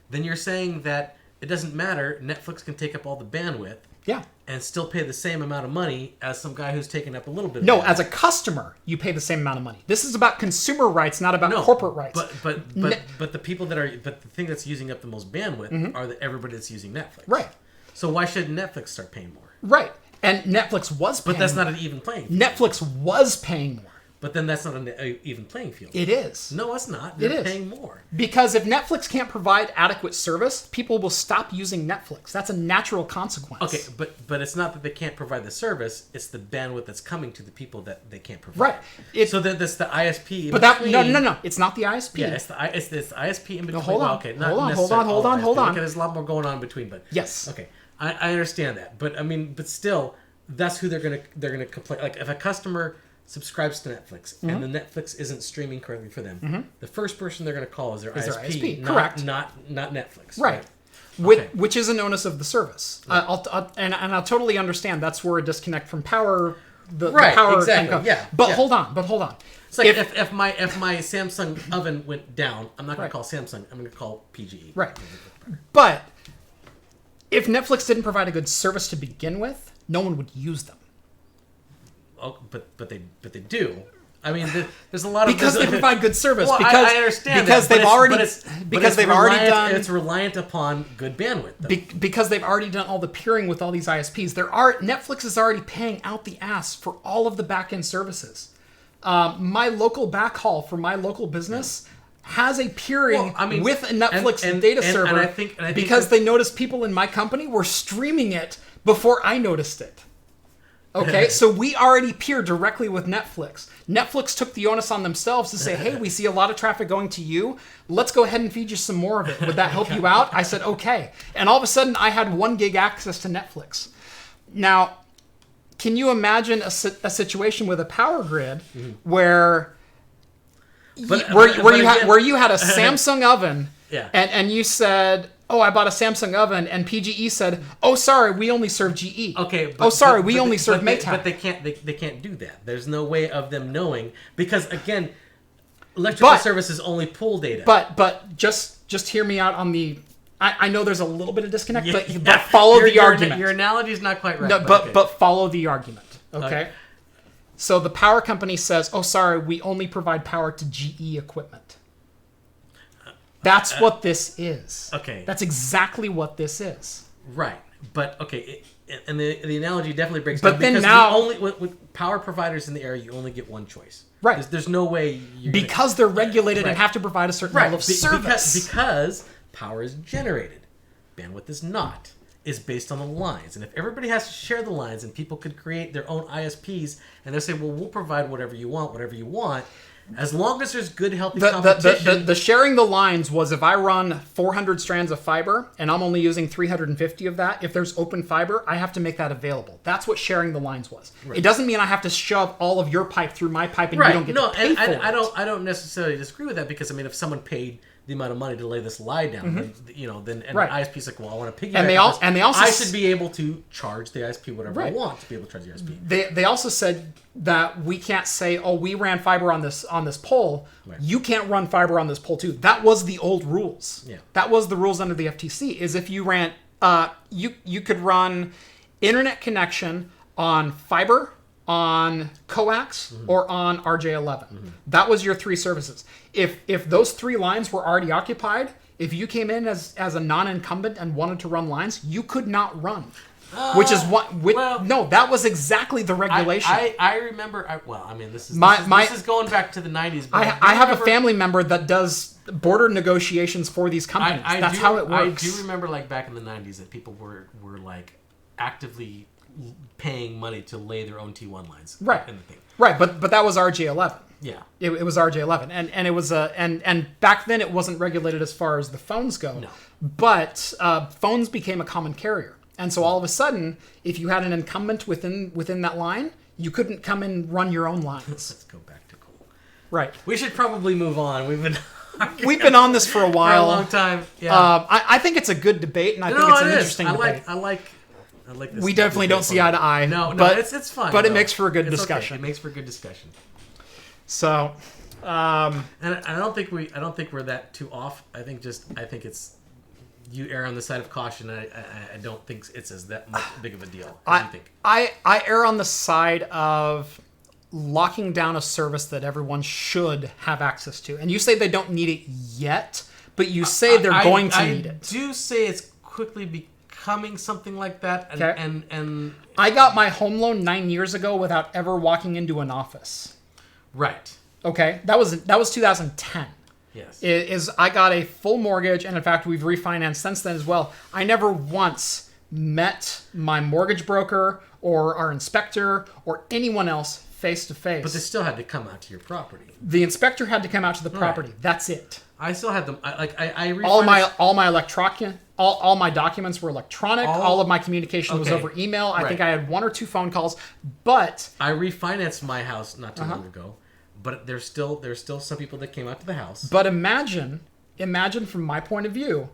Speaker 1: then you're saying that it doesn't matter. Netflix can take up all the bandwidth.
Speaker 2: Yeah.
Speaker 1: And still pay the same amount of money as some guy who's taking up a little bit.
Speaker 2: No, as a customer, you pay the same amount of money. This is about consumer rights, not about corporate rights.
Speaker 1: But the people the thing that's using up the most bandwidth are everybody that's using Netflix.
Speaker 2: Right.
Speaker 1: So why shouldn't Netflix start paying more?
Speaker 2: Right. And Netflix was paying
Speaker 1: But that's not an even playing field.
Speaker 2: Netflix was paying more.
Speaker 1: But then that's not an even playing field.
Speaker 2: It is.
Speaker 1: No, it's not. They're paying more.
Speaker 2: Because if Netflix can't provide adequate service, people will stop using Netflix. That's a natural consequence.
Speaker 1: Okay, but it's not that they can't provide the service. It's the bandwidth that's coming to the people that they can't provide.
Speaker 2: Right.
Speaker 1: So that's the ISP.
Speaker 2: But no. It's not the ISP.
Speaker 1: Yeah, it's the ISP in between.
Speaker 2: No, hold on.
Speaker 1: Well, okay,
Speaker 2: hold on.
Speaker 1: Okay, there's a lot more going on in between, but
Speaker 2: yes.
Speaker 1: Okay, I understand that, but I mean, but still, that's who they're gonna complain. Like if a customer subscribes to Netflix and the Netflix isn't streaming correctly for them, the first person they're going to call is their ISP.
Speaker 2: Correct.
Speaker 1: Not Netflix.
Speaker 2: Right. Which is an onus of the service. Right. I'll totally understand. That's where a disconnect from power. The power
Speaker 1: exactly. Yeah.
Speaker 2: But hold on.
Speaker 1: It's like if my Samsung oven went down, I'm not going to call Samsung. I'm going to call PGE.
Speaker 2: Right. But if Netflix didn't provide a good service to begin with, no one would use them.
Speaker 1: Oh, but they do. I mean, there's a lot of
Speaker 2: because they provide good service.
Speaker 1: Well,
Speaker 2: because
Speaker 1: I understand
Speaker 2: because
Speaker 1: that,
Speaker 2: they've already done.
Speaker 1: It's reliant upon good bandwidth.
Speaker 2: Because they've already done all the peering with all these ISPs. Netflix is already paying out the ass for all of the back end services. My local backhaul for my local business has a peering with a Netflix data server, and I think because they noticed people in my company were streaming it before I noticed it. Okay, so we already peer directly with Netflix. Netflix took the onus on themselves to say, hey, we see a lot of traffic going to you. Let's go ahead and feed you some more of it. Would that help you out? I said, okay. And all of a sudden, I had 1 gig access to Netflix. Now, can you imagine a situation with a power grid where you had a Samsung oven and you said, oh, I bought a Samsung oven, and PGE said, oh, sorry, we only serve GE.
Speaker 1: Okay.
Speaker 2: We only serve Maytag.
Speaker 1: But they can't do that. There's no way of them knowing because again, electrical services only pull data.
Speaker 2: But just hear me out on the. I know there's a little bit of disconnect, but follow the argument.
Speaker 1: Your analogy is not quite right.
Speaker 2: No, but follow the argument. Okay. So the power company says, oh, sorry, we only provide power to GE equipment. That's what this is.
Speaker 1: Okay.
Speaker 2: That's exactly what this is.
Speaker 1: Right. But, okay, and the analogy definitely breaks
Speaker 2: down.
Speaker 1: But then now... with power providers in the area, you only get one choice.
Speaker 2: Right.
Speaker 1: There's no way you're
Speaker 2: because they're regulated and have to provide a certain level of service.
Speaker 1: Because power is generated. Bandwidth is not. Is based on the lines. And if everybody has to share the lines and people could create their own ISPs and they'll say, well, we'll provide whatever you want... As long as there's good, healthy competition.
Speaker 2: The sharing the lines was if I run 400 strands of fiber and I'm only using 350 of that, if there's open fiber, I have to make that available. That's what sharing the lines was. Right. It doesn't mean I have to shove all of your pipe through my pipe and you don't get to pay for it.
Speaker 1: I don't necessarily disagree with that because, I mean, if someone paid the amount of money to lay this lie down, then the ISP's like, well, I want to piggyback.
Speaker 2: And they also
Speaker 1: I should be able to charge the ISP whatever I want to be able to charge the ISP.
Speaker 2: They also said that we can't say, oh, we ran fiber on this pole. Right. You can't run fiber on this pole too. That was the old rules. Yeah. That was the rules under the FTC. Is if you ran, you could run internet connection on fiber, on coax, or on RJ11. That was your 3 services. If those 3 lines were already occupied, if you came in as a non-incumbent and wanted to run lines, you could not run. which is what.
Speaker 1: well,
Speaker 2: no, that was exactly the regulation.
Speaker 1: I remember. This is
Speaker 2: this
Speaker 1: is going back to the 90s. But
Speaker 2: I have a family member that does border negotiations for these companies. That's how it works.
Speaker 1: I do remember like back in the 90s that people were like actively paying money to lay their own T1 lines.
Speaker 2: Right.
Speaker 1: In the thing.
Speaker 2: Right, but that was RJ11.
Speaker 1: Yeah.
Speaker 2: It was RJ11, and it was and back then it wasn't regulated as far as the phones go.
Speaker 1: No.
Speaker 2: But phones became a common carrier, and so all of a sudden, if you had an incumbent within that line, you couldn't come and run your own lines.
Speaker 1: Let's go back to cool.
Speaker 2: Right.
Speaker 1: We should probably move on.
Speaker 2: We've been on this for a while,
Speaker 1: for a long time. Yeah.
Speaker 2: I think it's a good debate, and I think it's an interesting debate.
Speaker 1: I like this.
Speaker 2: We definitely don't see eye to eye.
Speaker 1: No,
Speaker 2: but
Speaker 1: it's fine.
Speaker 2: But it makes for a good discussion.
Speaker 1: Okay. It makes for good discussion.
Speaker 2: So,
Speaker 1: and I don't think we're that too off. I think it's you err on the side of caution. I don't think it's as that much big of a deal. What do you think?
Speaker 2: I err on the side of locking down a service that everyone should have access to. And you say they don't need it yet, but you say they're going to need it.
Speaker 1: I do say it's quickly becoming something like that. And,
Speaker 2: okay.
Speaker 1: and
Speaker 2: I got my home loan 9 years ago without ever walking into an office.
Speaker 1: Right.
Speaker 2: Okay. That was 2010.
Speaker 1: Yes.
Speaker 2: I got a full mortgage, and in fact, we've refinanced since then as well. I never once met my mortgage broker or our inspector or anyone else face to face.
Speaker 1: But they still had to come out to your property.
Speaker 2: The inspector had to come out to the property. Right. That's it.
Speaker 1: I still had them.
Speaker 2: All my documents were electronic. All of my communication was over email. I think I had 1 or 2 phone calls, but
Speaker 1: I refinanced my house not too long ago. But there's still some people that came out to the house.
Speaker 2: But imagine from my point of view,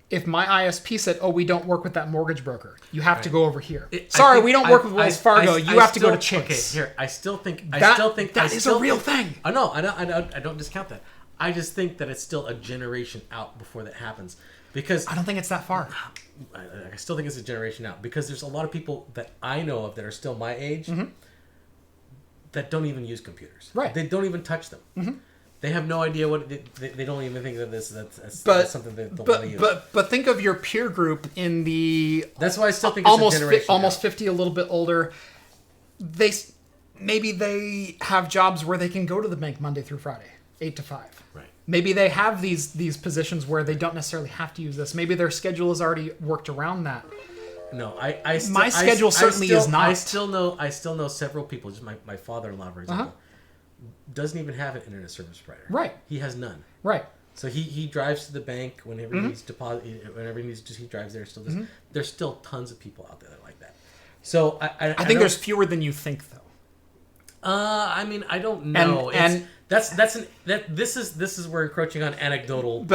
Speaker 2: if my ISP said, "Oh, we don't work with that mortgage broker. You have to go over here." Sorry, we don't work with Wells Fargo. You have to go to Chase.
Speaker 1: Okay, here. I still think
Speaker 2: that is a real thing.
Speaker 1: I know. I don't discount that. I just think that it's still a generation out before that happens, because
Speaker 2: I don't think it's that far.
Speaker 1: I still think it's a generation out, because there's a lot of people that I know of that are still my age that don't even use computers.
Speaker 2: Right.
Speaker 1: They don't even touch them. Mm-hmm. They have no idea what they don't even think that that's something they don't want to use.
Speaker 2: But think of your peer group in the.
Speaker 1: That's why I still think it's a generation
Speaker 2: almost 50, a little bit older. Maybe they have jobs where they can go to the bank Monday through Friday, 8 to 5.
Speaker 1: Right.
Speaker 2: Maybe they have these positions where they don't necessarily have to use this. Maybe their schedule is already worked around that.
Speaker 1: No,
Speaker 2: my schedule certainly is not.
Speaker 1: I still know several people. Just my father-in-law, for example, doesn't even have an internet service provider.
Speaker 2: Right.
Speaker 1: He has none.
Speaker 2: Right.
Speaker 1: So he drives to the bank whenever he needs deposit. Whenever he needs to, he drives there. Still does. There's still tons of people out there that are like that. So I
Speaker 2: think there's fewer than you think, though.
Speaker 1: I mean, I don't know. This is we're encroaching on anecdotal.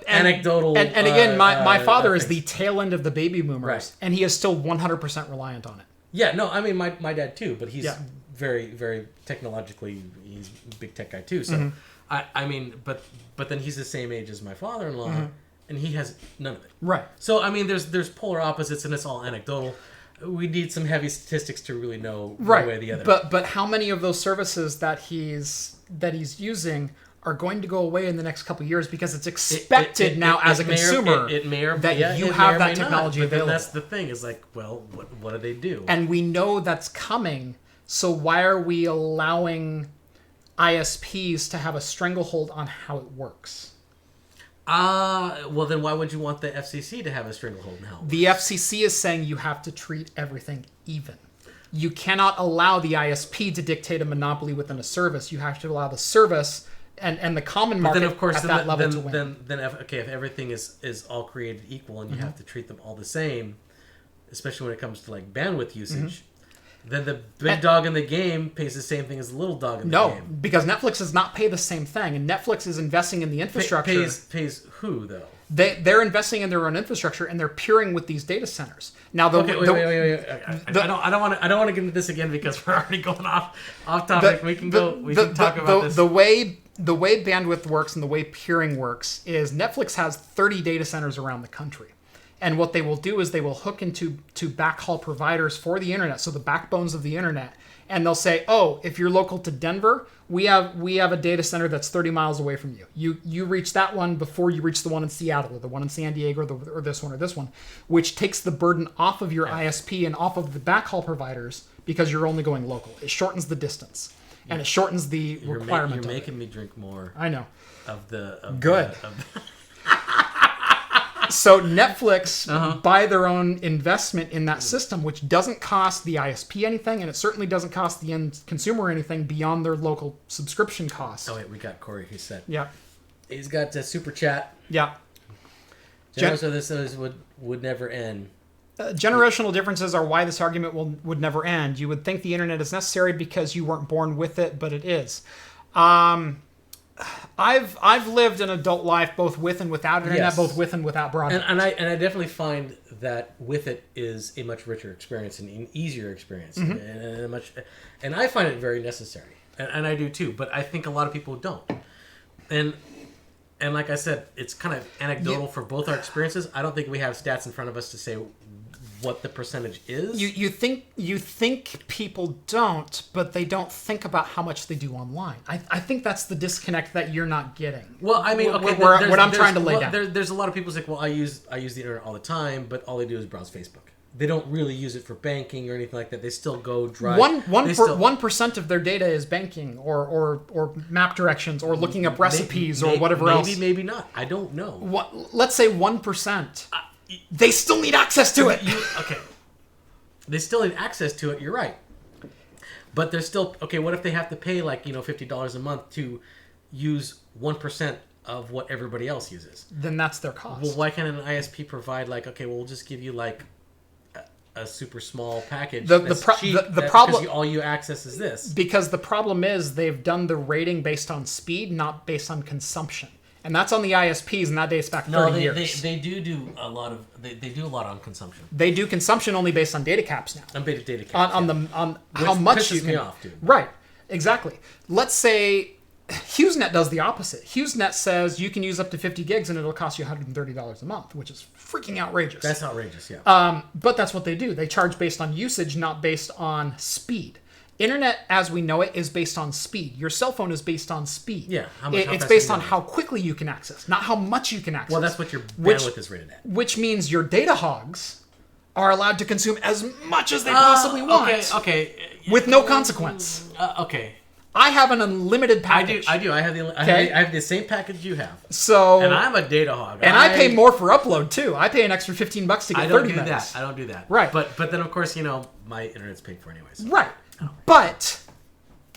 Speaker 1: Anecdotal.
Speaker 2: And again, my father is the tail end of the baby boomers, and he is still 100% reliant on it.
Speaker 1: Yeah, no, I mean my dad too, but he's very, very technologically, he's a big tech guy too. So I mean, but then he's the same age as my father-in-law, and he has none of it.
Speaker 2: Right.
Speaker 1: So I mean, there's polar opposites, and it's all anecdotal. We need some heavy statistics to really know one way or the other.
Speaker 2: But how many of those services that he's using are going to go away in the next couple of years, because it's expected now as a consumer that you have that technology available.
Speaker 1: That's the thing, is like, well, what do they do?
Speaker 2: And we know that's coming, so why are we allowing ISPs to have a stranglehold on how it works?
Speaker 1: Well, then why would you want the FCC to have a stranglehold in how?
Speaker 2: The FCC is saying you have to treat everything even. You cannot allow the ISP to dictate a monopoly within a service. You have to allow the service and the common market
Speaker 1: then, of course,
Speaker 2: at that level to win.
Speaker 1: Then if everything is all created equal and you have to treat them all the same, especially when it comes to like bandwidth usage, then the big dog in the game pays the same thing as the little dog in the game.
Speaker 2: No, because Netflix does not pay the same thing, and Netflix is investing in the infrastructure.
Speaker 1: Pays who though?
Speaker 2: They're investing in their own infrastructure, and they're peering with these data centers. Now, wait.
Speaker 1: I don't want to get into this again, because we're already going off topic. We can talk about this.
Speaker 2: The way bandwidth works and the way peering works is Netflix has 30 data centers around the country. And what they will do is they will hook into backhaul providers for the internet, so the backbones of the internet. And they'll say, oh, if you're local to Denver, we have a data center that's 30 miles away from you. You reach that one before you reach the one in Seattle or the one in San Diego or this one, which takes the burden off of your ISP and off of the backhaul providers because you're only going local. It shortens the distance and it shortens the requirement.
Speaker 1: You're making me drink more.
Speaker 2: I know.
Speaker 1: Good.
Speaker 2: So Netflix, by their own investment in that system, which doesn't cost the ISP anything, and it certainly doesn't cost the end consumer anything beyond their local subscription costs.
Speaker 1: Oh, wait, we got Corey who said.
Speaker 2: Yeah.
Speaker 1: He's got a super chat.
Speaker 2: Yeah.
Speaker 1: So this would never end.
Speaker 2: Generational differences are why this argument would never end. You would think the internet is necessary because you weren't born with it, but it is. I've lived an adult life both with and without internet, both with and without broadband.
Speaker 1: And I definitely find that with it is a much richer experience and an easier experience, and I find it very necessary, and I do too. But I think a lot of people don't, and like I said, it's kind of anecdotal for both our experiences. I don't think we have stats in front of us to say what the percentage is.
Speaker 2: You think people don't, but they don't think about how much they do online. I think that's the disconnect that you're not getting.
Speaker 1: Well, I mean, okay,
Speaker 2: what I'm trying to lay down.
Speaker 1: There's a lot of people who say, well, I use the internet all the time, but all they do is browse Facebook. They don't really use it for banking or anything like that. They still go drive.
Speaker 2: 1% of their data is banking or map directions or looking up recipes or whatever else.
Speaker 1: Maybe not. I don't know.
Speaker 2: Let's say 1%. They still need access to it.
Speaker 1: Okay. They still need access to it. You're right. But they're still okay. What if they have to pay $50 a month to use 1% of what everybody else uses?
Speaker 2: Then that's their cost.
Speaker 1: Well, why can't an ISP provide we'll just give you a super small package because all you access is this?
Speaker 2: Because the problem is they've done the rating based on speed, not based on consumption. And that's on the ISPs, and that dates back 30 years.
Speaker 1: They do a lot of they do a lot on consumption.
Speaker 2: They do consumption only based on data caps now.
Speaker 1: On data caps.
Speaker 2: On how much you can.
Speaker 1: Me off, dude.
Speaker 2: Right, exactly. Let's say HughesNet does the opposite. HughesNet says you can use up to 50 gigs and it'll cost you $130 a month, which is freaking outrageous.
Speaker 1: That's outrageous, yeah.
Speaker 2: But that's what they do. They charge based on usage, not based on speed. Internet, as we know it, is based on speed. Your cell phone is based on speed.
Speaker 1: Yeah,
Speaker 2: it's based on how quickly you can access, not how much you can access.
Speaker 1: Well, that's what your bandwidth is rated at.
Speaker 2: Which means your data hogs are allowed to consume as much as they possibly want.
Speaker 1: Okay.
Speaker 2: With no consequence.
Speaker 1: Okay.
Speaker 2: I have an unlimited package.
Speaker 1: I do. I have the same package you have.
Speaker 2: So,
Speaker 1: and I'm a data hog.
Speaker 2: And I pay more for upload too. I pay an extra $15 to get 30 minutes.
Speaker 1: I don't do that.
Speaker 2: Right.
Speaker 1: But then of course my internet's paid for anyways.
Speaker 2: Right. But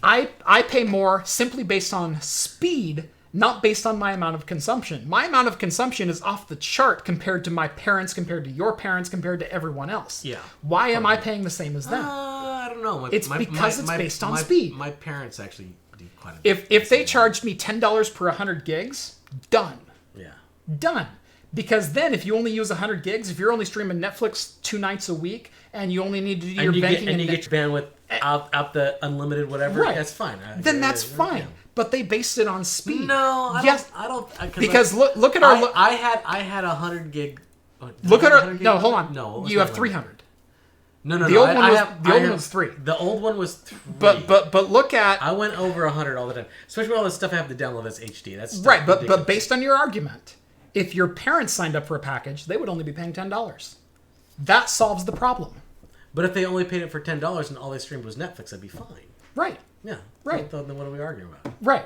Speaker 2: I pay more simply based on speed, not based on my amount of consumption. My amount of consumption is off the chart compared to my parents, compared to your parents, compared to everyone else.
Speaker 1: Yeah.
Speaker 2: Why am I paying the same as them?
Speaker 1: I don't know.
Speaker 2: It's based on speed.
Speaker 1: My parents actually do quite a
Speaker 2: bit. If they charged me $10 per 100 gigs, done.
Speaker 1: Yeah.
Speaker 2: Done. Because then if you only use 100 gigs, if you're only streaming Netflix 2 nights a week, and you only need to do your banking...
Speaker 1: And you get your bandwidth out the unlimited whatever,
Speaker 2: right.
Speaker 1: That's fine.
Speaker 2: Then that's fine. Yeah. But they based it on speed.
Speaker 1: No, I don't.
Speaker 2: Because look at our...
Speaker 1: I had 100 gig...
Speaker 2: Look at our... No, hold on. No, you have 300.
Speaker 1: No.
Speaker 2: The old one was 3.
Speaker 1: The old one was 3.
Speaker 2: But look at...
Speaker 1: I went over 100 all the time. Especially with all the stuff I have to download that's HD. That's
Speaker 2: right, but based on your argument, if your parents signed up for a package, they would only be paying $10. That solves the problem.
Speaker 1: But if they only paid it for $10 and all they streamed was Netflix, that'd be fine.
Speaker 2: Right.
Speaker 1: Yeah.
Speaker 2: Right.
Speaker 1: Then what are we arguing about?
Speaker 2: Right.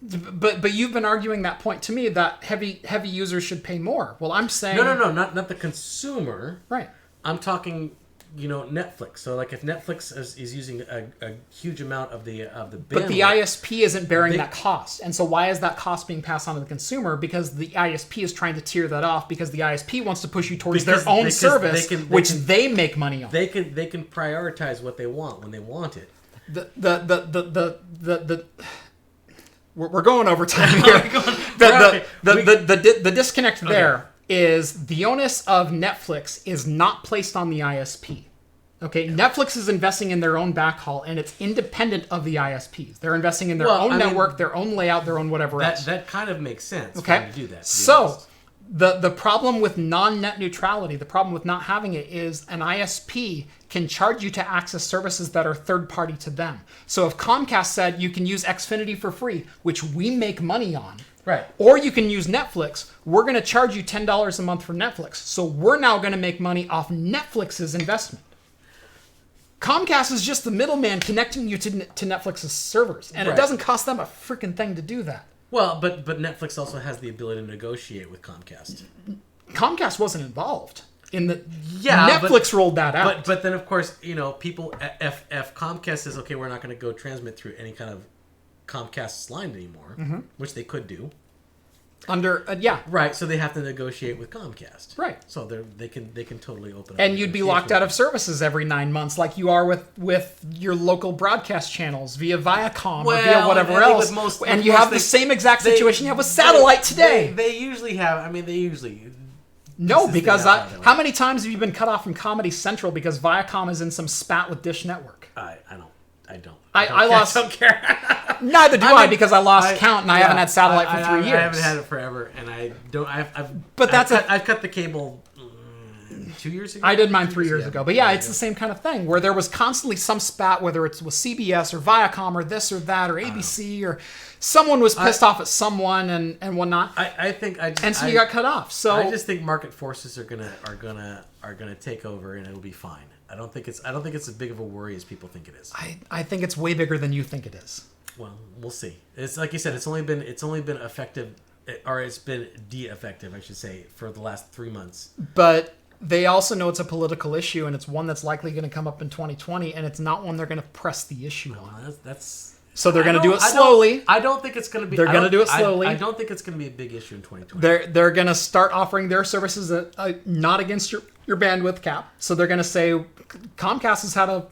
Speaker 2: But you've been arguing that point to me that heavy users should pay more. Well, I'm saying
Speaker 1: no, not the consumer.
Speaker 2: Right.
Speaker 1: I'm talking, Netflix. So like if Netflix is using a huge amount of the bandwidth,
Speaker 2: but the ISP isn't bearing that cost, and so why is that cost being passed on to the consumer? Because the ISP is trying to tear that off because the ISP wants to push you towards their own service, which they make money on.
Speaker 1: They can prioritize what they want when they want it.
Speaker 2: We're going over time here. The disconnect there is the onus of Netflix is not placed on the ISP. Okay, yeah. Netflix is investing in their own backhaul, and it's independent of the ISPs. They're investing in their own network, their own layout, their own whatever else.
Speaker 1: That kind of makes sense.
Speaker 2: Okay,
Speaker 1: to do that.
Speaker 2: So The problem with non-net neutrality, the problem with not having it is an ISP can charge you to access services that are third-party to them. So if Comcast said you can use Xfinity for free, which we make money on,
Speaker 1: Right.
Speaker 2: or you can use Netflix, we're going to charge you $10 a month for Netflix. So we're now going to make money off Netflix's investment. Comcast is just the middleman connecting you to Netflix's servers, and it doesn't cost them a freaking thing to do that.
Speaker 1: Well, but Netflix also has the ability to negotiate with Comcast.
Speaker 2: Comcast wasn't involved in the.
Speaker 1: Yeah,
Speaker 2: Netflix rolled that out.
Speaker 1: But then of course people if Comcast says okay, we're not going to go transmit through any kind of Comcast's line anymore, which they could do. Right, so they have to negotiate with Comcast.
Speaker 2: Right.
Speaker 1: So they can totally open up.
Speaker 2: And you'd be locked out of services every 9 months, like you are with your local broadcast channels via Viacom or via whatever else. And you have the same exact situation you have with satellite today.
Speaker 1: They usually have.
Speaker 2: No, because how many times have you been cut off from Comedy Central because Viacom is in some spat with Dish Network?
Speaker 1: I don't.
Speaker 2: I lost.
Speaker 1: I don't care.
Speaker 2: Neither do I because I lost count and I haven't had satellite for 3 years.
Speaker 1: I haven't had it forever, and I don't. I've cut the cable 2 years ago.
Speaker 2: I did mine 3 years ago, but yeah, it's the same kind of thing where there was constantly some spat, whether it's with CBS or Viacom or this or that or ABC or someone was pissed off at someone and whatnot. So you got cut off. So
Speaker 1: I just think market forces are gonna take over, and it'll be fine. I don't think it's as big of a worry as people think it is.
Speaker 2: I think it's way bigger than you think it is.
Speaker 1: Well, we'll see. It's like you said. It's only been effective, or it's been de-effective, I should say, for the last 3 months.
Speaker 2: But they also know it's a political issue, and it's one that's likely going to come up in 2020, and it's not one they're going to press the issue on. So they're going to do it slowly.
Speaker 1: I don't think it's going to be.
Speaker 2: They're going to do it slowly.
Speaker 1: I don't think it's going to be a big issue in 2020.
Speaker 2: They're going to start offering their services not against your bandwidth cap. So they're going to say Comcast has had a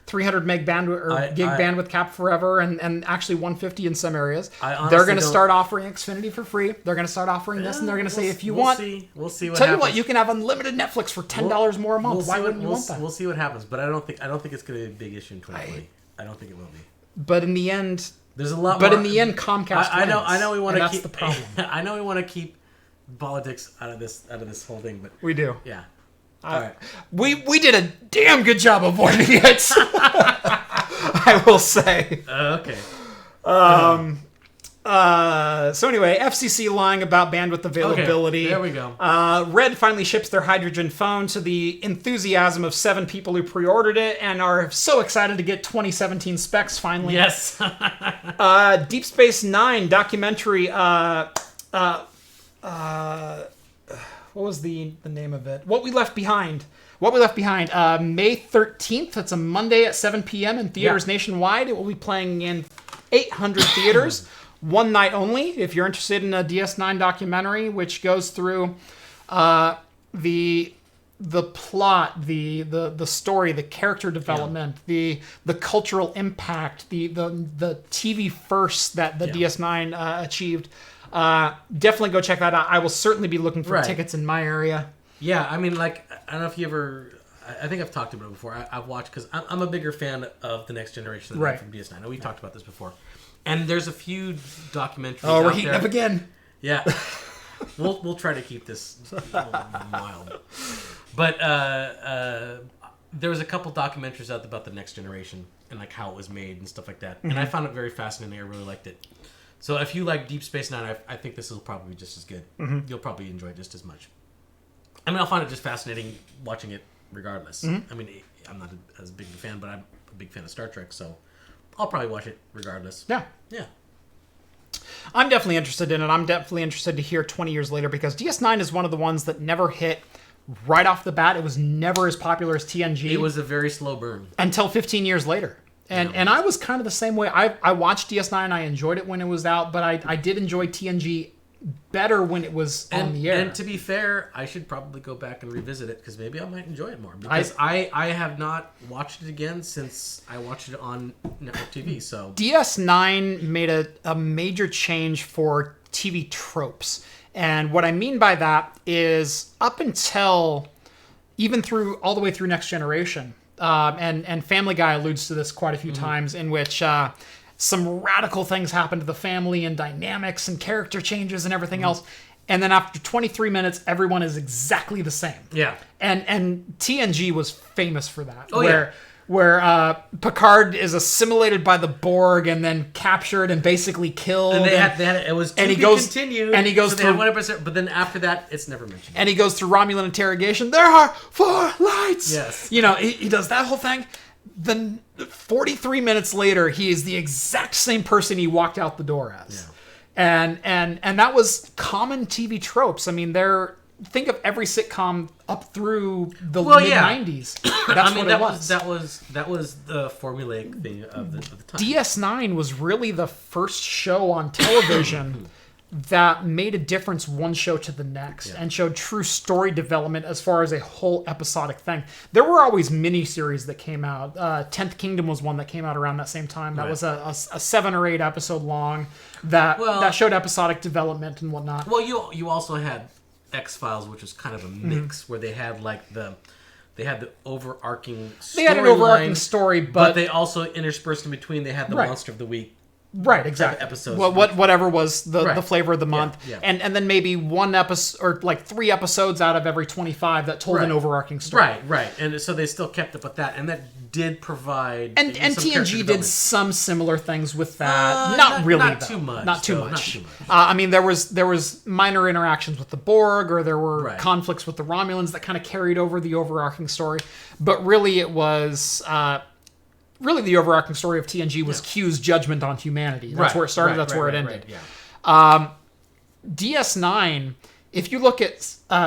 Speaker 2: 300 meg bandwidth or gig bandwidth cap forever, and actually 150 in some areas. They're going to start offering Xfinity for free. They're going to start offering this, and they're going to say if you want,
Speaker 1: we'll see. What
Speaker 2: tell
Speaker 1: happens.
Speaker 2: you what, you can have unlimited Netflix for $10 more a month. Why wouldn't you want that?
Speaker 1: We'll see what happens, but I don't think it's going to be a big issue in 2020. I don't think it will be.
Speaker 2: But in the end,
Speaker 1: there's a lot.
Speaker 2: But
Speaker 1: more,
Speaker 2: in the end, Comcast.
Speaker 1: I know we want to keep.
Speaker 2: That's the problem.
Speaker 1: I know we want to keep politics out of this whole thing, but
Speaker 2: we do.
Speaker 1: Yeah. All right.
Speaker 2: We did a damn good job avoiding it. I will say.
Speaker 1: Okay.
Speaker 2: So anyway, FCC lying about bandwidth availability.
Speaker 1: Okay, there we go.
Speaker 2: Red finally ships their hydrogen phone to the enthusiasm of 7 people who pre-ordered it and are so excited to get 2017 specs finally.
Speaker 1: Yes.
Speaker 2: Deep Space Nine documentary. What was the name of it? What We Left Behind. May 13th. It's a Monday at 7 p.m. in theaters nationwide. It will be playing in 800 theaters. One night only. If you're interested in a DS9 documentary, which goes through the plot, the story, the character development, the cultural impact, the TV first that the DS9 achieved. Definitely go check that out. I will certainly be looking for tickets in my area.
Speaker 1: Yeah, I mean, like, I don't know if you ever... I think I've talked about it before. I've watched, because I'm a bigger fan of the next generation than from DS9. I know we talked about this before. And there's a few documentaries out there.
Speaker 2: Oh, we're heating up again.
Speaker 1: Yeah. We'll try to keep this mild. But there was a couple documentaries out about the next generation and like how it was made and stuff like that. Mm-hmm. And I found it very fascinating. I really liked it. So if you like Deep Space Nine, I think this will probably be just as good. Mm-hmm. You'll probably enjoy it just as much. I mean, I'll find it just fascinating watching it regardless. Mm-hmm. I mean, I'm not as big a fan, but I'm a big fan of Star Trek, so I'll probably watch it regardless.
Speaker 2: Yeah.
Speaker 1: Yeah.
Speaker 2: I'm definitely interested in it. I'm definitely interested to hear 20 years later, because DS9 is one of the ones that never hit right off the bat. It was never as popular as TNG.
Speaker 1: It was a very slow burn.
Speaker 2: Until 15 years later. And I was kind of the same way. I watched DS9. I enjoyed it when it was out, but I did enjoy TNG better when it was on the air.
Speaker 1: And to be fair, I should probably go back and revisit it, because maybe I might enjoy it more. Because I have not watched it again since I watched it on network TV. So
Speaker 2: DS9 made a major change for TV tropes. And what I mean by that is up until even all the way through Next Generation, and Family Guy alludes to this quite a few times, in which some radical things happen to the family and dynamics and character changes and everything else. and then after 23 minutes, everyone is exactly the same.
Speaker 1: Yeah.
Speaker 2: And TNG was famous for that.
Speaker 1: Oh,
Speaker 2: where Picard is assimilated by the Borg and then captured and basically killed.
Speaker 1: And they had it was to be continued.
Speaker 2: And he goes
Speaker 1: so
Speaker 2: through
Speaker 1: 100%, but then after that, it's never mentioned.
Speaker 2: And he goes through Romulan interrogation. There are 4 lights.
Speaker 1: Yes.
Speaker 2: You know, he does that whole thing. Then 43 minutes later, he is the exact same person he walked out the door as. Yeah. And that was common TV tropes. I mean, think of every sitcom up through the mid-90s. That's what it was.
Speaker 1: That was the formulaic thing of the time.
Speaker 2: DS9 was really the first show on television that made a difference one show to the next and showed true story development as far as a whole episodic thing. There were always miniseries that came out. 10th Kingdom was one that came out around that same time. That was a 7 or 8 episode long that showed episodic development and whatnot.
Speaker 1: Well, you also had X-Files, which was kind of a mix where they had the overarching story.
Speaker 2: They had an overarching story, but
Speaker 1: they also interspersed in between. They had the Monster of the Week.
Speaker 2: Right, exactly.
Speaker 1: Episodes.
Speaker 2: Whatever was the flavor of the month.
Speaker 1: Yeah.
Speaker 2: And then maybe one episode or like 3 episodes out of every 25 that told an overarching story.
Speaker 1: Right. And so they still kept up with that. And that did provide...
Speaker 2: And TNG did some similar things with that. Not really,
Speaker 1: not
Speaker 2: though.
Speaker 1: Too much.
Speaker 2: Not too much. I mean, there was minor interactions with the Borg, or there were conflicts with the Romulans that kind of carried over the overarching story. But really it was... Really, the overarching story of TNG was Q's judgment on humanity. That's where it started. That's where it ended. DS9, if you look at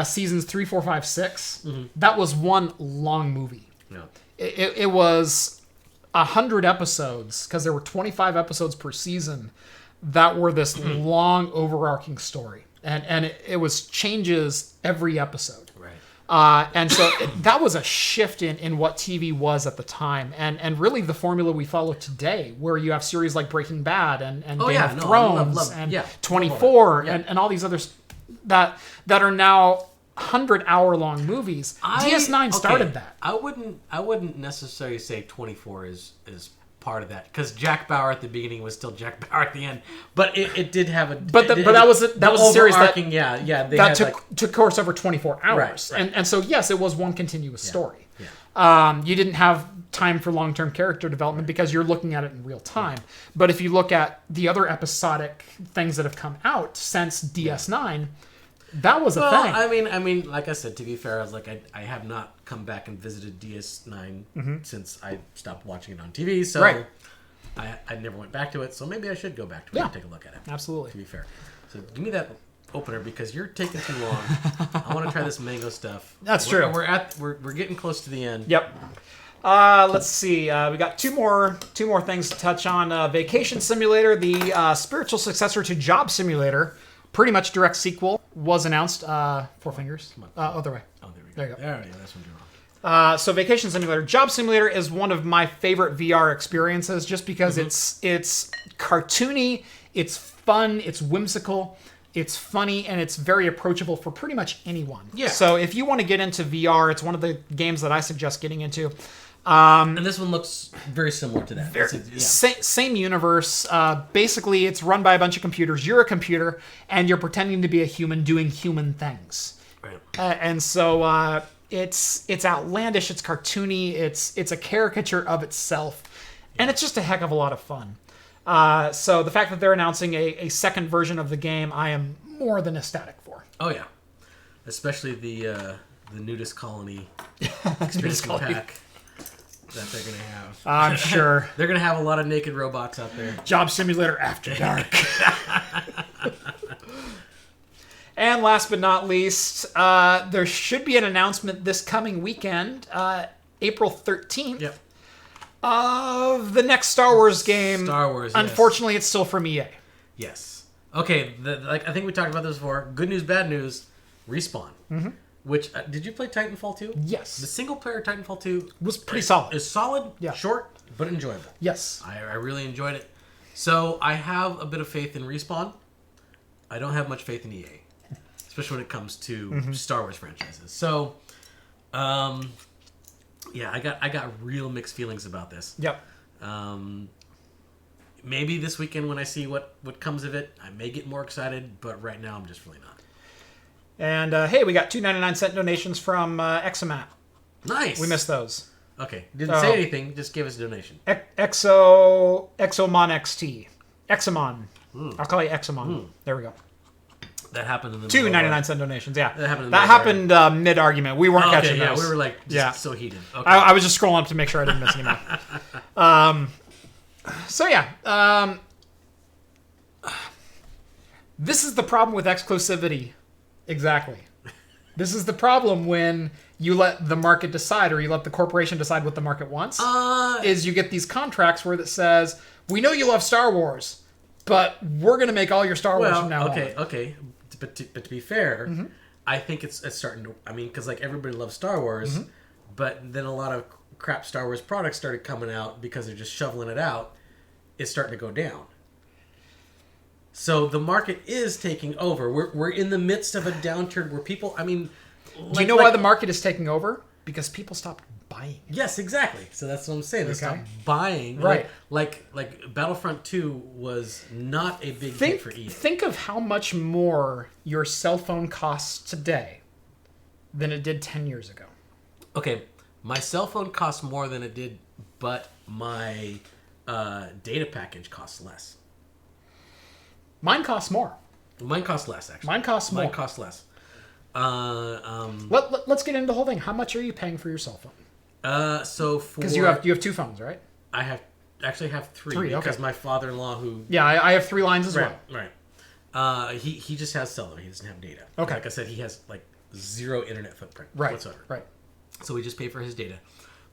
Speaker 2: seasons 3, 4, 5, 6, that was one long movie.
Speaker 1: Yeah.
Speaker 2: It was 100 episodes, because there were 25 episodes per season that were this long overarching story. And it was changes every episode. And so that was a shift in what TV was at the time, and really the formula we follow today, where you have series like Breaking Bad and Game of Thrones and 24 and all these others that are now 100-hour-long movies. DS9 started that.
Speaker 1: I wouldn't necessarily say 24 is part of that, because Jack Bauer at the beginning was still Jack Bauer at the end, but it did have a
Speaker 2: that was a series that took course over 24 hours,
Speaker 1: right.
Speaker 2: And so yes, it was one continuous story. You didn't have time for long-term character development because you're looking at it in real time. But if you look at the other episodic things that have come out since DS9, that was a thing.
Speaker 1: I mean, like I said, to be fair, I was like, I have not come back and visited DS9 since I stopped watching it on TV, so I never went back to it. So maybe I should go back to it and take a look at it.
Speaker 2: Absolutely.
Speaker 1: To be fair, so give me that opener, because you're taking too long. I want to try this mango stuff.
Speaker 2: That's true.
Speaker 1: We're getting close to the end.
Speaker 2: Yep. Let's see. We got two more things to touch on. Vacation Simulator, the spiritual successor to Job Simulator. Pretty much direct sequel was announced. 4 fingers. Other way.
Speaker 1: Oh, there we go.
Speaker 2: There you go.
Speaker 1: There, yeah, that's what you're on.
Speaker 2: So Vacation Simulator. Job Simulator is one of my favorite VR experiences, just because it's cartoony, it's fun, it's whimsical, it's funny, and it's very approachable for pretty much anyone.
Speaker 1: Yeah.
Speaker 2: So if you want to get into VR, it's one of the games that I suggest getting into.
Speaker 1: And this one looks very similar to that.
Speaker 2: Same universe. Basically, it's run by a bunch of computers. You're a computer, and you're pretending to be a human doing human things.
Speaker 1: Right.
Speaker 2: And so it's outlandish. It's cartoony. It's a caricature of itself, and it's just a heck of a lot of fun. So the fact that they're announcing a second version of the game, I am more than ecstatic for.
Speaker 1: Oh yeah, especially the nudist colony expansion pack that they're going to have.
Speaker 2: I'm sure.
Speaker 1: They're going to have a lot of naked robots out there.
Speaker 2: Job Simulator After Dark. And last but not least, there should be an announcement this coming weekend, April 13th, of the next Star Wars game.
Speaker 1: Star Wars,
Speaker 2: Unfortunately, it's still from EA.
Speaker 1: Yes. Okay, I think we talked about this before. Good news, bad news, Respawn. Mm-hmm. Which, did you play Titanfall 2?
Speaker 2: Yes.
Speaker 1: The single-player Titanfall 2
Speaker 2: was pretty solid.
Speaker 1: It's solid, short, but enjoyable.
Speaker 2: Yes.
Speaker 1: I really enjoyed it. So I have a bit of faith in Respawn. I don't have much faith in EA, especially when it comes to Star Wars franchises. So, I got real mixed feelings about this.
Speaker 2: Yep.
Speaker 1: Maybe this weekend when I see what comes of it, I may get more excited, but right now I'm just really not.
Speaker 2: And hey, we got 2.99 donations from Exomat.
Speaker 1: Nice.
Speaker 2: We missed those.
Speaker 1: Okay. Didn't say anything. Just give us a donation.
Speaker 2: Exomon XT. Exomon. I'll call you Exomon. There we go.
Speaker 1: That happened in the
Speaker 2: 2.99 donations. Yeah.
Speaker 1: That happened
Speaker 2: mid-argument. We weren't catching those.
Speaker 1: Yeah, we were like so heated. Okay.
Speaker 2: I was just scrolling up to make sure I didn't miss any more. This is the problem with exclusivity. Exactly. This is the problem when you let the market decide, or you let the corporation decide what the market wants. Is you get these contracts where it says, we know you love Star Wars, but we're going to make all your Star Wars from now on.
Speaker 1: Okay. But to be fair, I think it's starting to... I mean, because like everybody loves Star Wars, but then a lot of crap Star Wars products started coming out because they're just shoveling it out. It's starting to go down. So the market is taking over. We're in the midst of a downturn where people... I mean...
Speaker 2: Do you know why the market is taking over? Because people stopped buying.
Speaker 1: Yes, exactly. So that's what I'm saying. They stopped buying.
Speaker 2: Right.
Speaker 1: Like Battlefront 2 was not a big hit for EA.
Speaker 2: Think of how much more your cell phone costs today than it did 10 years ago.
Speaker 1: Okay, my cell phone costs more than it did, but my data package costs less.
Speaker 2: Mine costs more.
Speaker 1: Mine costs less, actually.
Speaker 2: Mine costs more.
Speaker 1: Mine costs less.
Speaker 2: Let's get into the whole thing. How much are you paying for your cell phone?
Speaker 1: So for...
Speaker 2: Because you have 2 phones, right?
Speaker 1: I have three because
Speaker 2: okay.
Speaker 1: my father-in-law who...
Speaker 2: Yeah, I have 3 lines as well.
Speaker 1: Right. He just has cellular. He doesn't have data.
Speaker 2: Okay.
Speaker 1: Like I said, he has like 0 internet footprint whatsoever.
Speaker 2: Right.
Speaker 1: So we just pay for his data.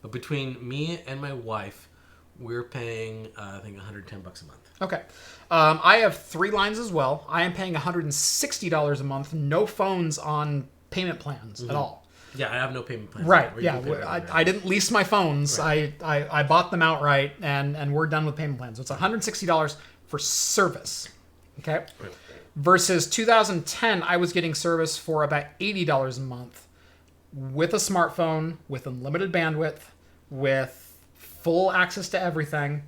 Speaker 1: But between me and my wife, we're paying, I think, $110 a month.
Speaker 2: Okay. I have 3 lines as well. I am paying $160 a month. No phones on payment plans at all.
Speaker 1: Yeah, I have no payment plans.
Speaker 2: Right. Yeah. I didn't lease my phones. Right. I bought them outright, and we're done with payment plans. So it's $160 for service. Okay. Right. Versus 2010, I was getting service for about $80 a month with a smartphone, with unlimited bandwidth, with full access to everything.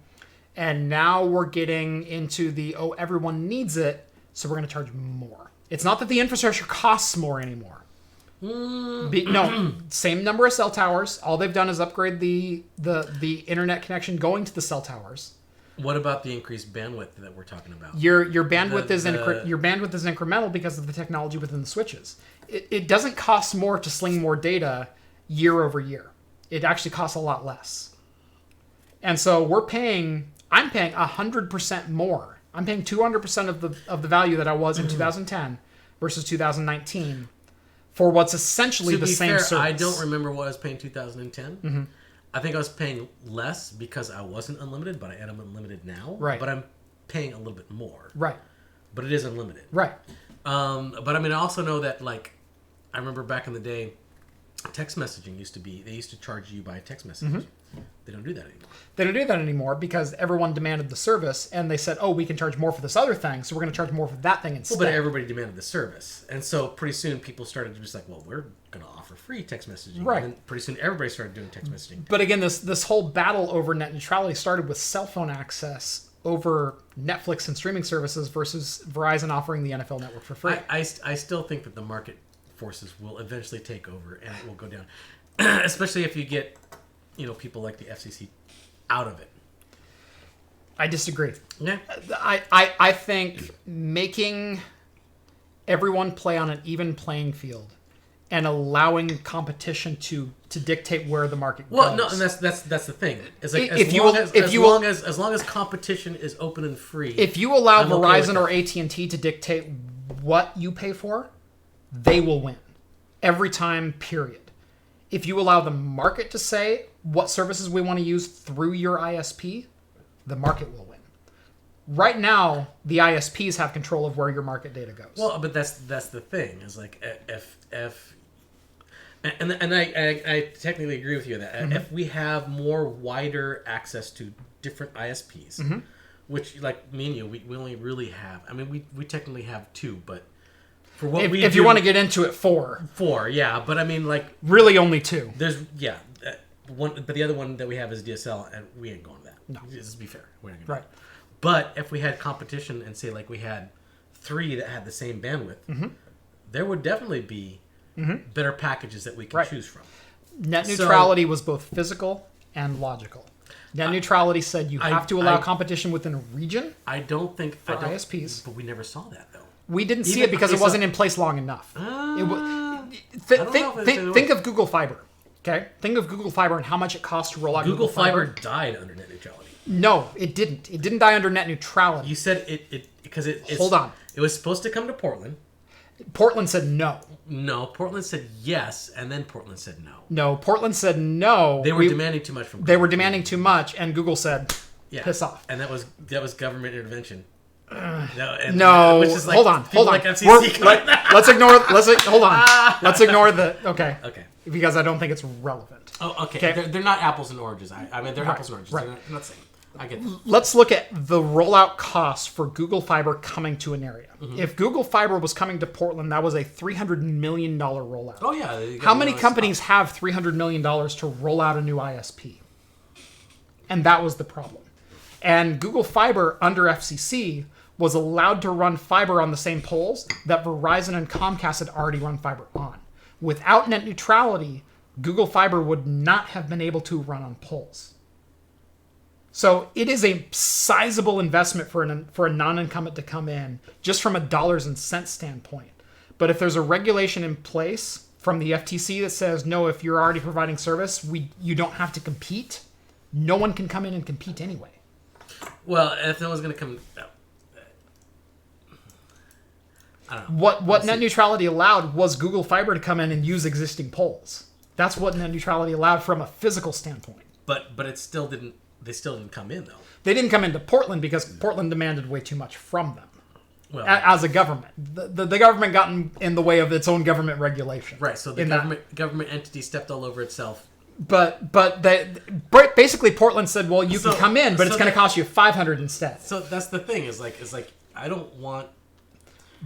Speaker 2: And now we're getting into everyone needs it, so we're going to charge more. It's not that the infrastructure costs more anymore. No, same number of cell towers. All they've done is upgrade the internet connection going to the cell towers.
Speaker 1: What about the increased bandwidth that we're talking about?
Speaker 2: Your bandwidth is incremental because of the technology within the switches. It doesn't cost more to sling more data year over year. It actually costs a lot less. And so I'm paying 100% more. I'm paying 200% of the value that I was in 2010 versus 2019 for what's essentially the same service.
Speaker 1: I don't remember what I was paying 2010. I think I was paying less because I wasn't unlimited, but I am unlimited now.
Speaker 2: Right.
Speaker 1: But I'm paying a little bit more.
Speaker 2: Right.
Speaker 1: But it is unlimited.
Speaker 2: Right.
Speaker 1: But I mean, I also know that, like, I remember back in the day, text messaging they used to charge you by text message. They don't do that anymore.
Speaker 2: They don't do that anymore because everyone demanded the service, and they said, oh, we can charge more for this other thing, so we're going to charge more for that thing instead.
Speaker 1: Well, but everybody demanded the service. And so pretty soon people started to just like, well, we're going to offer free text messaging.
Speaker 2: Right.
Speaker 1: And then pretty soon everybody started doing text messaging.
Speaker 2: But again, this whole battle over net neutrality started with cell phone access over Netflix and streaming services versus Verizon offering the NFL network for free.
Speaker 1: I still think that the market forces will eventually take over and it will go down. Especially if you get, people like the FCC out of it.
Speaker 2: I disagree.
Speaker 1: Yeah.
Speaker 2: I think making everyone play on an even playing field and allowing competition to dictate where the market goes.
Speaker 1: Well, no, and that's the thing. It's like as long as competition is open and free.
Speaker 2: If you allow Verizon or AT&T to dictate what you pay for, they will win every time. Period. If you allow the market to say what services we want to use through your ISP, the market will win. Right now, the ISPs have control of where your market data goes.
Speaker 1: Well, but that's the thing. Is like if I technically agree with you on that. If we have more wider access to different ISPs, which like me and you, we only really have. I mean, we technically have 2, but for what
Speaker 2: if you want to get into it, 4,
Speaker 1: yeah. But I mean, like
Speaker 2: really only 2.
Speaker 1: There's one, but the other one that we have is DSL, and we ain't going to that.
Speaker 2: No,
Speaker 1: just to be fair, we're not going
Speaker 2: right.
Speaker 1: to. But if we had competition and say like we had 3 that had the same bandwidth, there would definitely be better packages that we can choose from.
Speaker 2: Net neutrality was both physical and logical. Net neutrality said you have to allow competition within a region.
Speaker 1: I don't think
Speaker 2: for ISPs,
Speaker 1: but we never saw that though.
Speaker 2: We didn't see it because it wasn't in place long enough. Think of Google Fiber. Okay, think of Google Fiber and how much it costs to roll out Google Fiber.
Speaker 1: Died under net neutrality.
Speaker 2: No, it didn't. It didn't die under net neutrality.
Speaker 1: You said it because it's.
Speaker 2: Hold on.
Speaker 1: It was supposed to come to Portland.
Speaker 2: Portland said no.
Speaker 1: No, Portland said yes, and then Portland said no.
Speaker 2: No, Portland said no.
Speaker 1: They were demanding too much from Google.
Speaker 2: They were demanding too much, and Google said, piss off.
Speaker 1: And that was government intervention.
Speaker 2: No,
Speaker 1: which is like,
Speaker 2: hold on.
Speaker 1: Like FCC
Speaker 2: let's ignore. Hold on. Let's ignore the. Okay.
Speaker 1: Okay.
Speaker 2: Because I don't think it's relevant.
Speaker 1: Oh, okay. They're not apples and oranges. I mean, they're apples and oranges.
Speaker 2: Right.
Speaker 1: They're not the same. I get that.
Speaker 2: Let's look at the rollout costs for Google Fiber coming to an area. If Google Fiber was coming to Portland, that was a $300 million rollout.
Speaker 1: Oh, yeah.
Speaker 2: How many companies have $300 million to roll out a new ISP? And that was the problem. And Google Fiber under FCC was allowed to run fiber on the same poles that Verizon and Comcast had already run fiber on. Without net neutrality, Google Fiber would not have been able to run on poles. So it is a sizable investment for a non-incumbent to come in, just from a dollars and cents standpoint. But if there's a regulation in place from the FTC that says, no, if you're already providing service, you don't have to compete, no one can come in and compete anyway.
Speaker 1: Well, if no one's going to come... I don't know.
Speaker 2: What net neutrality allowed was Google Fiber to come in and use existing poles. That's what net neutrality allowed from a physical standpoint.
Speaker 1: But it still didn't... They still didn't come in, though.
Speaker 2: They didn't come into Portland because Portland demanded way too much from them.
Speaker 1: Well,
Speaker 2: as a government. The government got in the way of its own government regulation.
Speaker 1: Right, so the government entity stepped all over itself.
Speaker 2: But basically Portland said, well, you can come in, but it's going to cost you $500 instead.
Speaker 1: So that's the thing, is like I don't want...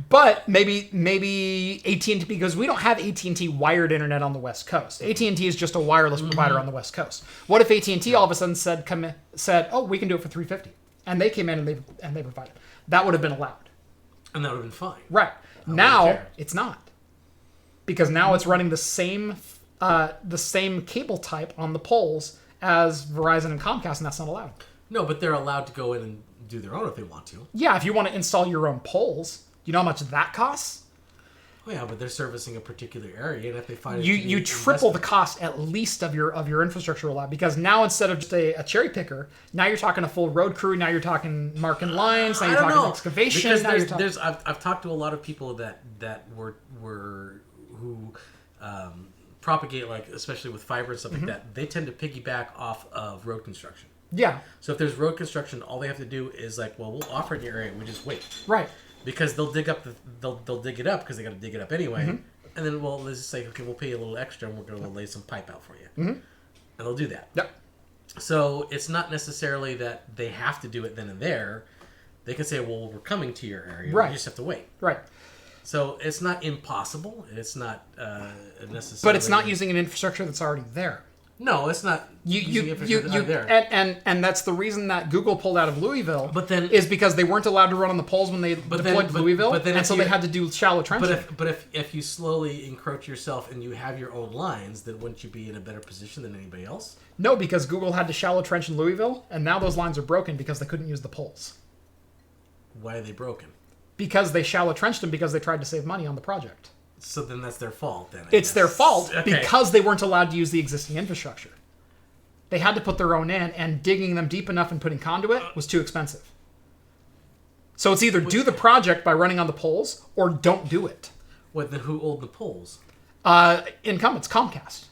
Speaker 2: But maybe AT&T, because we don't have AT&T wired internet on the West Coast. AT&T is just a wireless provider on the West Coast. What if AT&T all of a sudden said, oh, we can do it for $350, and they came in and they provided? That would have been allowed,
Speaker 1: and that would have been fine.
Speaker 2: Right now, it's not, because now it's running the same cable type on the poles as Verizon and Comcast, and that's not allowed.
Speaker 1: No, but they're allowed to go in and do their own if they want to.
Speaker 2: Yeah, if you want to install your own poles. You know how much that costs?
Speaker 1: Oh yeah, but they're servicing a particular area, and if they find
Speaker 2: you triple the cost at least of your infrastructure rollout, because now instead of just a cherry picker, now you're talking a full road crew. Now you're talking marking lines. Now you're talking excavation.
Speaker 1: Because I've talked to a lot of people that who propagate, like, especially with fiber and stuff like that. They tend to piggyback off of road construction.
Speaker 2: Yeah.
Speaker 1: So if there's road construction, all they have to do is like, well, we'll offer it in your area. We just wait.
Speaker 2: Right.
Speaker 1: Because they'll dig it up because they got to dig it up anyway, and then let's just say, okay, we'll pay you a little extra, and we're going to lay some pipe out for you, and they'll do that.
Speaker 2: Yep.
Speaker 1: So it's not necessarily that they have to do it then and there. They can say, well, we're coming to your area.
Speaker 2: Right.
Speaker 1: You just have to wait.
Speaker 2: Right.
Speaker 1: So it's not impossible. It's not necessarily.
Speaker 2: But it's not using an infrastructure that's already there.
Speaker 1: No, it's not.
Speaker 2: And that's the reason that Google pulled out of Louisville. But then is because they weren't allowed to run on the poles when they deployed to Louisville, and so they had to do shallow trenching.
Speaker 1: But if you slowly encroach yourself and you have your own lines, then wouldn't you be in a better position than anybody else?
Speaker 2: No, because Google had to shallow trench in Louisville, and now those lines are broken because they couldn't use the poles.
Speaker 1: Why are they broken?
Speaker 2: Because they shallow trenched them because they tried to save money on the project.
Speaker 1: So then that's their fault, then.
Speaker 2: It's their fault because they weren't allowed to use the existing infrastructure. They had to put their own in, and digging them deep enough and putting conduit was too expensive. So it's either do the project by running on the poles or don't do it.
Speaker 1: What, then who owned the poles?
Speaker 2: Incumbents, Comcast.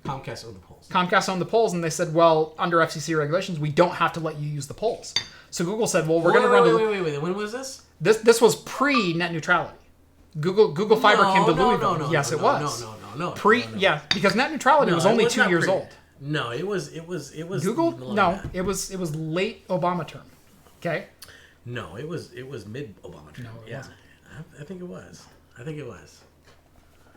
Speaker 1: Comcast owned the poles.
Speaker 2: Comcast owned the poles, and they said, well, under FCC regulations, we don't have to let you use the poles. So Google said, well, we're going to run...
Speaker 1: Wait. When was this?
Speaker 2: This was pre-net neutrality. Google Fiber came to Louisville. Yes, it was.
Speaker 1: No.
Speaker 2: Yeah, because net neutrality was only 2 years old.
Speaker 1: No, it was
Speaker 2: Google. No, it was late Obama term. Okay.
Speaker 1: No, it was mid Obama term.
Speaker 2: No, it wasn't.
Speaker 1: I think it was.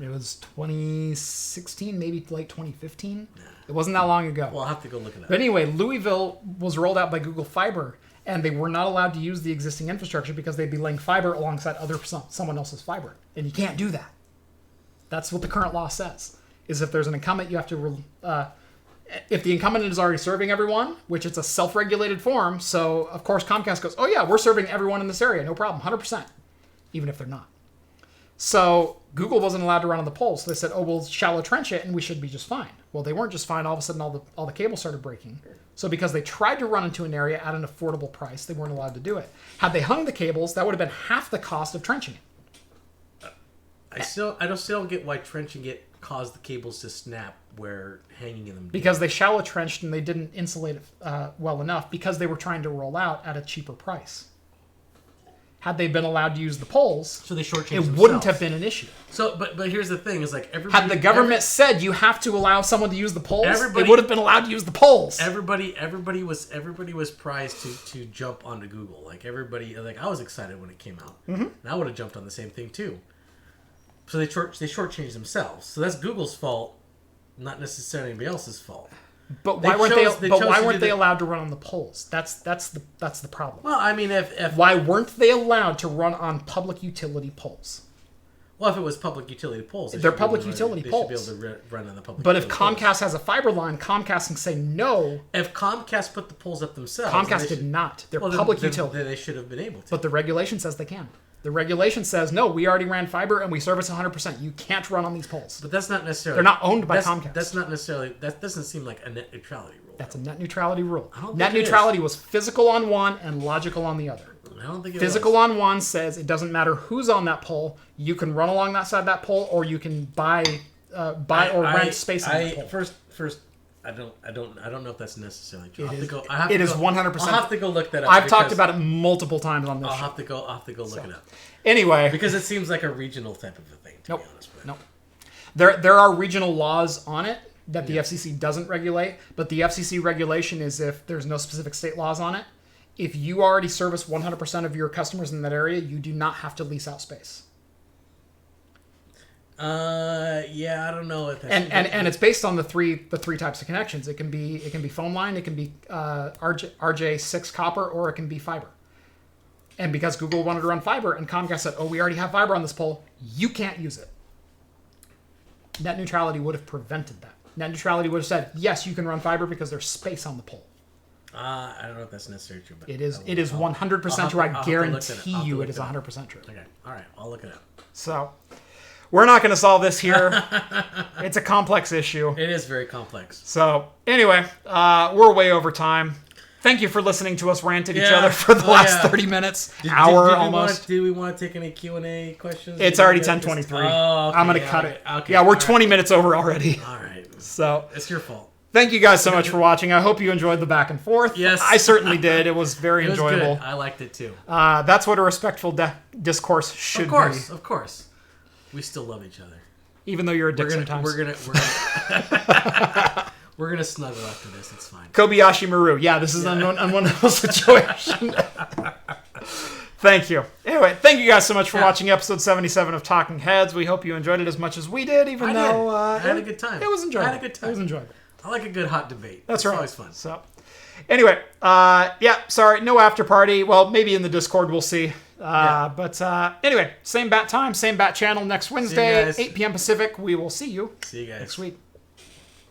Speaker 2: It was 2016, maybe like 2015. Nah. It wasn't that long ago.
Speaker 1: Well, I'll have to go look it up.
Speaker 2: But anyway, Louisville was rolled out by Google Fiber, and they were not allowed to use the existing infrastructure because they'd be laying fiber alongside someone else's fiber, and you can't do that. That's what the current law says. Is if there's an incumbent, you have to. If the incumbent is already serving everyone, which it's a self-regulated form, so of course Comcast goes, oh yeah, we're serving everyone in this area, no problem, 100%, even if they're not. So Google wasn't allowed to run on the poles. So they said, oh, we'll shallow trench it and we should be just fine. Well, they weren't just fine. All of a sudden, all the cables started breaking. So because they tried to run into an area at an affordable price, they weren't allowed to do it. Had they hung the cables, that would have been half the cost of trenching it.
Speaker 1: I still don't get why trenching it caused the cables to snap where hanging in them did.
Speaker 2: Because they shallow trenched and they didn't insulate it well enough because they were trying to roll out at a cheaper price. Had they been allowed to use the poles,
Speaker 1: so they shortchanged
Speaker 2: it wouldn't have been an issue.
Speaker 1: So, but here's the thing: is like everybody.
Speaker 2: Had the government said you have to allow someone to use the poles, they would have been allowed to use the poles.
Speaker 1: Everybody was prized to jump onto Google. Like everybody, like I was excited when it came out, and I would have jumped on the same thing too. So they shortchanged themselves. So that's Google's fault, not necessarily anybody else's fault.
Speaker 2: But why weren't they allowed to run on the poles? That's the problem.
Speaker 1: Well, I mean, if
Speaker 2: why weren't they allowed to run on public utility poles?
Speaker 1: Well, if it was public utility poles,
Speaker 2: they're public utility poles.
Speaker 1: They should be able to run on the public.
Speaker 2: But if Comcast has a fiber line, Comcast can say no.
Speaker 1: If Comcast put the poles up themselves,
Speaker 2: Comcast did not. They're public utility.
Speaker 1: Then they should have been able to.
Speaker 2: But the regulation says they can. The regulation says, no, we already ran fiber and we service 100%. You can't run on these poles.
Speaker 1: But that's not necessarily...
Speaker 2: They're not owned by Comcast.
Speaker 1: That's not necessarily... That doesn't seem like a net neutrality rule.
Speaker 2: That's a net neutrality rule.
Speaker 1: I don't
Speaker 2: net
Speaker 1: think
Speaker 2: neutrality was physical on one and logical on the other.
Speaker 1: I don't think it
Speaker 2: Physical on one says it doesn't matter who's on that pole. You can run along that side of that pole, or you can buy or rent space on that pole.
Speaker 1: First, I don't know if that's necessarily true.
Speaker 2: It is 100%.
Speaker 1: I'll have to go look that up.
Speaker 2: I've talked about it multiple times on this show.
Speaker 1: I'll have to go look it up.
Speaker 2: Anyway,
Speaker 1: because it seems like a regional type of a thing. To be honest with you.
Speaker 2: Nope. There are regional laws on it that the FCC doesn't regulate, but the FCC regulation is if there's no specific state laws on it. If you already service 100% of your customers in that area, you do not have to lease out space.
Speaker 1: Yeah, I don't know if that's
Speaker 2: and it's based on the three types of connections. It can be phone line, it can be RJ6 copper, or it can be fiber. And because Google wanted to run fiber and Comcast said, "Oh, we already have fiber on this pole, you can't use it." Net neutrality would have prevented that. Net neutrality would have said, "Yes, you can run fiber because there's space on the pole."
Speaker 1: I don't know if that's necessarily true, but
Speaker 2: it is 100% true. I guarantee you it is 100% true.
Speaker 1: Okay, all right, I'll look it up.
Speaker 2: So, we're not going to solve this here. It's a complex issue.
Speaker 1: It is very complex.
Speaker 2: So, anyway, we're way over time. Thank you for listening to us rant at each other for the last 30 minutes, almost.
Speaker 1: Do we want to take any Q&A questions?
Speaker 2: It's already 10:23.
Speaker 1: Oh, okay,
Speaker 2: I'm going to cut it.
Speaker 1: Okay,
Speaker 2: yeah, we're 20 minutes over already.
Speaker 1: All right.
Speaker 2: So
Speaker 1: it's your fault.
Speaker 2: Thank you guys so much for watching. I hope you enjoyed the back and forth.
Speaker 1: Yes.
Speaker 2: I certainly did. It was very enjoyable.
Speaker 1: Good. I liked it too.
Speaker 2: That's what a respectful discourse should be.
Speaker 1: Of course. We still love each other.
Speaker 2: Even though you're a dick sometimes.
Speaker 1: We're gonna snuggle after this. It's fine.
Speaker 2: Kobayashi Maru. Yeah, this is an unwinnable situation. Thank you. Anyway, thank you guys so much for watching episode 77 of Talking Heads. We hope you enjoyed it as much as we did, even though
Speaker 1: I had a good time.
Speaker 2: It was enjoyable.
Speaker 1: I had a good time.
Speaker 2: It was enjoyable.
Speaker 1: I like a good hot debate.
Speaker 2: That's right.
Speaker 1: It's always fun.
Speaker 2: So, anyway, sorry, no after party. Well, maybe in the Discord, we'll see. But anyway, same bat time, same bat channel next Wednesday, 8 p.m. Pacific. We will see you
Speaker 1: next
Speaker 2: week.